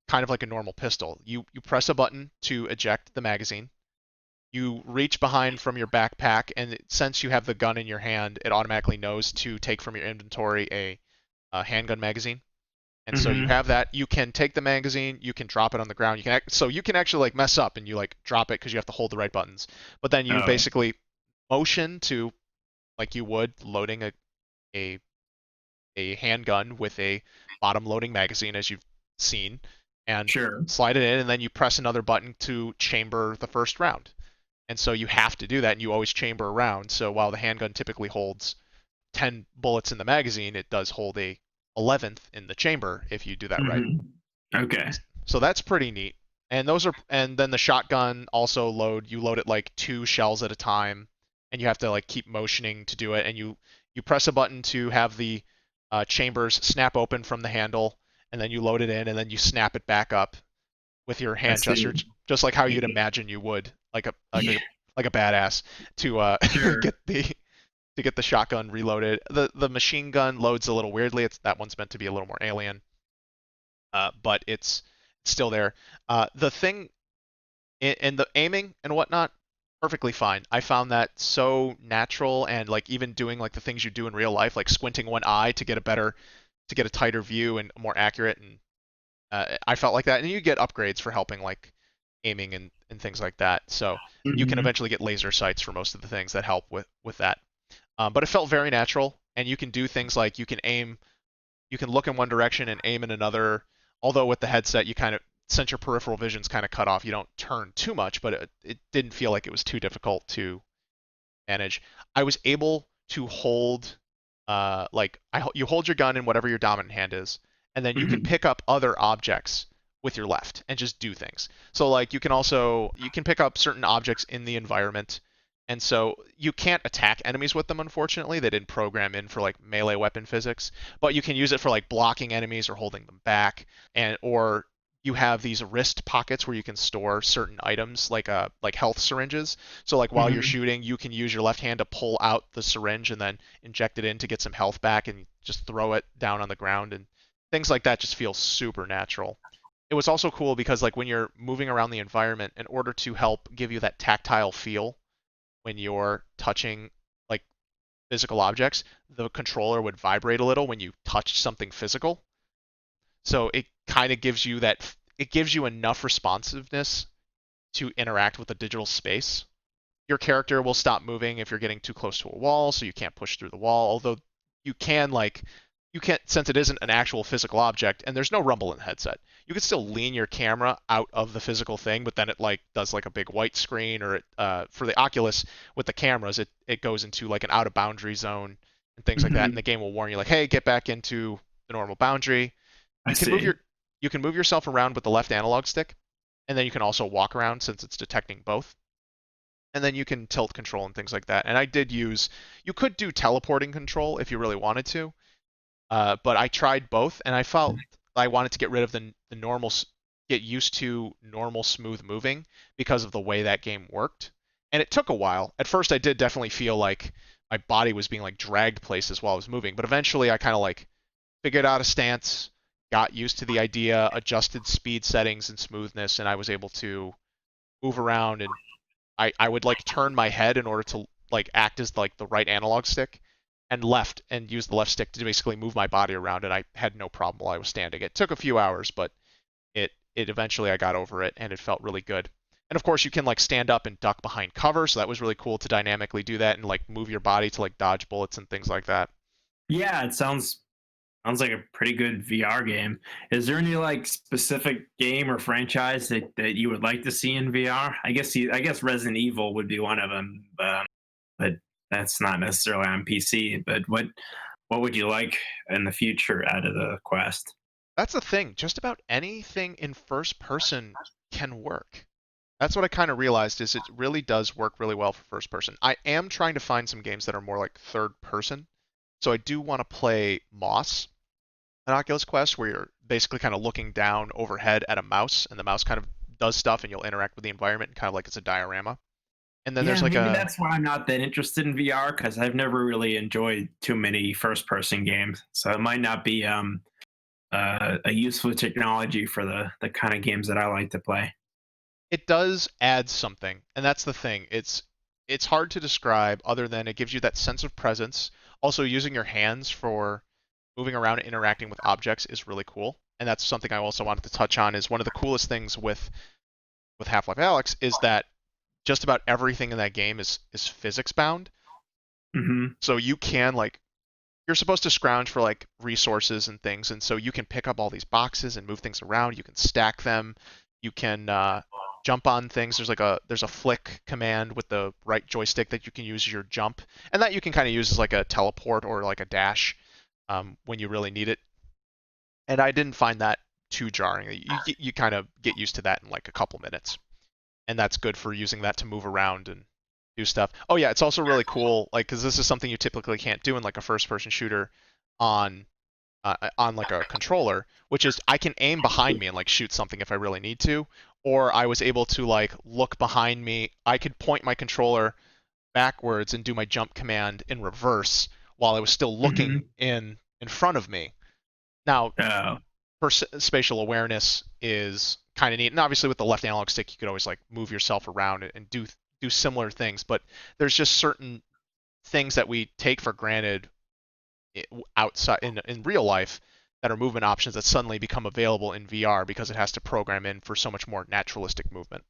kind of like a normal pistol. You press a button to eject the magazine. You reach behind from your backpack, and since you have the gun in your hand, it automatically knows to take from your inventory a handgun magazine. And so you have that. You can take the magazine. You can drop it on the ground. You can actually like mess up and you like drop it because you have to hold the right buttons. But then you basically motion to, like you would loading a handgun with a bottom loading magazine, as you've seen, and slide it in, and then you press another button to chamber the first round. And so you have to do that, and you always chamber around. So while the handgun typically holds 10 bullets in the magazine, it does hold a 11th in the chamber if you do that right.
Okay.
So that's pretty neat. And then the shotgun also you load it like 2 shells at a time, and you have to like keep motioning to do it, and you press a button to have the chambers snap open from the handle, and then you load it in, and then you snap it back up with your hand gesture, just like how you'd imagine you would, like a badass to get the shotgun reloaded. The machine gun loads a little weirdly. That one's meant to be a little more alien, but it's still there. The thing in the aiming and whatnot, perfectly fine. I found that so natural, and like even doing like the things you do in real life, like squinting one eye to get a tighter view and more accurate, and I felt like that. And you get upgrades for helping like aiming and things like that. So you can eventually get laser sights for most of the things that help with that. But it felt very natural, and you can do things like you can look in one direction and aim in another. Although with the headset, since your peripheral vision's kind of cut off, you don't turn too much, but it didn't feel like it was too difficult to manage. I was able to hold you hold your gun in whatever your dominant hand is, and then you can pick up other objects with your left and just do things. So like you can pick up certain objects in the environment, and so you can't attack enemies with them, unfortunately. They didn't program in for like melee weapon physics, but you can use it for like blocking enemies or holding them back, or you have these wrist pockets where you can store certain items like health syringes. So like while you're shooting, you can use your left hand to pull out the syringe and then inject it in to get some health back and just throw it down on the ground, and things like that just feel super natural. It was also cool because like when you're moving around the environment, in order to help give you that tactile feel when you're touching like physical objects, the controller would vibrate a little when you touched something physical. So it kind of gives you it gives you enough responsiveness to interact with the digital space. Your character will stop moving if you're getting too close to a wall, so you can't push through the wall. Although you can since it isn't an actual physical object and there's no rumble in the headset, you can still lean your camera out of the physical thing, but then it like does like a big white screen, or for the Oculus with the cameras, it goes into like an out of boundary zone and things like that, and the game will warn you like, hey, get back into the normal boundary. You can move yourself around with the left analog stick, and then you can also walk around since it's detecting both. And then you can tilt control and things like that. And you could do teleporting control if you really wanted to, but I tried both, and I felt I wanted to get rid of the normal, get used to normal smooth moving because of the way that game worked. And it took a while. At first, I did definitely feel like my body was being like dragged places while I was moving, but eventually I kind of like figured out a stance, got used to the idea, adjusted speed settings and smoothness, and I was able to move around. And I would like turn my head in order to like act as like the right analog stick, and use the left stick to basically move my body around, and I had no problem while I was standing. It took a few hours, but it eventually I got over it, and it felt really good. And of course you can like stand up and duck behind cover, so that was really cool to dynamically do that and like move your body to like dodge bullets and things like that.
Yeah, it sounds like a pretty good VR game. Is there any like specific game or franchise that you would like to see in VR? I guess Resident Evil would be one of them, but that's not necessarily on PC. But what would you like in the future out of the Quest?
That's the thing. Just about anything in first person can work. That's what I kind of realized, is it really does work really well for first person. I am trying to find some games that are more like third person. So I do want to play Moss, an Oculus Quest, where you're basically kind of looking down overhead at a mouse, and the mouse kind of does stuff, and you'll interact with the environment, kind of like it's a diorama. And then there's like
maybe that's why I'm not that interested in VR, because I've never really enjoyed too many first-person games. So it might not be a useful technology for the kind of games that I like to play.
It does add something, and that's the thing. It's hard to describe other than it gives you that sense of presence. Also, using your hands for moving around and interacting with objects is really cool. And that's something I also wanted to touch on, is one of the coolest things with Half-Life Alyx is that just about everything in that game is physics bound. So you can you're supposed to scrounge for like resources and things, and so you can pick up all these boxes and move things around. You can stack them. You can jump on things. There's a flick command with the right joystick that you can use as your jump, and that you can kind of use as like a teleport or like a dash when you really need it. And I didn't find that too jarring. You kind of get used to that in like a couple minutes, and that's good for using that to move around and do stuff. Oh yeah, it's also really cool, like, because this is something you typically can't do in like a first-person shooter on like a controller, which is I can aim behind me and like shoot something if I really need to, or I was able to like look behind me. I could point my controller backwards and do my jump command in reverse while I was still looking in front of me. Now, spatial awareness is kind of neat, and obviously with the left analog stick, you could always like move yourself around and do similar things. But there's just certain things that we take for granted outside in real life that are movement options that suddenly become available in VR because it has to program in for so much more naturalistic movement.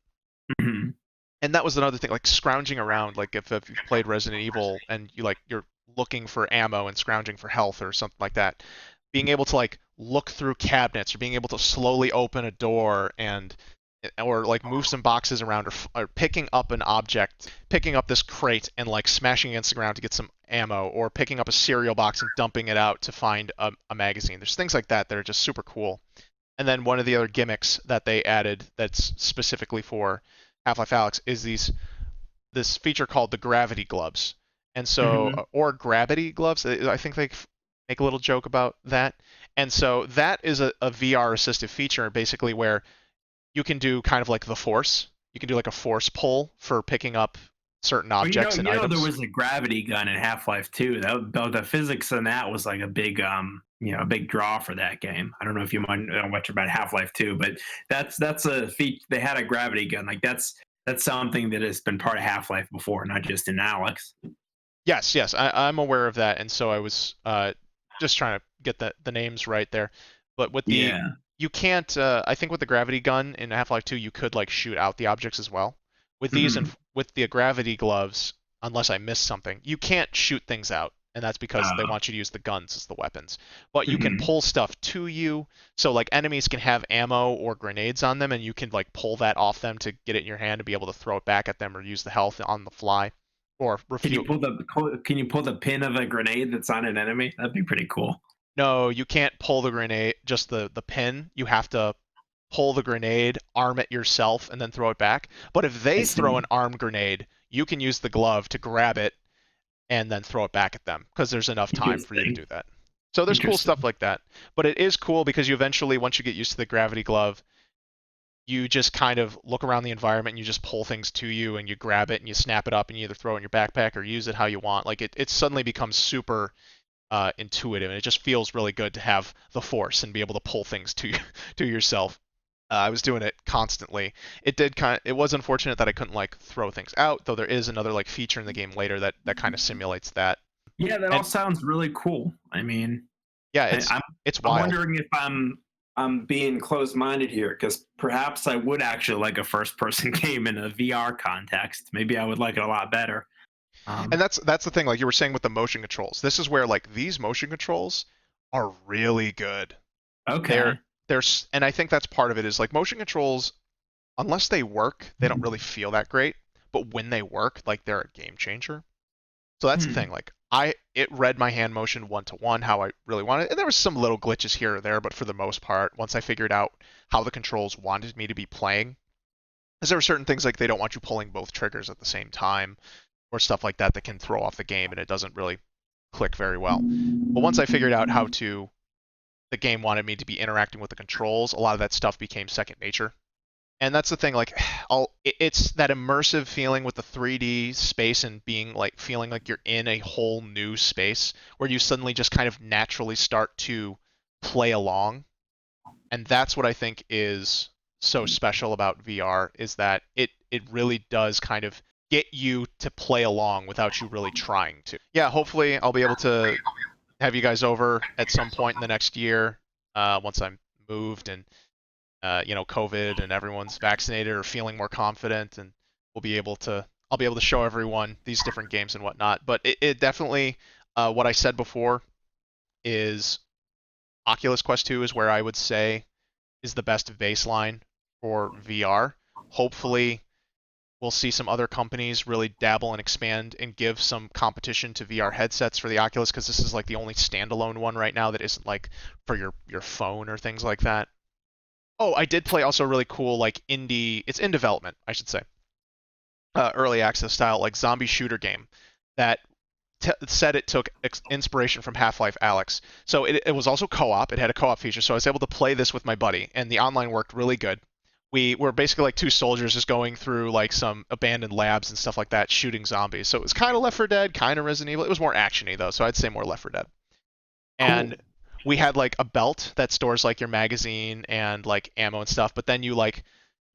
And that was another thing, like scrounging around. Like if you've played Resident Evil and you're looking for ammo and scrounging for health or something like that, being able to like look through cabinets or being able to slowly open a door and or like move some boxes around, or picking up an object, picking up this crate and like smashing against the ground to get some ammo, or picking up a cereal box and dumping it out to find a magazine. There's things like that that are just super cool. And then one of the other gimmicks that they added that's specifically for Half-Life Alyx is this feature called the gravity gloves. And so, or gravity gloves, I think they make a little joke about that. And so that is a VR assistive feature, basically, where you can do kind of like the force. You can do like a force pull for picking up certain objects and items.
There was a gravity gun in Half-Life 2. The physics in that was like a big a big draw for that game. I don't know if you know much about Half-Life 2, but that's a feat. They had a gravity gun. Like that's something that has been part of Half-Life before, not just in Alyx.
Yes, I'm aware of that, and so I was just trying to get the names right there. But with the you can't. I think with the gravity gun in Half-Life 2, you could like shoot out the objects as well. With these and with the gravity gloves, unless I missed something, you can't shoot things out, and that's because they want you to use the guns as the weapons. But you can pull stuff to you, so like enemies can have ammo or grenades on them, and you can like pull that off them to get it in your hand to be able to throw it back at them or use the health on the fly. Or
can you pull the pin of a grenade that's on an enemy? That'd be pretty cool.
No, you can't pull the grenade, just the pin. You have to pull the grenade, arm it yourself, and then throw it back. But if they throw an armed grenade, you can use the glove to grab it and then throw it back at them, because there's enough time for you to do that. So there's cool stuff like that. But it is cool because you eventually, once you get used to the gravity glove, you just kind of look around the environment and you just pull things to you and you grab it and you snap it up and you either throw it in your backpack or use it how you want. Like it suddenly becomes super intuitive, and it just feels really good to have the force and be able to pull things to yourself. I was doing it constantly. It was unfortunate that I couldn't like throw things out, though there is another like feature in the game later that kind of simulates that.
Yeah, that all sounds really cool. I mean,
yeah, it's wild.
I'm wondering if I'm being closed-minded here, because perhaps I would actually like a first-person game in a VR context. Maybe I would like it a lot better.
And that's the thing, like you were saying with the motion controls. This is where like these motion controls are really good.
Okay.
And I think that's part of it, is like motion controls, unless they work, they don't really feel that great. But when they work, like they're a game changer. So that's the thing. Like it read my hand motion 1-to-1 how I really wanted it. And there was some little glitches here or there, but for the most part, once I figured out how the controls wanted me to be playing, because there were certain things like they don't want you pulling both triggers at the same time, or stuff like that can throw off the game, and it doesn't really click very well. But once I figured out how the game wanted me to be interacting with the controls, a lot of that stuff became second nature. And that's the thing, like, it's that immersive feeling with the 3D space and feeling like you're in a whole new space where you suddenly just kind of naturally start to play along. And that's what I think is so special about VR, is that it really does kind of get you to play along without you really trying to. Yeah, hopefully I'll be able to have you guys over at some point in the next year, once I'm moved and COVID and everyone's vaccinated or feeling more confident, and I'll be able to show everyone these different games and whatnot. But it definitely, what I said before, is Oculus Quest 2 is where I would say is the best baseline for VR. Hopefully we'll see some other companies really dabble and expand and give some competition to VR headsets for the Oculus, because this is like the only standalone one right now that isn't like for your phone or things like that. Oh, I did play also really cool, like it's in development, I should say. Early access style, like zombie shooter game that said it took inspiration from Half-Life Alyx. So it was also co-op. It had a co-op feature, so I was able to play this with my buddy, and the online worked really good. We were basically like two soldiers just going through like some abandoned labs and stuff like that, shooting zombies. So it was kind of Left 4 Dead, kind of Resident Evil. It was more actiony though, so I'd say more Left 4 Dead. And we had like a belt that stores like your magazine and like ammo and stuff, but then you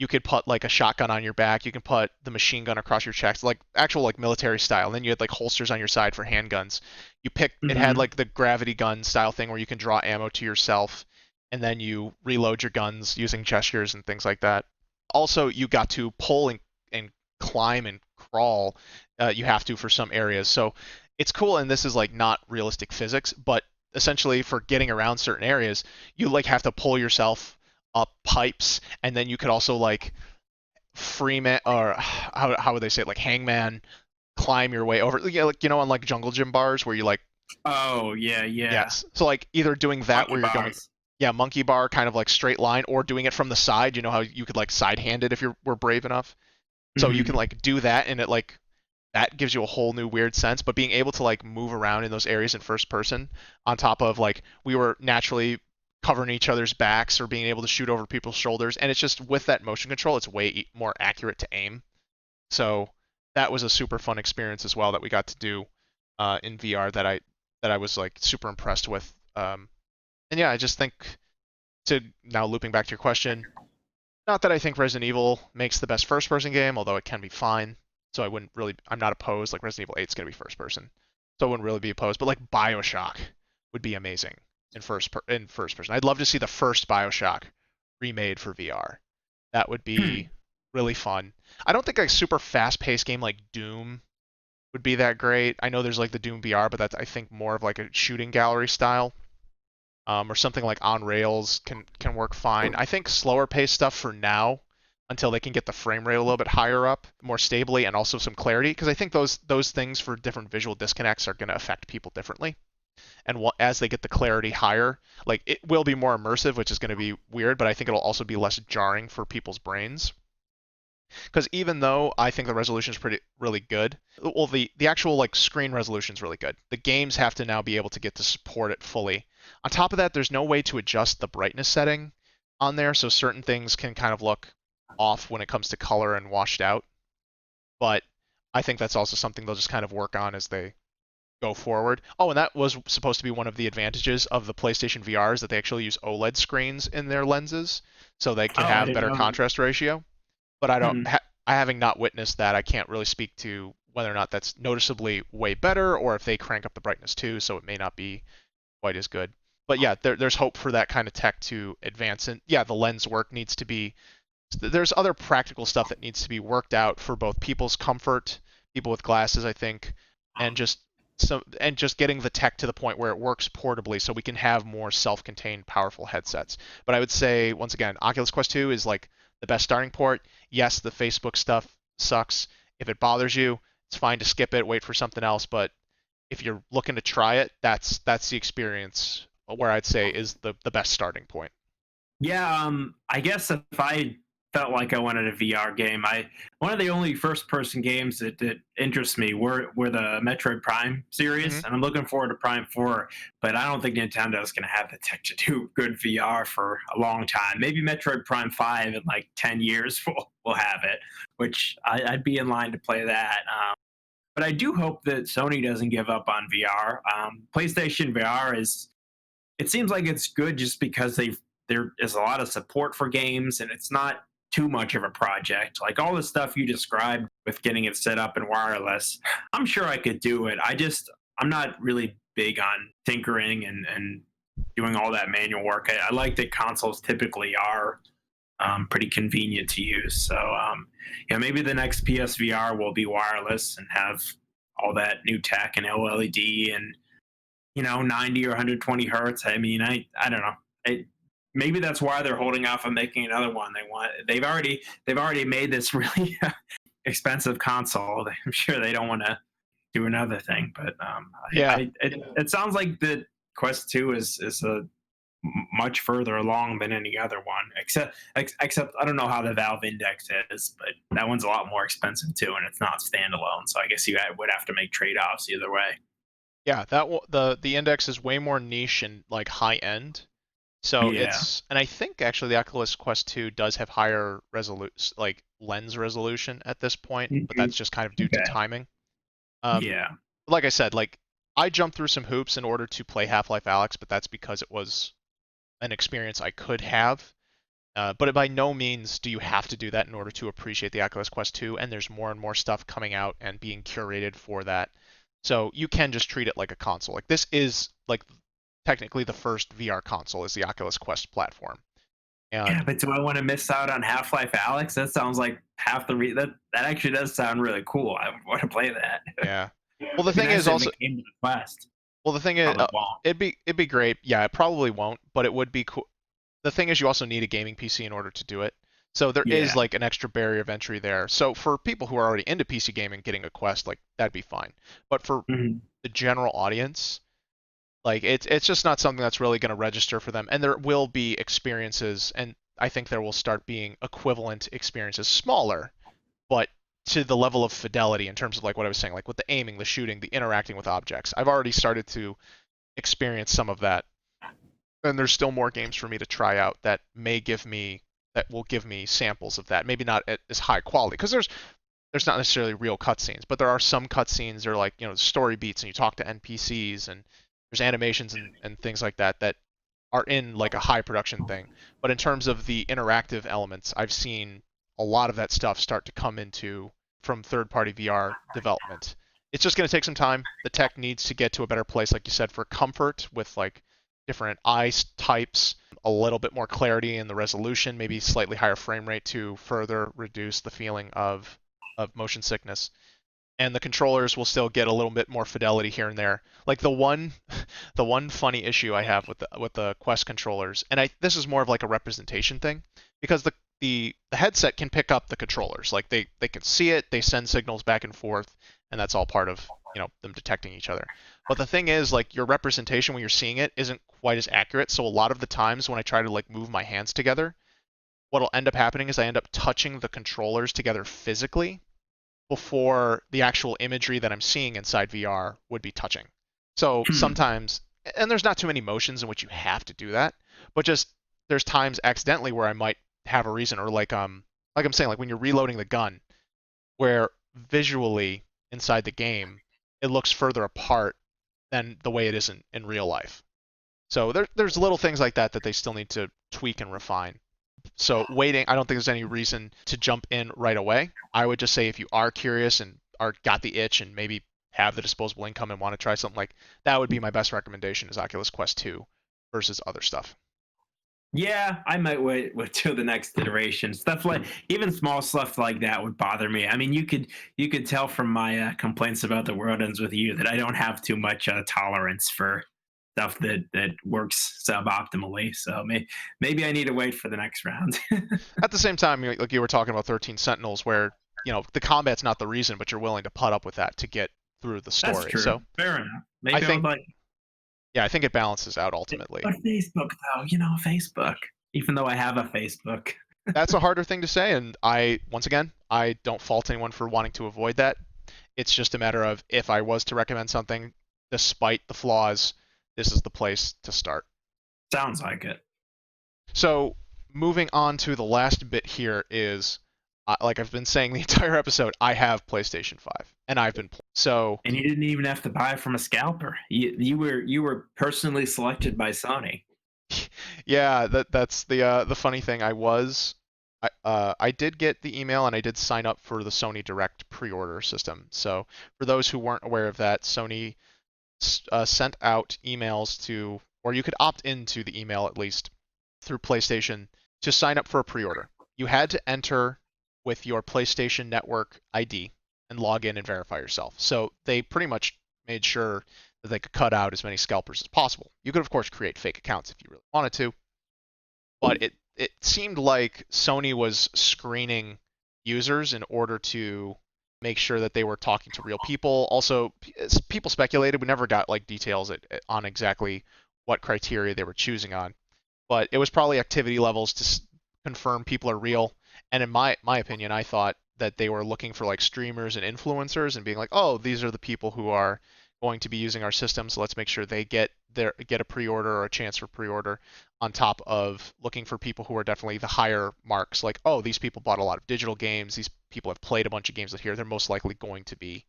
could put like a shotgun on your back, you can put the machine gun across your chest, like actual like military style. And then you had like holsters on your side for handguns. It had like the gravity gun style thing where you can draw ammo to yourself, and then you reload your guns using gestures and things like that. Also, you got to pull and climb and crawl. You have to for some areas. So it's cool, and this is like not realistic physics, but essentially for getting around certain areas, you like have to pull yourself up pipes, and then you could also like freeman, or how would they say it, like hangman, climb your way over, like on like jungle gym bars where you like,
Oh yeah, yeah.
yes, so like either doing that
Monkey
where you're going,
bars.
yeah, monkey bar kind of like straight line, or doing it from the side. You know how you could like side hand it if you were brave enough. So you
Mhm.
can like do that, and it like that gives you a whole new weird sense. But being able to like move around in those areas in first person, on top of like we were naturally covering each other's backs or being able to shoot over people's shoulders, and it's just with that motion control, it's way more accurate to aim. So that was a super fun experience as well that we got to do in VR that I was like super impressed with. And yeah, I just think, to now looping back to your question, not that I think Resident Evil makes the best first person game, although it can be fine. So I'm not opposed. Like Resident Evil 8 is going to be first person. So I wouldn't really be opposed. But like BioShock would be amazing in first person. I'd love to see the first BioShock remade for VR. That would be really fun. I don't think a super fast-paced game like Doom would be that great. I know there's like the Doom VR, but that's I think more of like a shooting gallery style. Or something like On Rails can work fine. I think slower pace stuff for now, until they can get the frame rate a little bit higher up, more stably, and also some clarity, because I think those things for different visual disconnects are going to affect people differently. And as they get the clarity higher, like it will be more immersive, which is going to be weird, but I think it'll also be less jarring for people's brains. Because even though I think the resolution is really good, well, the actual like screen resolution is really good. The games have to now be able to get to support it fully. On top of that, there's no way to adjust the brightness setting on there, so certain things can kind of look off when it comes to color and washed out. But I think that's also something they'll just kind of work on as they go forward. Oh, and that was supposed to be one of the advantages of the PlayStation VR, is that they actually use OLED screens in their lenses, so they can
Oh, I
have
didn't
better
know that.
contrast ratio. But
Hmm.
I having not witnessed that, I can't really speak to whether or not that's noticeably way better, or if they crank up the brightness too, so it may not be quite as good. But yeah, there's hope for that kind of tech to advance. And yeah, the lens work needs to be. There's other practical stuff that needs to be worked out for both people's comfort, people with glasses, I think, and just getting the tech to the point where it works portably, so we can have more self-contained, powerful headsets. But I would say once again, Oculus Quest 2 is like the best starting port. Yes, the Facebook stuff sucks. If it bothers you, it's fine to skip it, wait for something else. But if you're looking to try it, that's the experience where I'd say is the best starting point.
Yeah, I guess if I felt like I wanted a VR game, one of the only first person games that interest me were the Metroid Prime series,
Mm-hmm.
and I'm looking forward to Prime 4, but I don't think Nintendo is going to have the tech to do good VR for a long time. Maybe Metroid Prime 5 in like 10 years will have it, which I'd be in line to play that. But I do hope that Sony doesn't give up on VR. PlayStation VR it seems like it's good just because there is a lot of support for games and it's not too much of a project. Like all the stuff you described with getting it set up and wireless, I'm sure I could do it. I'm not really big on tinkering and doing all that manual work. I like that consoles typically are pretty convenient to use. So yeah, maybe the next PSVR will be wireless and have all that new tech and OLED and 90 or 120 hertz. I mean, I don't know. Maybe that's why they're holding off on making another one. They've already made this really expensive console. I'm sure they don't want to do another thing. But
Yeah,
it sounds like the Quest 2 is a much further along than any other one, except I don't know how the Valve Index is, but that one's a lot more expensive too, and it's not standalone. So I guess you would have to make trade offs either way.
yeah. The index is way more niche and like high end. So
Yeah.
and I think actually the Oculus Quest 2 does have higher like lens resolution at this point, but
Mhm.
that's just kind of due to
Okay.
timing. Um,
Yeah.
like I said, like I jumped through some hoops in order to play Half-Life Alyx, but that's because it was an experience I could have. But by no means do you have to do that in order to appreciate the Oculus Quest 2, and there's more and more stuff coming out and being curated for that. So you can just treat it like a console. Like this is like technically the first VR console is the Oculus Quest platform.
Yeah,
And
but do I want to miss out on Half-Life Alyx? That sounds like half the that actually does sound really cool. I want to play that.
yeah. Well, the
It'd be
thing is
nice if
also
it came to the Quest.
well the thing is
Probably won't.
it'd be great. Yeah, it probably won't, but it would be cool. the thing is, you also need a gaming PC in order to do it. So there
Yeah.
is like an extra barrier of entry there. So for people who are already into PC gaming, getting a Quest, like that'd be fine. But for
Mhm.
the general audience, like it's just not something that's really going to register for them. And there will be experiences, and I think there will start being equivalent experiences, smaller, but to the level of fidelity in terms of like what I was saying, like with the aiming, the shooting, the interacting with objects. I've already started to experience some of that, and there's still more games for me to try out that will give me samples of that. Maybe not at as high quality, because there's not necessarily real cutscenes, but there are some cutscenes that are like, story beats, and you talk to NPCs, and there's animations and things like that that are in like a high production thing. But in terms of the interactive elements, I've seen a lot of that stuff start to come into from third-party VR development. It's just going to take some time. The tech needs to get to a better place, like you said, for comfort with like different eye types, a little bit more clarity in the resolution, maybe slightly higher frame rate to further reduce the feeling of motion sickness. And the controllers will still get a little bit more fidelity here and there. Like the one funny issue I have with the Quest controllers, and this is more of like a representation thing, because the headset can pick up the controllers. Like they can see it, they send signals back and forth, and that's all part of them detecting each other. But the thing is, like, your representation when you're seeing it isn't quite as accurate. So a lot of the times when I try to like move my hands together, what'll end up happening is I end up touching the controllers together physically before the actual imagery that I'm seeing inside VR would be touching. So sometimes, and there's not too many motions in which you have to do that, but just there's times accidentally where I might have a reason, or like I'm saying, like when you're reloading the gun, where visually inside the game it looks further apart than the way it is in real life. So there's little things like that that they still need to tweak and refine. So waiting, I don't think there's any reason to jump in right away. I would just say if you are curious and got the itch and maybe have the disposable income and want to try something, like that would be my best recommendation, is Oculus Quest 2 versus other stuff.
Yeah, I might wait till the next iteration. Stuff like, even small stuff like that would bother me. I mean, you could tell from my complaints about The World Ends With You that I don't have too much tolerance for stuff that works suboptimally. So maybe I need to wait for the next round.
At the same time, like you were talking about 13 Sentinels, where the combat's not the reason, but you're willing to put up with that to get through the story.
That's true.
So
fair enough. Maybe
I think,
I'll
I think it balances out ultimately.
But Facebook, though, Facebook. Even though I have a Facebook.
That's a harder thing to say, and once again, I don't fault anyone for wanting to avoid that. It's just a matter of, if I was to recommend something, despite the flaws, this is the place to start.
Sounds like it.
So moving on to the last bit here is, like I've been saying the entire episode, I have PlayStation 5, and I've been so.
And you didn't even have to buy it from a scalper. You were personally selected by Sony.
Yeah, that's the funny thing. I did get the email, and I did sign up for the Sony Direct pre-order system. So for those who weren't aware of that, Sony sent out emails to, or you could opt into the email at least through PlayStation to sign up for a pre-order. You had to enter with your PlayStation Network ID and log in and verify yourself. So they pretty much made sure that they could cut out as many scalpers as possible. You could, of course, create fake accounts if you really wanted to, but it seemed like Sony was screening users in order to make sure that they were talking to real people. Also, people speculated. We never got like details on exactly what criteria they were choosing on, but it was probably activity levels to confirm people are real. And in my opinion, I thought that they were looking for like streamers and influencers and being like, oh, these are the people who are going to be using our system, so let's make sure they get a pre-order or a chance for pre-order, on top of looking for people who are definitely the higher marks, like, oh, these people bought a lot of digital games, these people have played a bunch of games that here, they're most likely going to be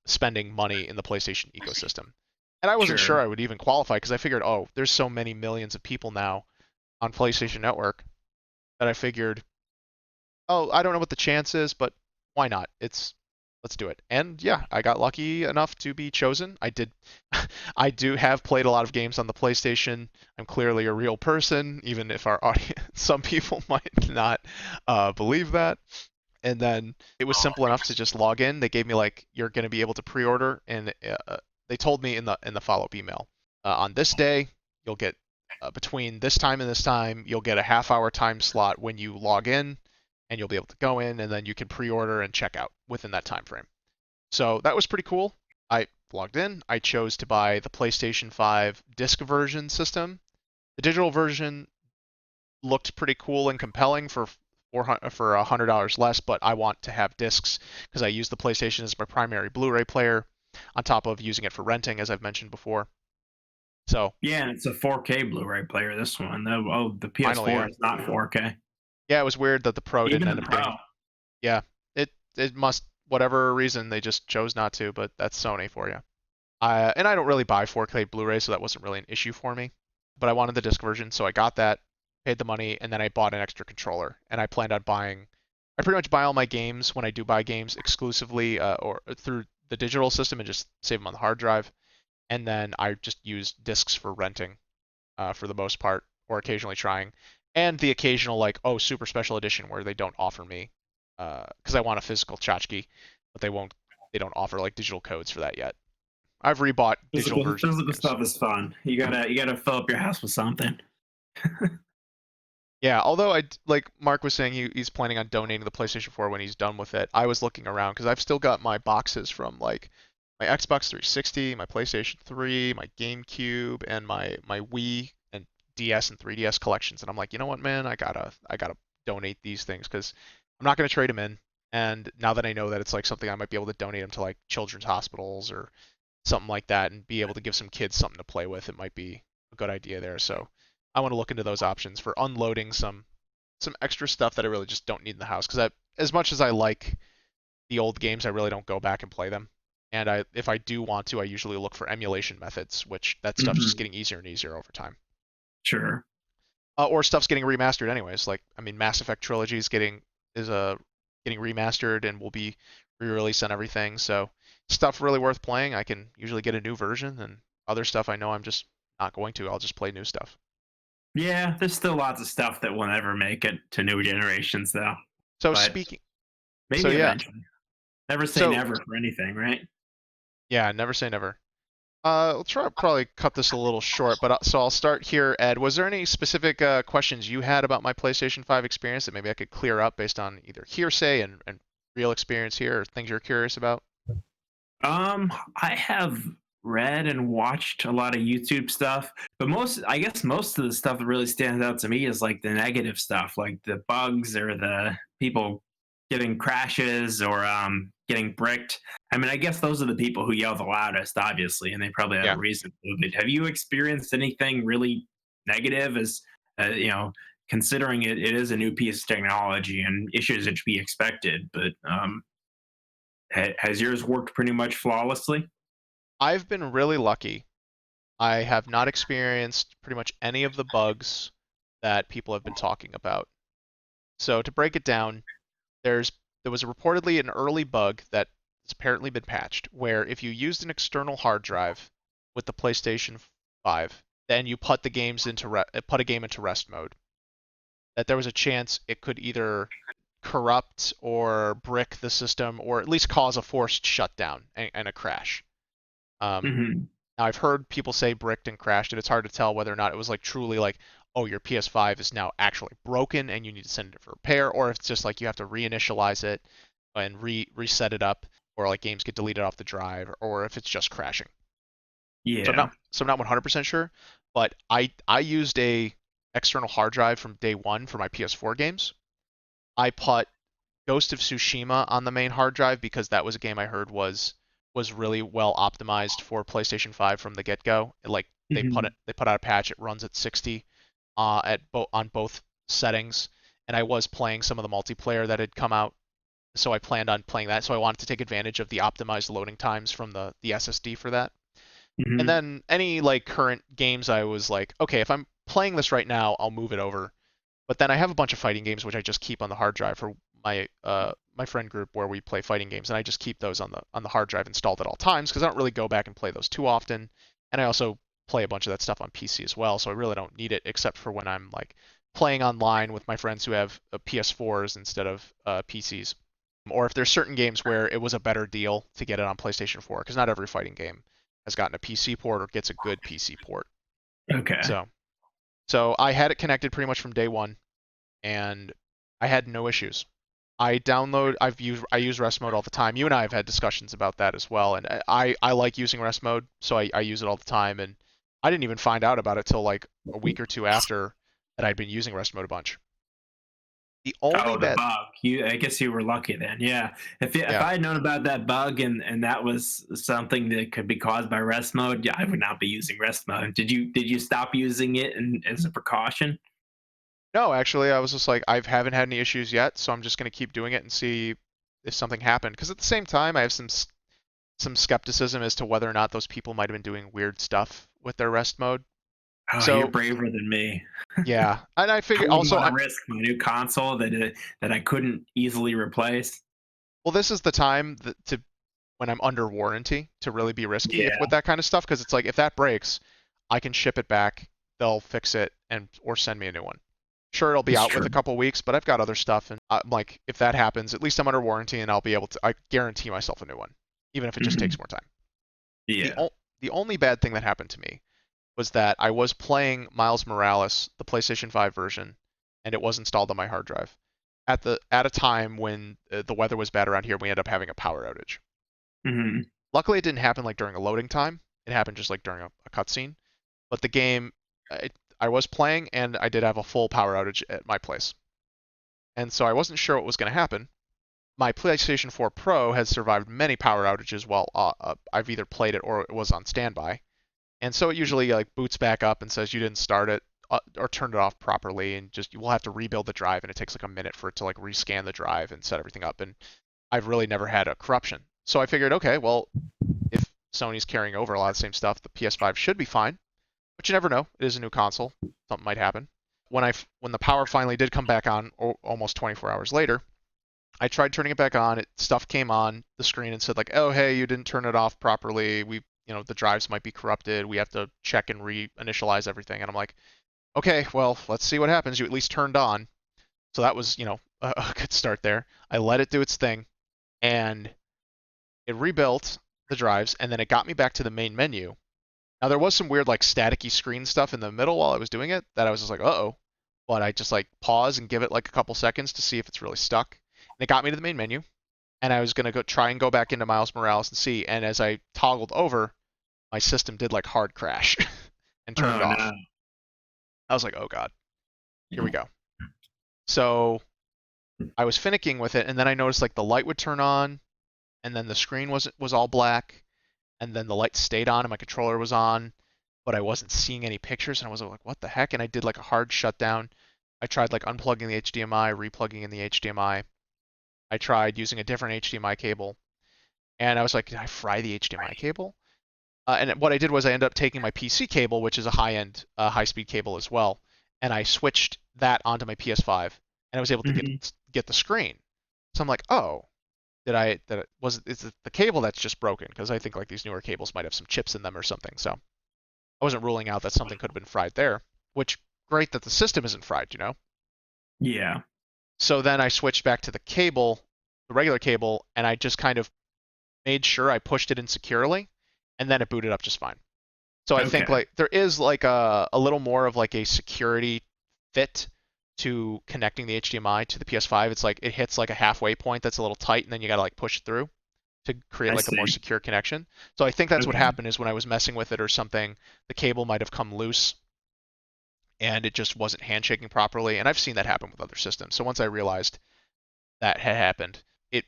spending money in the PlayStation ecosystem. And I wasn't sure I would even qualify, because I figured, oh, there's so many millions of people now on PlayStation Network that I figured, oh, I don't know what the chance is, but why not? Let's do it. And yeah, I got lucky enough to be chosen. I do have played a lot of games on the PlayStation. I'm clearly a real person, even if our audience, some people might not believe that. And then it was simple enough to just log in. They gave me like, you're going to be able to pre-order, and they told me in the follow-up email, on this day you'll get between this time and this time, you'll get a half-hour time slot when you log in, and you'll be able to go in, and then you can pre-order and check out within that time frame. So that was pretty cool. I logged in. I chose to buy the PlayStation 5 disc version system. The digital version looked pretty cool and compelling for $100 less, but I want to have discs because I use the PlayStation as my primary Blu-ray player, on top of using it for renting, as I've mentioned before. So
yeah, it's a 4K Blu-ray player. This one, the PS4
Finally, yeah.
is not 4K.
Yeah, it was weird that the Pro didn't
Even
end
the
up
Pro.
getting. Yeah, it must, whatever reason they just chose not to, but that's Sony for you. And I don't really buy 4K Blu-ray, so that wasn't really an issue for me. But I wanted the disc version, so I got that, paid the money, and then I bought an extra controller. And I planned on buying. I pretty much buy all my games when I do buy games exclusively or through the digital system and just save them on the hard drive. And then I just use discs for renting for the most part, or occasionally trying, and the occasional like super special edition where they don't offer me because I want a physical tchotchke, but they don't offer like digital codes for that yet. I've rebought digital versions.
Physical stuff is fun. You gotta fill up your house with something.
Yeah, although like Mark was saying, he's planning on donating the PlayStation 4 when he's done with it. I was looking around because I've still got my boxes from like my Xbox 360, my PlayStation 3, my GameCube, and my Wii and DS and 3DS collections. And I'm like, you know what, man, I gotta donate these things because I'm not gonna trade them in. And now that I know that it's like something I might be able to donate them to like children's hospitals or something like that, and be able to give some kids something to play with, it might be a good idea there. So I want to look into those options for unloading some extra stuff that I really just don't need in the house. Because as much as I like the old games, I really don't go back and play them. And if I do want to, I usually look for emulation methods, which that stuff's just getting easier and easier over time.
Sure.
Or stuff's getting remastered anyways. Like I mean, Mass Effect Trilogy is getting remastered and will be re-released on everything. So stuff really worth playing. I can usually get a new version, and other stuff I know I'm just not going to. I'll just play new stuff.
Yeah, there's still lots of stuff that will never make it to new generations, though.
So
But
speaking,
maybe
so yeah,
eventually. Never say
So-
never for anything, right?
yeah, never say never. I'll try to probably cut this a little short, but so I'll start here. Ed, was there any specific questions you had about my PlayStation 5 experience that maybe I could clear up based on either hearsay and real experience here, or things you're curious about?
I have read and watched a lot of YouTube stuff, but I guess most of the stuff that really stands out to me is like the negative stuff, like the bugs or the people getting crashes or getting bricked. I mean, I guess those are the people who yell the loudest, obviously, and they probably have
Yeah.
a reason to. But have you experienced anything really negative? As considering it is a new piece of technology and issues that should be expected, but has yours worked pretty much flawlessly?
I've been really lucky. I have not experienced pretty much any of the bugs that people have been talking about. So to break it down, there was reportedly an early bug that has apparently been patched, where if you used an external hard drive with the PlayStation 5, then you put the games put a game into rest mode, that there was a chance it could either corrupt or brick the system, or at least cause a forced shutdown and a crash.
Mm-hmm.
Now I've heard people say bricked and crashed, and it's hard to tell whether or not it was like truly like, oh, your PS5 is now actually broken and you need to send it for repair, or if it's just like you have to reinitialize it and reset it up, or like games get deleted off the drive, or if it's just crashing.
Yeah.
So I'm not 100% sure, but I used a external hard drive from day one for my PS4 games. I put Ghost of Tsushima on the main hard drive because that was a game I heard was really well optimized for PlayStation 5 from the get-go. Like they put out a patch, it runs at 60 on both settings, and I was playing some of the multiplayer that had come out, so I planned on playing that. So I wanted to take advantage of the optimized loading times from the SSD for that. And then any like current games, I was like, okay, if I'm playing this right now, I'll move it over. But then I have a bunch of fighting games which I just keep on the hard drive for my friend group where we play fighting games, and I just keep those on the hard drive installed at all times because I don't really go back and play those too often. And I also play a bunch of that stuff on PC as well, so I really don't need it except for when I'm like playing online with my friends who have PS4s instead of PCs, or if there's certain games where it was a better deal to get it on PlayStation 4 because not every fighting game has gotten a PC port or gets a good PC port.
Okay.
So So I had it connected pretty much from day one, and I had no issues. I use rest mode all the time. You and I have had discussions about that as well, and I like using rest mode, so I use it all the time. And I didn't even find out about it till like a week or two after that I'd been using rest mode a bunch. The only
Oh, the
bad,
bug. I guess you were lucky then. Yeah. If
yeah,
I had known about that bug and that was something that could be caused by rest mode, yeah, I would not be using rest mode. Did you stop using it as a precaution?
no, actually, I was just like, I haven't had any issues yet, so I'm just gonna keep doing it and see if something happened. Because at the same time, I have some skepticism as to whether or not those people might have been doing weird stuff with their rest mode.
Oh, you're
So
braver than me.
yeah, and I
I
figured
wouldn't
also,
want to risk my new console that I couldn't easily replace.
well, this is the time to when I'm under warranty to really be risky
Yeah,
with that kind of stuff because it's like if that breaks, I can ship it back, they'll fix it and or send me a new one. Sure, it'll be
it's
out
true.
with a couple weeks, but I've got other stuff, and I'm like, if that happens, at least I'm under warranty, and I'll be able to. I guarantee myself a new one, even if it just takes more time. The
Yeah.
o- the only bad thing that happened to me was that I was playing Miles Morales, the PlayStation 5 version, and it was installed on my hard drive at a time when the weather was bad around here. We ended up having a power outage.
hmm
Luckily, it didn't happen like during a loading time. It happened just like during a cutscene. But the game, I was playing, and I did have a full power outage at my place, and so I wasn't sure what was going to happen. My PlayStation 4 Pro has survived many power outages while I've either played it or it was on standby. And so it usually like boots back up and says you didn't start it or turn it off properly, and just you will have to rebuild the drive, and it takes like a minute for it to like rescan the drive and set everything up. And I've really never had a corruption, so I figured, okay, well, if Sony's carrying over a lot of the same stuff, the PS5 should be fine. But you never know; it is a new console, something might happen. When the power finally did come back on, almost 24 hours later, I tried turning it back on. Stuff came on the screen and said like, "Oh, hey, you didn't turn it off properly. The drives might be corrupted. We have to check and reinitialize everything." And I'm like, "Okay, well, let's see what happens. You at least turned on." So that was, a good start there. I let it do its thing, and it rebuilt the drives, and then it got me back to the main menu. Now there was some weird like staticky screen stuff in the middle while I was doing it that I was just like, "Uh-oh." But I just like pause and give it like a couple seconds to see if it's really stuck. And it got me to the main menu, and I was gonna go try and go back into Miles Morales and see. And as I toggled over, my system did like hard crash and turned
Oh no.
off. I was like, oh god, here we go. So I was finicking with it, and then I noticed like the light would turn on, and then the screen was all black, and then the light stayed on, and my controller was on, but I wasn't seeing any pictures, and I was like, what the heck? And I did like a hard shutdown. I tried like unplugging the HDMI, replugging in the HDMI. I tried using a different HDMI cable, and I was like, did I fry the HDMI cable? And what I did was I ended up taking my PC cable, which is a high-end, high-speed cable as well, and I switched that onto my PS5, and I was able to
hmm
get the screen. So I'm like, oh, is it the cable that's just broken? Because I think like these newer cables might have some chips in them or something. So I wasn't ruling out that something could have been fried there. Which great that the system isn't fried.
Yeah.
So then I switched back to the cable, the regular cable, and I just kind of made sure I pushed it in securely, and then it booted up just fine. So I think
Okay.
like there is like a little more of like a security fit to connecting the HDMI to the PS5. It's like it hits like a halfway point that's a little tight, and then you gotta like push through to create
I
like a more
see.
secure connection. So I think that's what
Okay.
happened is when I was messing with it or something, the cable might have come loose and it just wasn't handshaking properly. And I've seen that happen with other systems. So once I realized that had happened, it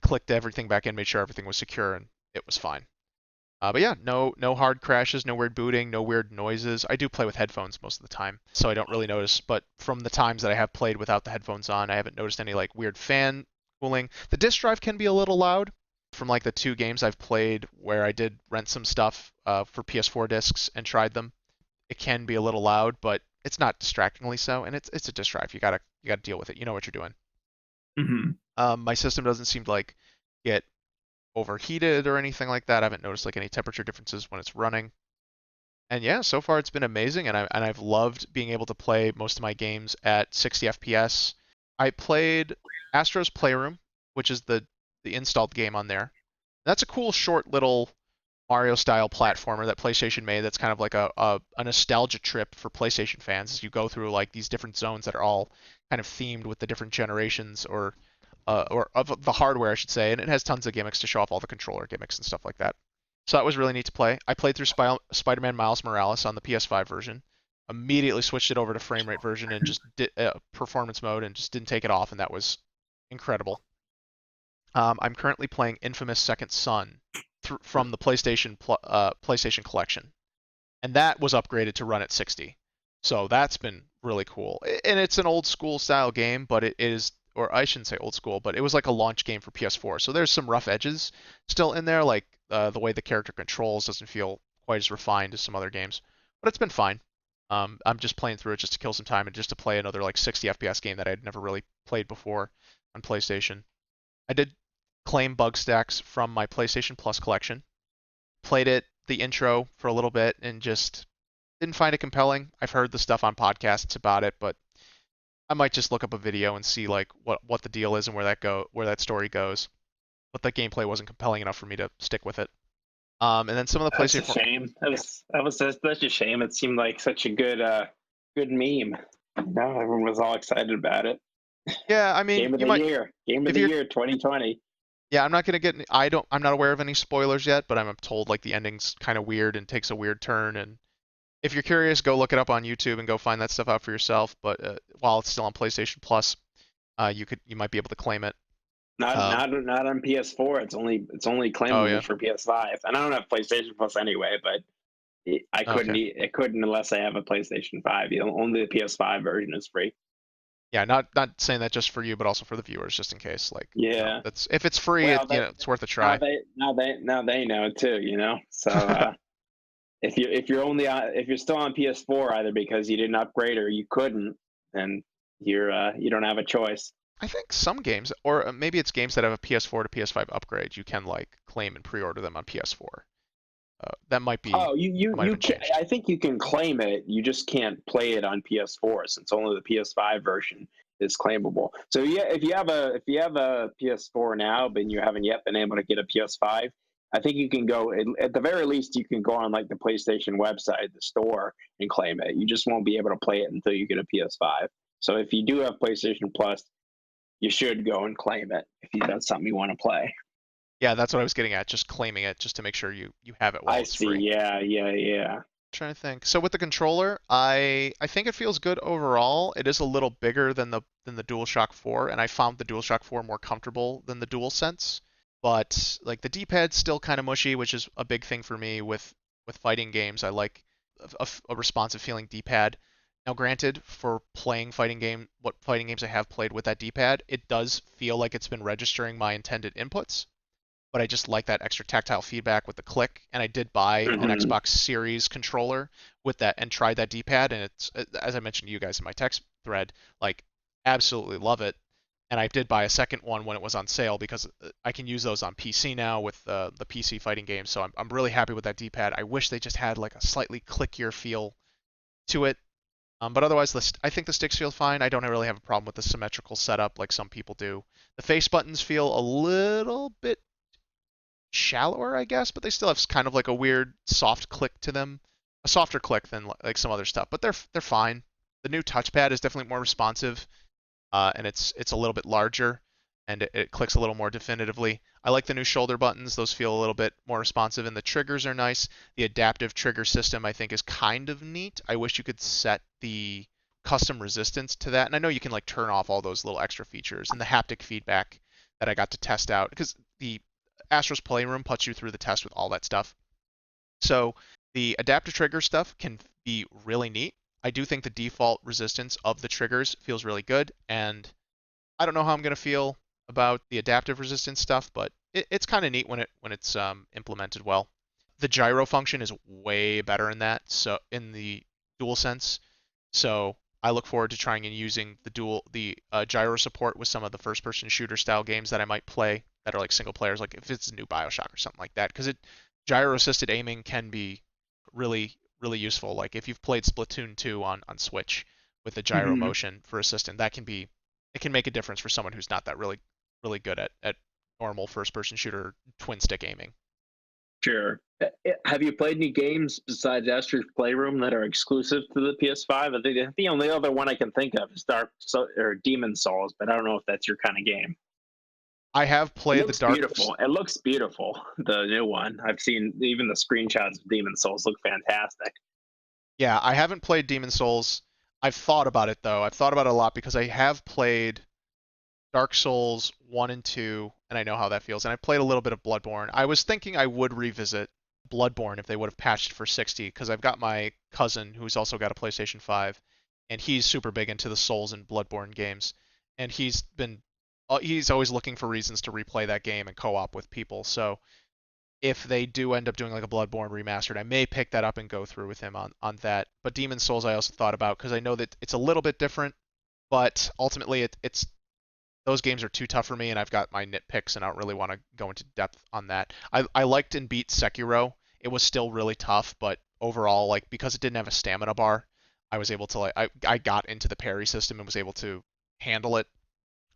clicked everything back in, made sure everything was secure, and it was fine. But yeah, no hard crashes, no weird booting, no weird noises. I do play with headphones most of the time, so I don't really notice. But from the times that I have played without the headphones on, I haven't noticed any like weird fan cooling. The disk drive can be a little loud. From like the 2 games I've played where I did rent some stuff for PS4 discs and tried them, it can be a little loud, but it's not distractingly so. And it's a disk drive. You gotta deal with it. You know what you're doing.
hmm
My system doesn't seem to like get overheated or anything like that. I haven't noticed like any temperature differences when it's running. And yeah, so far it's been amazing, and I've loved being able to play most of my games at 60 FPS. I played Astro's Playroom, which is the installed game on there. That's a cool short little Mario style platformer that PlayStation made. That's kind of like a nostalgia trip for PlayStation fans as you go through like these different zones that are all kind of themed with the different generations or of the hardware, I should say. And it has tons of gimmicks to show off all the controller gimmicks and stuff like that. So that was really neat to play. I played through Spider-Man Miles Morales on the PS5 version. Immediately switched it over to frame rate version and just did performance mode and just didn't take it off, and that was incredible. I'm currently playing Infamous Second Son from the PlayStation Collection, and that was upgraded to run at 60. So that's been really cool. And it's an old school style game, but it is, or I shouldn't say old school, but it was like a launch game for PS4. So there's some rough edges still in there, like the way the character controls doesn't feel quite as refined as some other games, but it's been fine. I'm just playing through it just to kill some time and just to play another like 60 FPS game that I'd never really played before on PlayStation. I did claim BugSnax from my PlayStation Plus collection. Played it, the intro, for a little bit and just didn't find it compelling. I've heard the stuff on podcasts about it, but I might just look up a video and see like what the deal is and where that story goes. But the gameplay wasn't compelling enough for me to stick with it. And then some of the
That's a
PlayStation.
shame. That was such a shame. It seemed like such a good meme. Everyone was all excited about it.
Yeah, I mean,
Game of
you
the
might.
year. Game of
If
the
you're
year 2020.
Yeah, I'm not gonna get. I'm not aware of any spoilers yet, but I'm told like the ending's kind of weird and takes a weird turn. And if you're curious, go look it up on YouTube and go find that stuff out for yourself. But while it's still on PlayStation Plus, you might be able to claim it.
Not
Um,
not on PS4. It's only
oh
claimable
yeah.
for PS5. And I don't have PlayStation Plus anyway, but I couldn't
Okay.
I couldn't unless I have a PlayStation 5. Only the PS5 version is free.
Yeah, not saying that just for you, but also for the viewers, just in case. Like,
Yeah.
that's if it's free,
Well,
it's worth a
now
try.
they know too. So if you're still on PS4 either because you didn't upgrade or you couldn't, then you don't have a choice.
I think some games, or maybe it's games that have a PS4 to PS5 upgrade, you can like claim and pre-order them on PS4. That might
Oh,
might have
you
been
can.
changed.
I think you can claim it. You just can't play it on PS4 since only the PS5 version is claimable. So yeah, if you have a PS4 now, but you haven't yet been able to get a PS5, I think you can go at the very least. You can go on like the PlayStation website, the store, and claim it. You just won't be able to play it until you get a PS5. So if you do have PlayStation Plus, you should go and claim it if that's something you want to play.
Yeah, that's what I was getting at, just claiming it just to make sure you have it while
I
it's
see.
free.
Yeah.
Trying to think. So with the controller, I think it feels good overall. It is a little bigger than the DualShock 4, and I found the DualShock 4 more comfortable than the DualSense. But like the D-pad's still kind of mushy, which is a big thing for me with fighting games. I like a responsive feeling D-pad. Now, granted, for playing what fighting games I have played with that D-pad, it does feel like it's been registering my intended inputs, but I just like that extra tactile feedback with the click. And I did buy an
Hmm.
Xbox Series controller with that and tried that D-pad, and it's, as I mentioned to you guys in my text thread, like absolutely love it. And I did buy a second one when it was on sale because I can use those on PC now with the PC fighting games. So I'm really happy with that D-pad. I wish they just had like a slightly clickier feel to it. But otherwise, I think the sticks feel fine. I don't really have a problem with the symmetrical setup like some people do. The face buttons feel a little bit shallower, I guess, but they still have kind of like a weird soft click to them, a softer click than like some other stuff. But they're fine. The new touchpad is definitely more responsive, and it's a little bit larger, and it clicks a little more definitively. I like the new shoulder buttons; those feel a little bit more responsive, and the triggers are nice. The adaptive trigger system I think is kind of neat. I wish you could set the custom resistance to that, and I know you can like turn off all those little extra features and the haptic feedback that I got to test out because the Astro's Playroom puts you through the test with all that stuff. So the adaptive trigger stuff can be really neat. I do think the default resistance of the triggers feels really good, and I don't know how I'm going to feel about the adaptive resistance stuff, but it's kind of neat when it's implemented well. The gyro function is way better in that, so in the DualSense. So I look forward to trying and using the gyro support with some of the first-person shooter style games that I might play that are like single players, like if it's a new Bioshock or something like that, because gyro assisted aiming can be really useful. Like if you've played Splatoon 2 on Switch with the gyro
Hmm.
motion for assistant, it can make a difference for someone who's not that really good at normal first-person shooter twin stick aiming.
Sure. Have you played any games besides Astro's Playroom that are exclusive to the PS5? I think the only other one I can think of is or Demon Souls, but I don't know if that's your kind of game.
I have
It
played the
looks
Dark.
beautiful. It looks beautiful. The new one. I've seen even the screenshots of Demon Souls look fantastic.
Yeah, I haven't played Demon Souls. I've thought about it though. I've thought about it a lot because I have played Dark Souls 1 and 2, and I know how that feels. And I played a little bit of Bloodborne. I was thinking I would revisit Bloodborne if they would have patched for 60, because I've got my cousin who's also got a PlayStation 5, and he's super big into the Souls and Bloodborne games, and he's always looking for reasons to replay that game and co-op with people. So if they do end up doing like a Bloodborne remastered, I may pick that up and go through with him on that. But Demon Souls I also thought about because I know that it's a little bit different, but ultimately it's those games are too tough for me, and I've got my nitpicks, and I don't really want to go into depth on that. I liked and beat Sekiro. It was still really tough, but overall, like because it didn't have a stamina bar, I was able to I got into the parry system and was able to handle it.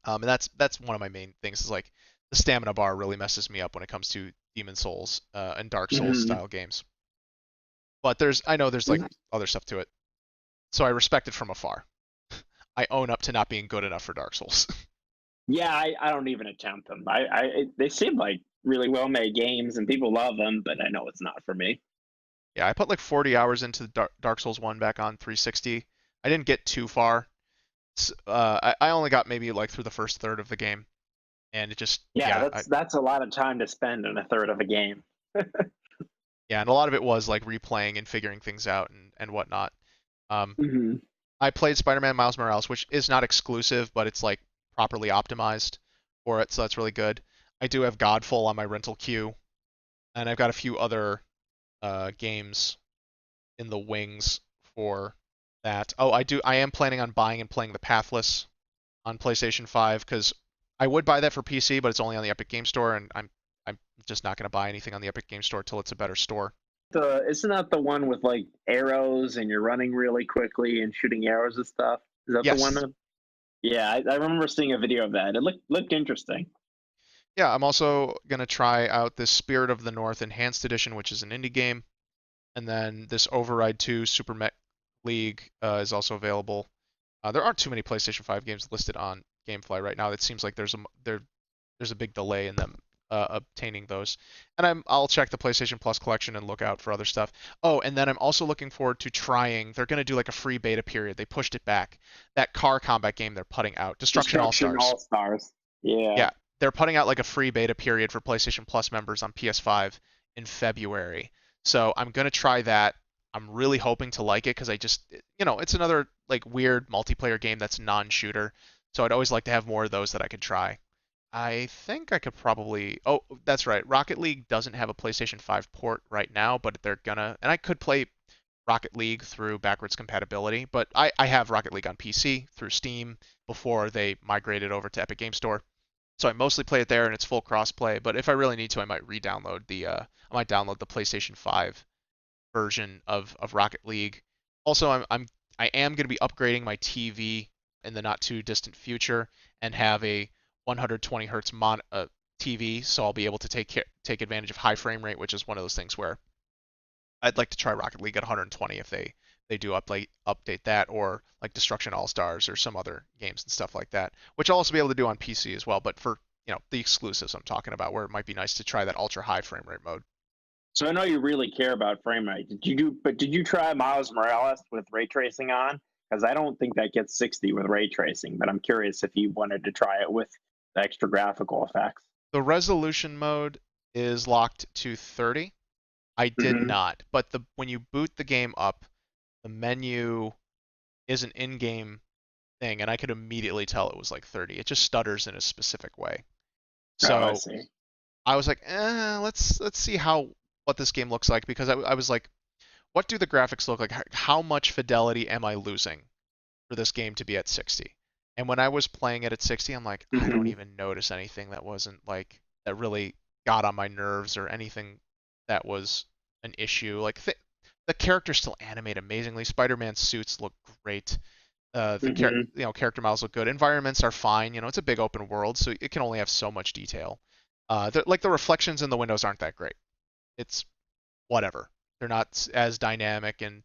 And that's one of my main things is like the stamina bar really messes me up when it comes to Demon Souls and Dark Souls
Mhm.
style games. But I know there's like other stuff to it, so I respect it from afar. I own up to not being good enough for Dark Souls.
Yeah, I don't even attempt them. They seem like really well made games and people love them, but I know it's not for me.
Yeah, I put like 40 hours into Dark Souls 1 back on 360. I didn't get too far. I only got maybe like through the first third of the game, and it just
Yeah, that's a lot of time to spend in a third of a game.
yeah, and a lot of it was like replaying and figuring things out and whatnot. Um,
Hmm.
I played Spider-Man Miles Morales, which is not exclusive, but it's like properly optimized for it, so that's really good. I do have Godfall on my rental queue, and I've got a few other games in the wings for that. Oh, I am planning on buying and playing the Pathless on PlayStation 5 because I would buy that for PC, but it's only on the Epic Game Store, and I'm just not going to buy anything on the Epic Game Store till it's a better store.
Isn't that the one with like arrows and you're running really quickly and shooting arrows and stuff? Is that the one?
Yes.
Yeah, I remember seeing a video of that. It looked interesting.
Yeah, I'm also going to try out this Spirit of the North Enhanced Edition, which is an indie game, and then this Override 2 Super Mech League is also available. There aren't too many PlayStation 5 games listed on GameFly right now. It seems like there's a big delay in them obtaining those. And I'll check the PlayStation Plus collection and look out for other stuff. Oh, and then I'm also looking forward to trying. They're going to do like a free beta period. They pushed it back. That car combat game they're putting out, Destruction All
Destruction
Stars.
All Stars. Yeah.
Yeah, they're putting out like a free beta period for PlayStation Plus members on PS5 in February. So I'm going to try that. I'm really hoping to like it because it's another like weird multiplayer game that's non-shooter. So I'd always like to have more of those that I could try. I think I could probably. Oh, that's right. Rocket League doesn't have a PlayStation 5 port right now, but they're gonna. And I could play Rocket League through backwards compatibility, but I have Rocket League on PC through Steam before they migrated over to Epic Game Store. So I mostly play it there, and it's full crossplay. But if I really need to, I might re-download I might download the PlayStation 5 version of Rocket League. Also, I am going to be upgrading my TV in the not too distant future and have a 120 hertz TV, so I'll be able to take advantage of high frame rate, which is one of those things where I'd like to try Rocket League at 120 if they do update that, or like Destruction All Stars or some other games and stuff like that, which I'll also be able to do on PC as well. But for the exclusives I'm talking about, where it might be nice to try that ultra high frame rate mode.
So I know you really care about frame rate. Did you try Miles Morales with ray tracing on? Because I don't think that gets 60 with ray tracing, but I'm curious if you wanted to try it with the extra graphical effects.
The resolution mode is locked to 30. I did
Hmm.
not, but when you boot the game up, the menu is an in-game thing, and I could immediately tell it was like 30. It just stutters in a specific way.
Oh, I
So
see.
I was like, let's see what this game looks like, because I was like, what do the graphics look like? How much fidelity am I losing for this game to be at 60? And when I was playing it at 60, I'm like, I don't
Hmm.
even notice anything that wasn't like that really got on my nerves or anything that was an issue. Like the characters still animate amazingly. Spider-Man suits look great.
Hmm.
Character models look good. Environments are fine. It's a big open world, so it can only have so much detail. Like the reflections in the windows aren't that great. it's whatever. They're not as dynamic, and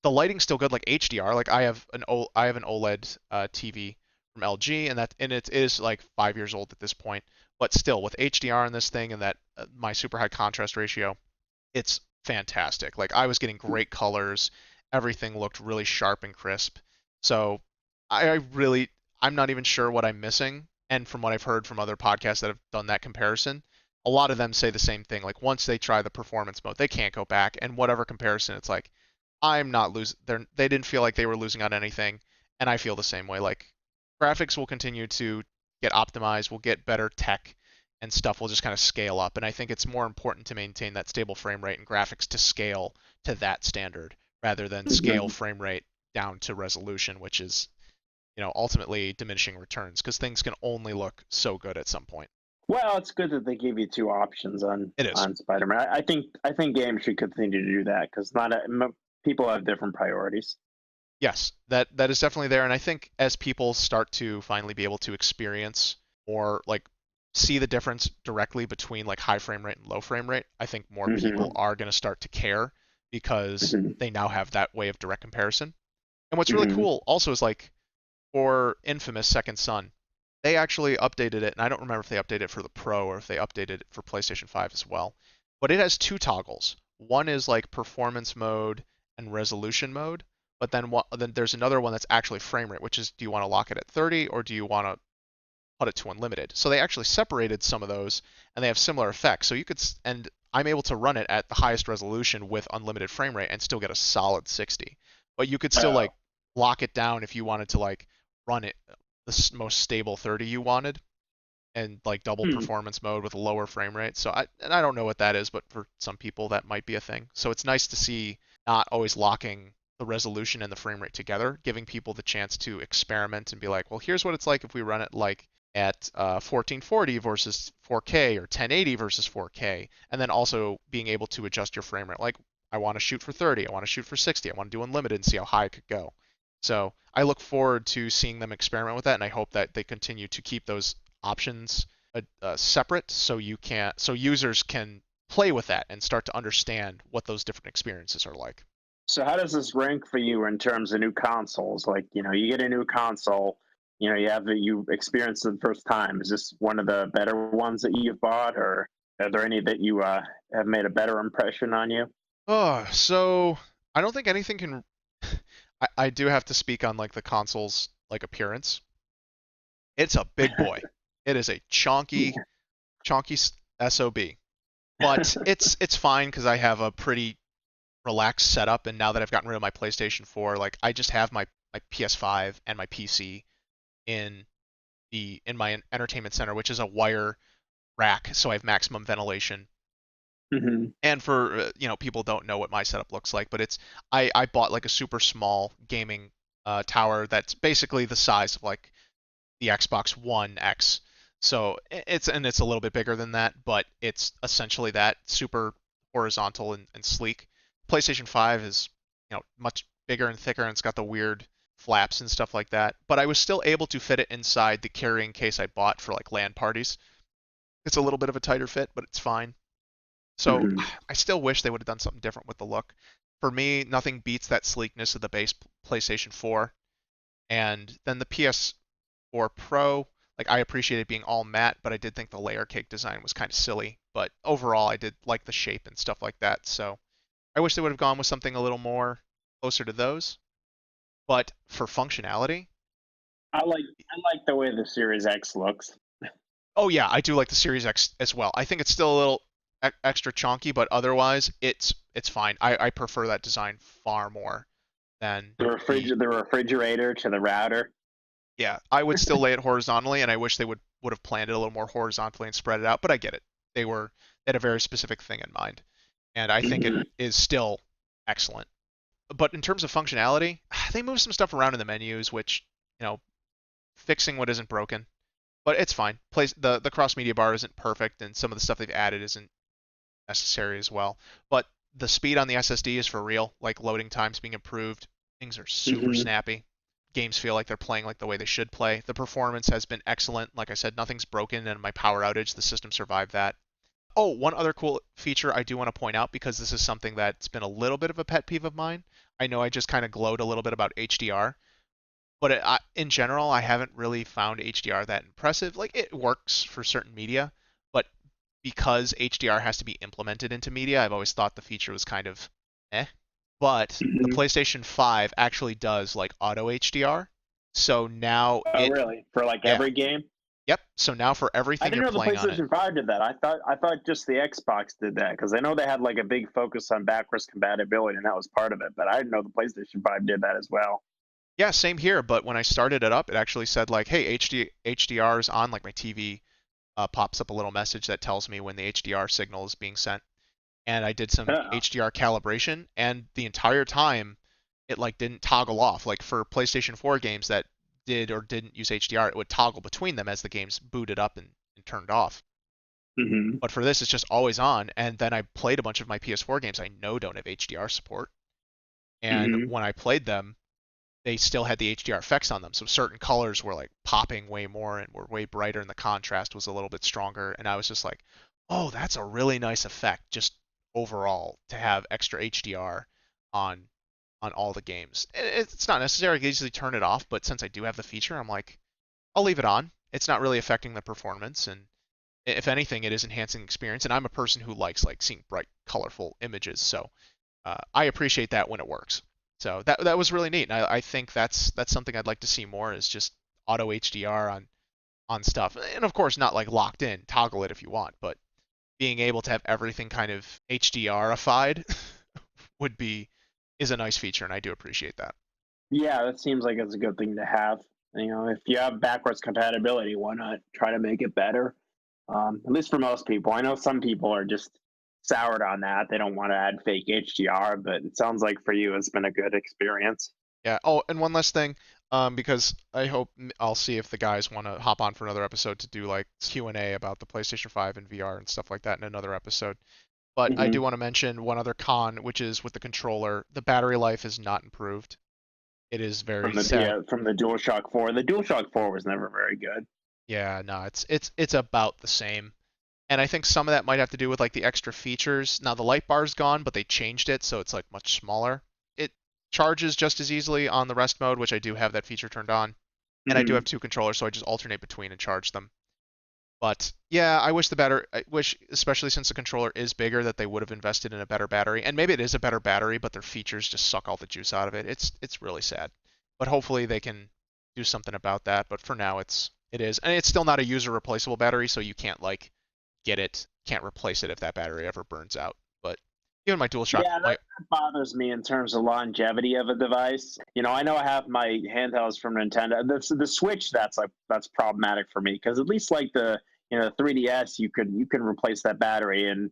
the lighting's still good, like HDR. Like I have an OLED TV from LG, and it is like 5 years old at this point. But still, with HDR in this thing and that my super high contrast ratio, it's fantastic. Like I was getting great colors, everything looked really sharp and crisp. So I'm not even sure what I'm missing. And from what I've heard from other podcasts that have done that comparison, a lot of them say the same thing. Like once they try the performance mode, they can't go back. And whatever comparison, it's like I'm not losing. They didn't feel like they were losing on anything, and I feel the same way. Like graphics will continue to get optimized. We'll get better tech, and stuff will just kind of scale up. And I think it's more important to maintain that stable frame rate and graphics to scale to that standard rather than scale frame rate down to resolution, which is, ultimately diminishing returns because things can only look so good at some point.
Well, it's good that they give you two options on
It is.
Spider-Man. I think games should continue to do that because people have different priorities.
Yes, that is definitely there, and I think as people start to finally be able to experience or like see the difference directly between like high frame rate and low frame rate, I think more people are going to start to care because they now have that way of direct comparison. And what's really cool also is like for Infamous Second Son, they actually updated it, and I don't remember if they updated it for the Pro or if they updated it for PlayStation 5 as well. But it has two toggles. One is like performance mode and resolution mode, but then there's another one that's actually frame rate, which is do you want to lock it at 30 or do you want to put it to unlimited? So they actually separated some of those, and they have similar effects. So and I'm able to run it at the highest resolution with unlimited frame rate and still get a solid 60. But you could still like lock it down if you wanted to like run it the most stable 30 you wanted, and like double performance mode with a lower frame rate. So I don't know what that is, but for some people that might be a thing. So it's nice to see not always locking the resolution and the frame rate together, giving people the chance to experiment and be like, well, here's what it's like if we run it like at 1440 versus 4K or 1080 versus 4K, and then also being able to adjust your frame rate. Like I want to shoot for 30, I want to shoot for 60, I want to do unlimited and see how high it could go. So I look forward to seeing them experiment with that, and I hope that they continue to keep those options separate so users can play with that and start to understand what those different experiences are like.
So how does this rank for you in terms of new consoles? Like, you get a new console, you experience it the first time. Is this one of the better ones that you've bought, or are there any that you have made a better impression on you?
Oh, so I don't think anything can. I do have to speak on like the console's like appearance. It's a big boy. It is a chonky SOB. But it's fine because I have a pretty relaxed setup, and now that I've gotten rid of my PlayStation 4, like I just have my PS5 and my PC in my entertainment center, which is a wire rack, so I have maximum ventilation. And for people don't know what my setup looks like, but I bought like a super small gaming tower that's basically the size of like the Xbox One X. So it's a little bit bigger than that, but it's essentially that, super horizontal and sleek. PlayStation 5 is much bigger and thicker, and it's got the weird flaps and stuff like that. But I was still able to fit it inside the carrying case I bought for like LAN parties. It's a little bit of a tighter fit, but it's fine. So I still wish they would have done something different with the look. For me, nothing beats that sleekness of the base PlayStation 4. And then the PS4 Pro, like I appreciate it being all matte, but I did think the layer cake design was kind of silly. But overall, I did like the shape and stuff like that. So I wish they would have gone with something a little more closer to those. But for functionality,
I like the way the Series X looks.
Oh yeah, I do like the Series X as well. I think it's still a little extra chonky, but otherwise it's fine. I prefer that design far more than
the refrigerator to the router.
Yeah, I would still lay it horizontally, and I wish they would have planned it a little more horizontally and spread it out. But I get it. They had a very specific thing in mind, and I think it is still excellent. But in terms of functionality, they moved some stuff around in the menus, which fixing what isn't broken. But it's fine. The cross media bar isn't perfect, and some of the stuff they've added isn't necessary as well. But the speed on the SSD is for real. Like loading times being improved. Things are super snappy. Games feel like they're playing like the way they should play. The performance has been excellent. Like I said, nothing's broken, and my power outage, the system survived that. Oh, one other cool feature I do want to point out, because this is something that's been a little bit of a pet peeve of mine. I know I just kind of glowed a little bit about HDR, but in general, I haven't really found HDR that impressive. Like, it works for certain media, but because HDR has to be implemented into media, I've always thought the feature was kind of eh. But the
Mhm.
PlayStation 5 actually does like auto HDR. So now
Oh, really? For like
yeah,
every game?
yep. So now for
I
everything
didn't
you're
know the
playing on it,
PlayStation 5 did that. I thought just the Xbox did that because I know they had like a big focus on backwards compatibility and that was part of it. But I didn't know the PlayStation 5 did that as well.
yeah, same here. But when I started it up, it actually said like, hey, HDR is on. Like my TV pops up a little message that tells me when the HDR signal is being sent. And I did some
Oh.
HDR calibration, and the entire time it like didn't toggle off. Like for PlayStation 4 games that did or didn't use HDR, it would toggle between them as the games booted up and turned off.
Hmm.
But for this, it's just always on. And then I played a bunch of my PS4 games I know don't have HDR support. And
Hmm.
when I played them, they still had the HDR effects on them. So certain colors were like popping way more and were way brighter, and the contrast was a little bit stronger. And I was just like, oh, that's a really nice effect, just overall, to have extra HDR on all the games. It's not necessary. I can easily turn it off, but since I do have the feature, I'm like, I'll leave it on. It's not really affecting the performance, and if anything, it is enhancing the experience. And I'm a person who likes like seeing bright, colorful images, so I appreciate that when it works. So that was really neat, and I think that's something I'd like to see more, is just auto HDR on stuff, and of course not like locked in. Toggle it if you want, but being able to have everything kind of HDRified would be is a nice feature, and I do appreciate that.
Yeah, that seems like it's a good thing to have. If you have backwards compatibility, why not try to make it better? At least for most people. I know some people are just soured on that. They don't want to add fake HDR, but it sounds like for you it's been a good experience.
Yeah. Oh, and one last thing, because I hope I'll see if the guys want to hop on for another episode to do like Q&A about the PlayStation 5 and VR and stuff like that in another episode. But I
Hmm.
do want to mention one other con, which is with the controller. The battery life is not improved. It is very sad.
From the DualShock 4. The DualShock 4 was never very good.
Yeah, no, it's about the same. And I think some of that might have to do with like the extra features. Now the light bar's gone, but they changed it so it's like much smaller. It charges just as easily on the rest mode, which I do have that feature turned on. And I do have
Hmm.
two controllers, so I just alternate between and charge them. But yeah, I wish, especially since the controller is bigger, that they would have invested in a better battery. And maybe it is a better battery, but their features just suck all the juice out of it. It's really sad. But hopefully they can do something about that. But for now, it is, and it's still not a user replaceable battery, so you can't like can't replace it if that battery ever burns out. But even my DualShock,
Yeah,
my
that bothers me in terms of longevity of a device. I know I have my handhelds from Nintendo. The Switch, that's problematic for me because at least like the 3DS, you can replace that battery and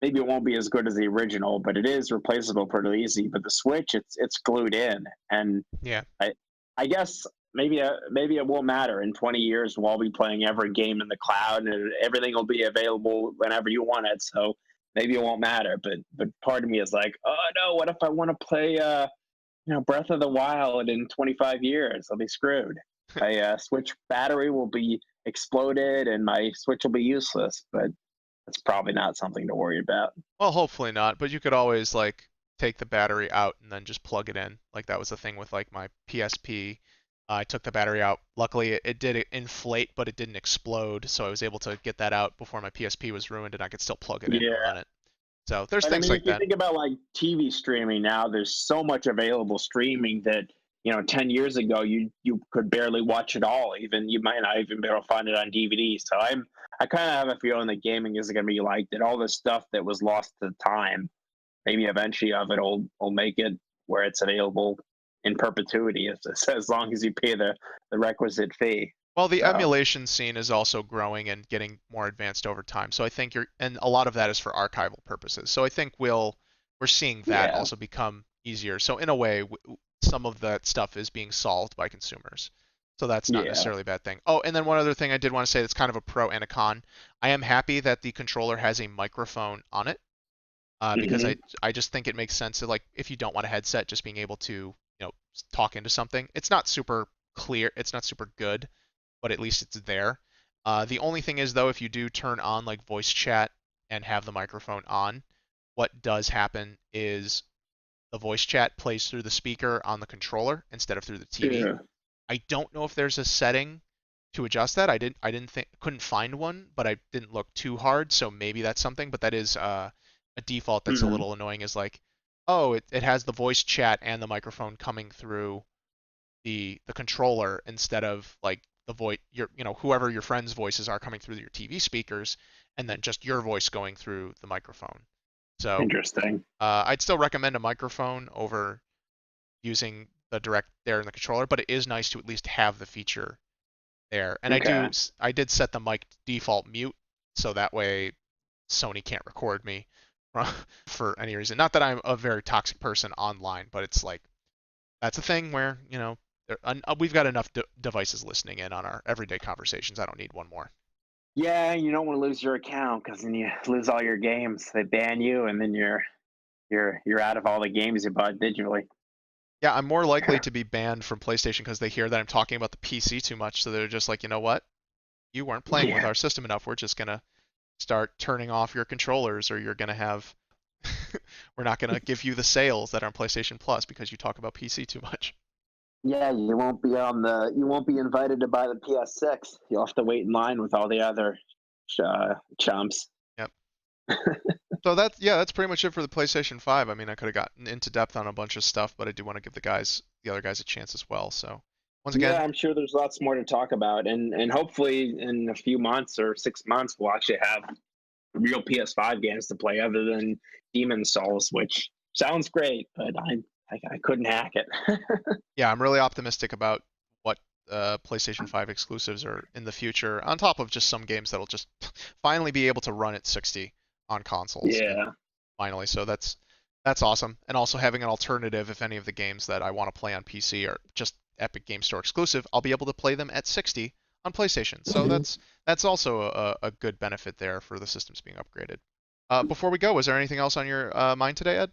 maybe it won't be as good as the original, but it is replaceable pretty easy. But the Switch, it's glued in, and
yeah.
I I guess maybe it won't matter in 20 years. We'll all be playing every game in the cloud, and everything will be available whenever you want it. So maybe it won't matter. But part of me is like, oh no, what if I want to play Breath of the Wild in 25 years? I'll be screwed. My Switch battery will be exploded, and my Switch will be useless. But that's probably not something to worry about.
Well, hopefully not, but you could always like take the battery out and then just plug it in. Like that was the thing with like my PSP. I took the battery out. Luckily, it did inflate, but it didn't explode, so I was able to get that out before my PSP was ruined, and I could still plug it in and
Yeah.
run it. So there's
But I
things
mean,
like
if you
that.
think about like TV streaming now, there's so much available streaming that 10 years ago you could barely watch it all. Even you might not even be able to find it on DVD. So I kind of have a feeling that gaming is going to be like that. All the stuff that was lost to time, maybe eventually of it will make it where it's available in perpetuity, as long as you pay the requisite fee.
Well, the
So
emulation scene is also growing and getting more advanced over time. So I think and a lot of that is for archival purposes. So I think we're seeing that
yeah,
also become easier. So in a way, some of that stuff is being solved by consumers. So that's not
yeah.
necessarily a bad thing. Oh, and then one other thing I did want to say that's kind of a pro and a con. I am happy that the controller has a microphone on it, because
Hmm.
I just think it makes sense that like if you don't want a headset, just being able to talk into something. It's not super clear. It's not super good, but at least it's there. The only thing is though, if you do turn on like voice chat and have the microphone on, what does happen is the voice chat plays through the speaker on the controller instead of through the TV.
Yeah.
I don't know if there's a setting to adjust that. Couldn't find one, but I didn't look too hard, so maybe that's something. But that is a default that's a
Mhm.
little annoying. Is like, oh, it has the voice chat and the microphone coming through the controller instead of like the voice whoever your friends' voices are coming through your TV speakers, and then just your voice going through the microphone. So
Interesting.
I'd still recommend a microphone over using the direct there in the controller, but it is nice to at least have the feature there. And
Okay.
I did set the mic default mute, so that way Sony can't record me for any reason. Not that I'm a very toxic person online, but it's like that's a thing where we've got enough devices listening in on our everyday conversations. I don't need one more.
Yeah, you don't want to lose your account because then you lose all your games. They ban you, and then you're out of all the games you bought digitally.
Yeah, I'm more likely to be banned from PlayStation because they hear that I'm talking about the PC too much, so they're just like, you know what? You weren't playing with
Yeah.
our system enough. We're just gonna start turning off your controllers, or you're gonna have. We're not gonna give you the sales that are on PlayStation Plus because you talk about PC too much.
Yeah, you won't be on the. You won't be invited to buy the PS6. You'll have to wait in line with all the other chumps.
Yep. So that's pretty much it for the PlayStation 5. I mean, I could have gotten into depth on a bunch of stuff, but I do want to give the other guys a chance as well. So once
Yeah,
again,
I'm sure there's lots more to talk about, and hopefully in a few months or 6 months we'll actually have real PS5 games to play other than Demon Souls, which sounds great, but I couldn't hack it.
yeah, I'm really optimistic about what PlayStation 5 exclusives are in the future, on top of just some games that'll just finally be able to run at 60 on consoles. And
Yeah.
finally, so that's awesome. And also having an alternative if any of the games that I want to play on PC are just Epic Game Store exclusive, I'll be able to play them at 60 on PlayStation. So that's also a good benefit there for the systems being upgraded. Before we go, was there anything else on your mind today, Ed?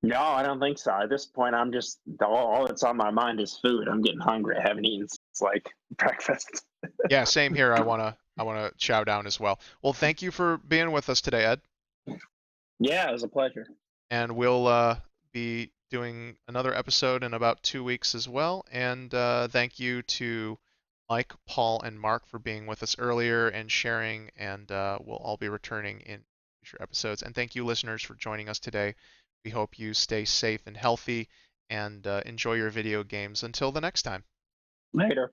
No, I don't think so. At this point, I'm just all that's on my mind is food. I'm getting hungry. I haven't eaten since like breakfast.
Yeah, same here. I wanna chow down as well. Well, thank you for being with us today, Ed.
Yeah, it was a pleasure.
And we'll be doing another episode in about 2 weeks as well. And thank you to Mike, Paul, and Mark for being with us earlier and sharing. And we'll all be returning in future episodes. And thank you, listeners, for joining us today. We hope you stay safe and healthy and enjoy your video games until the next time.
Later.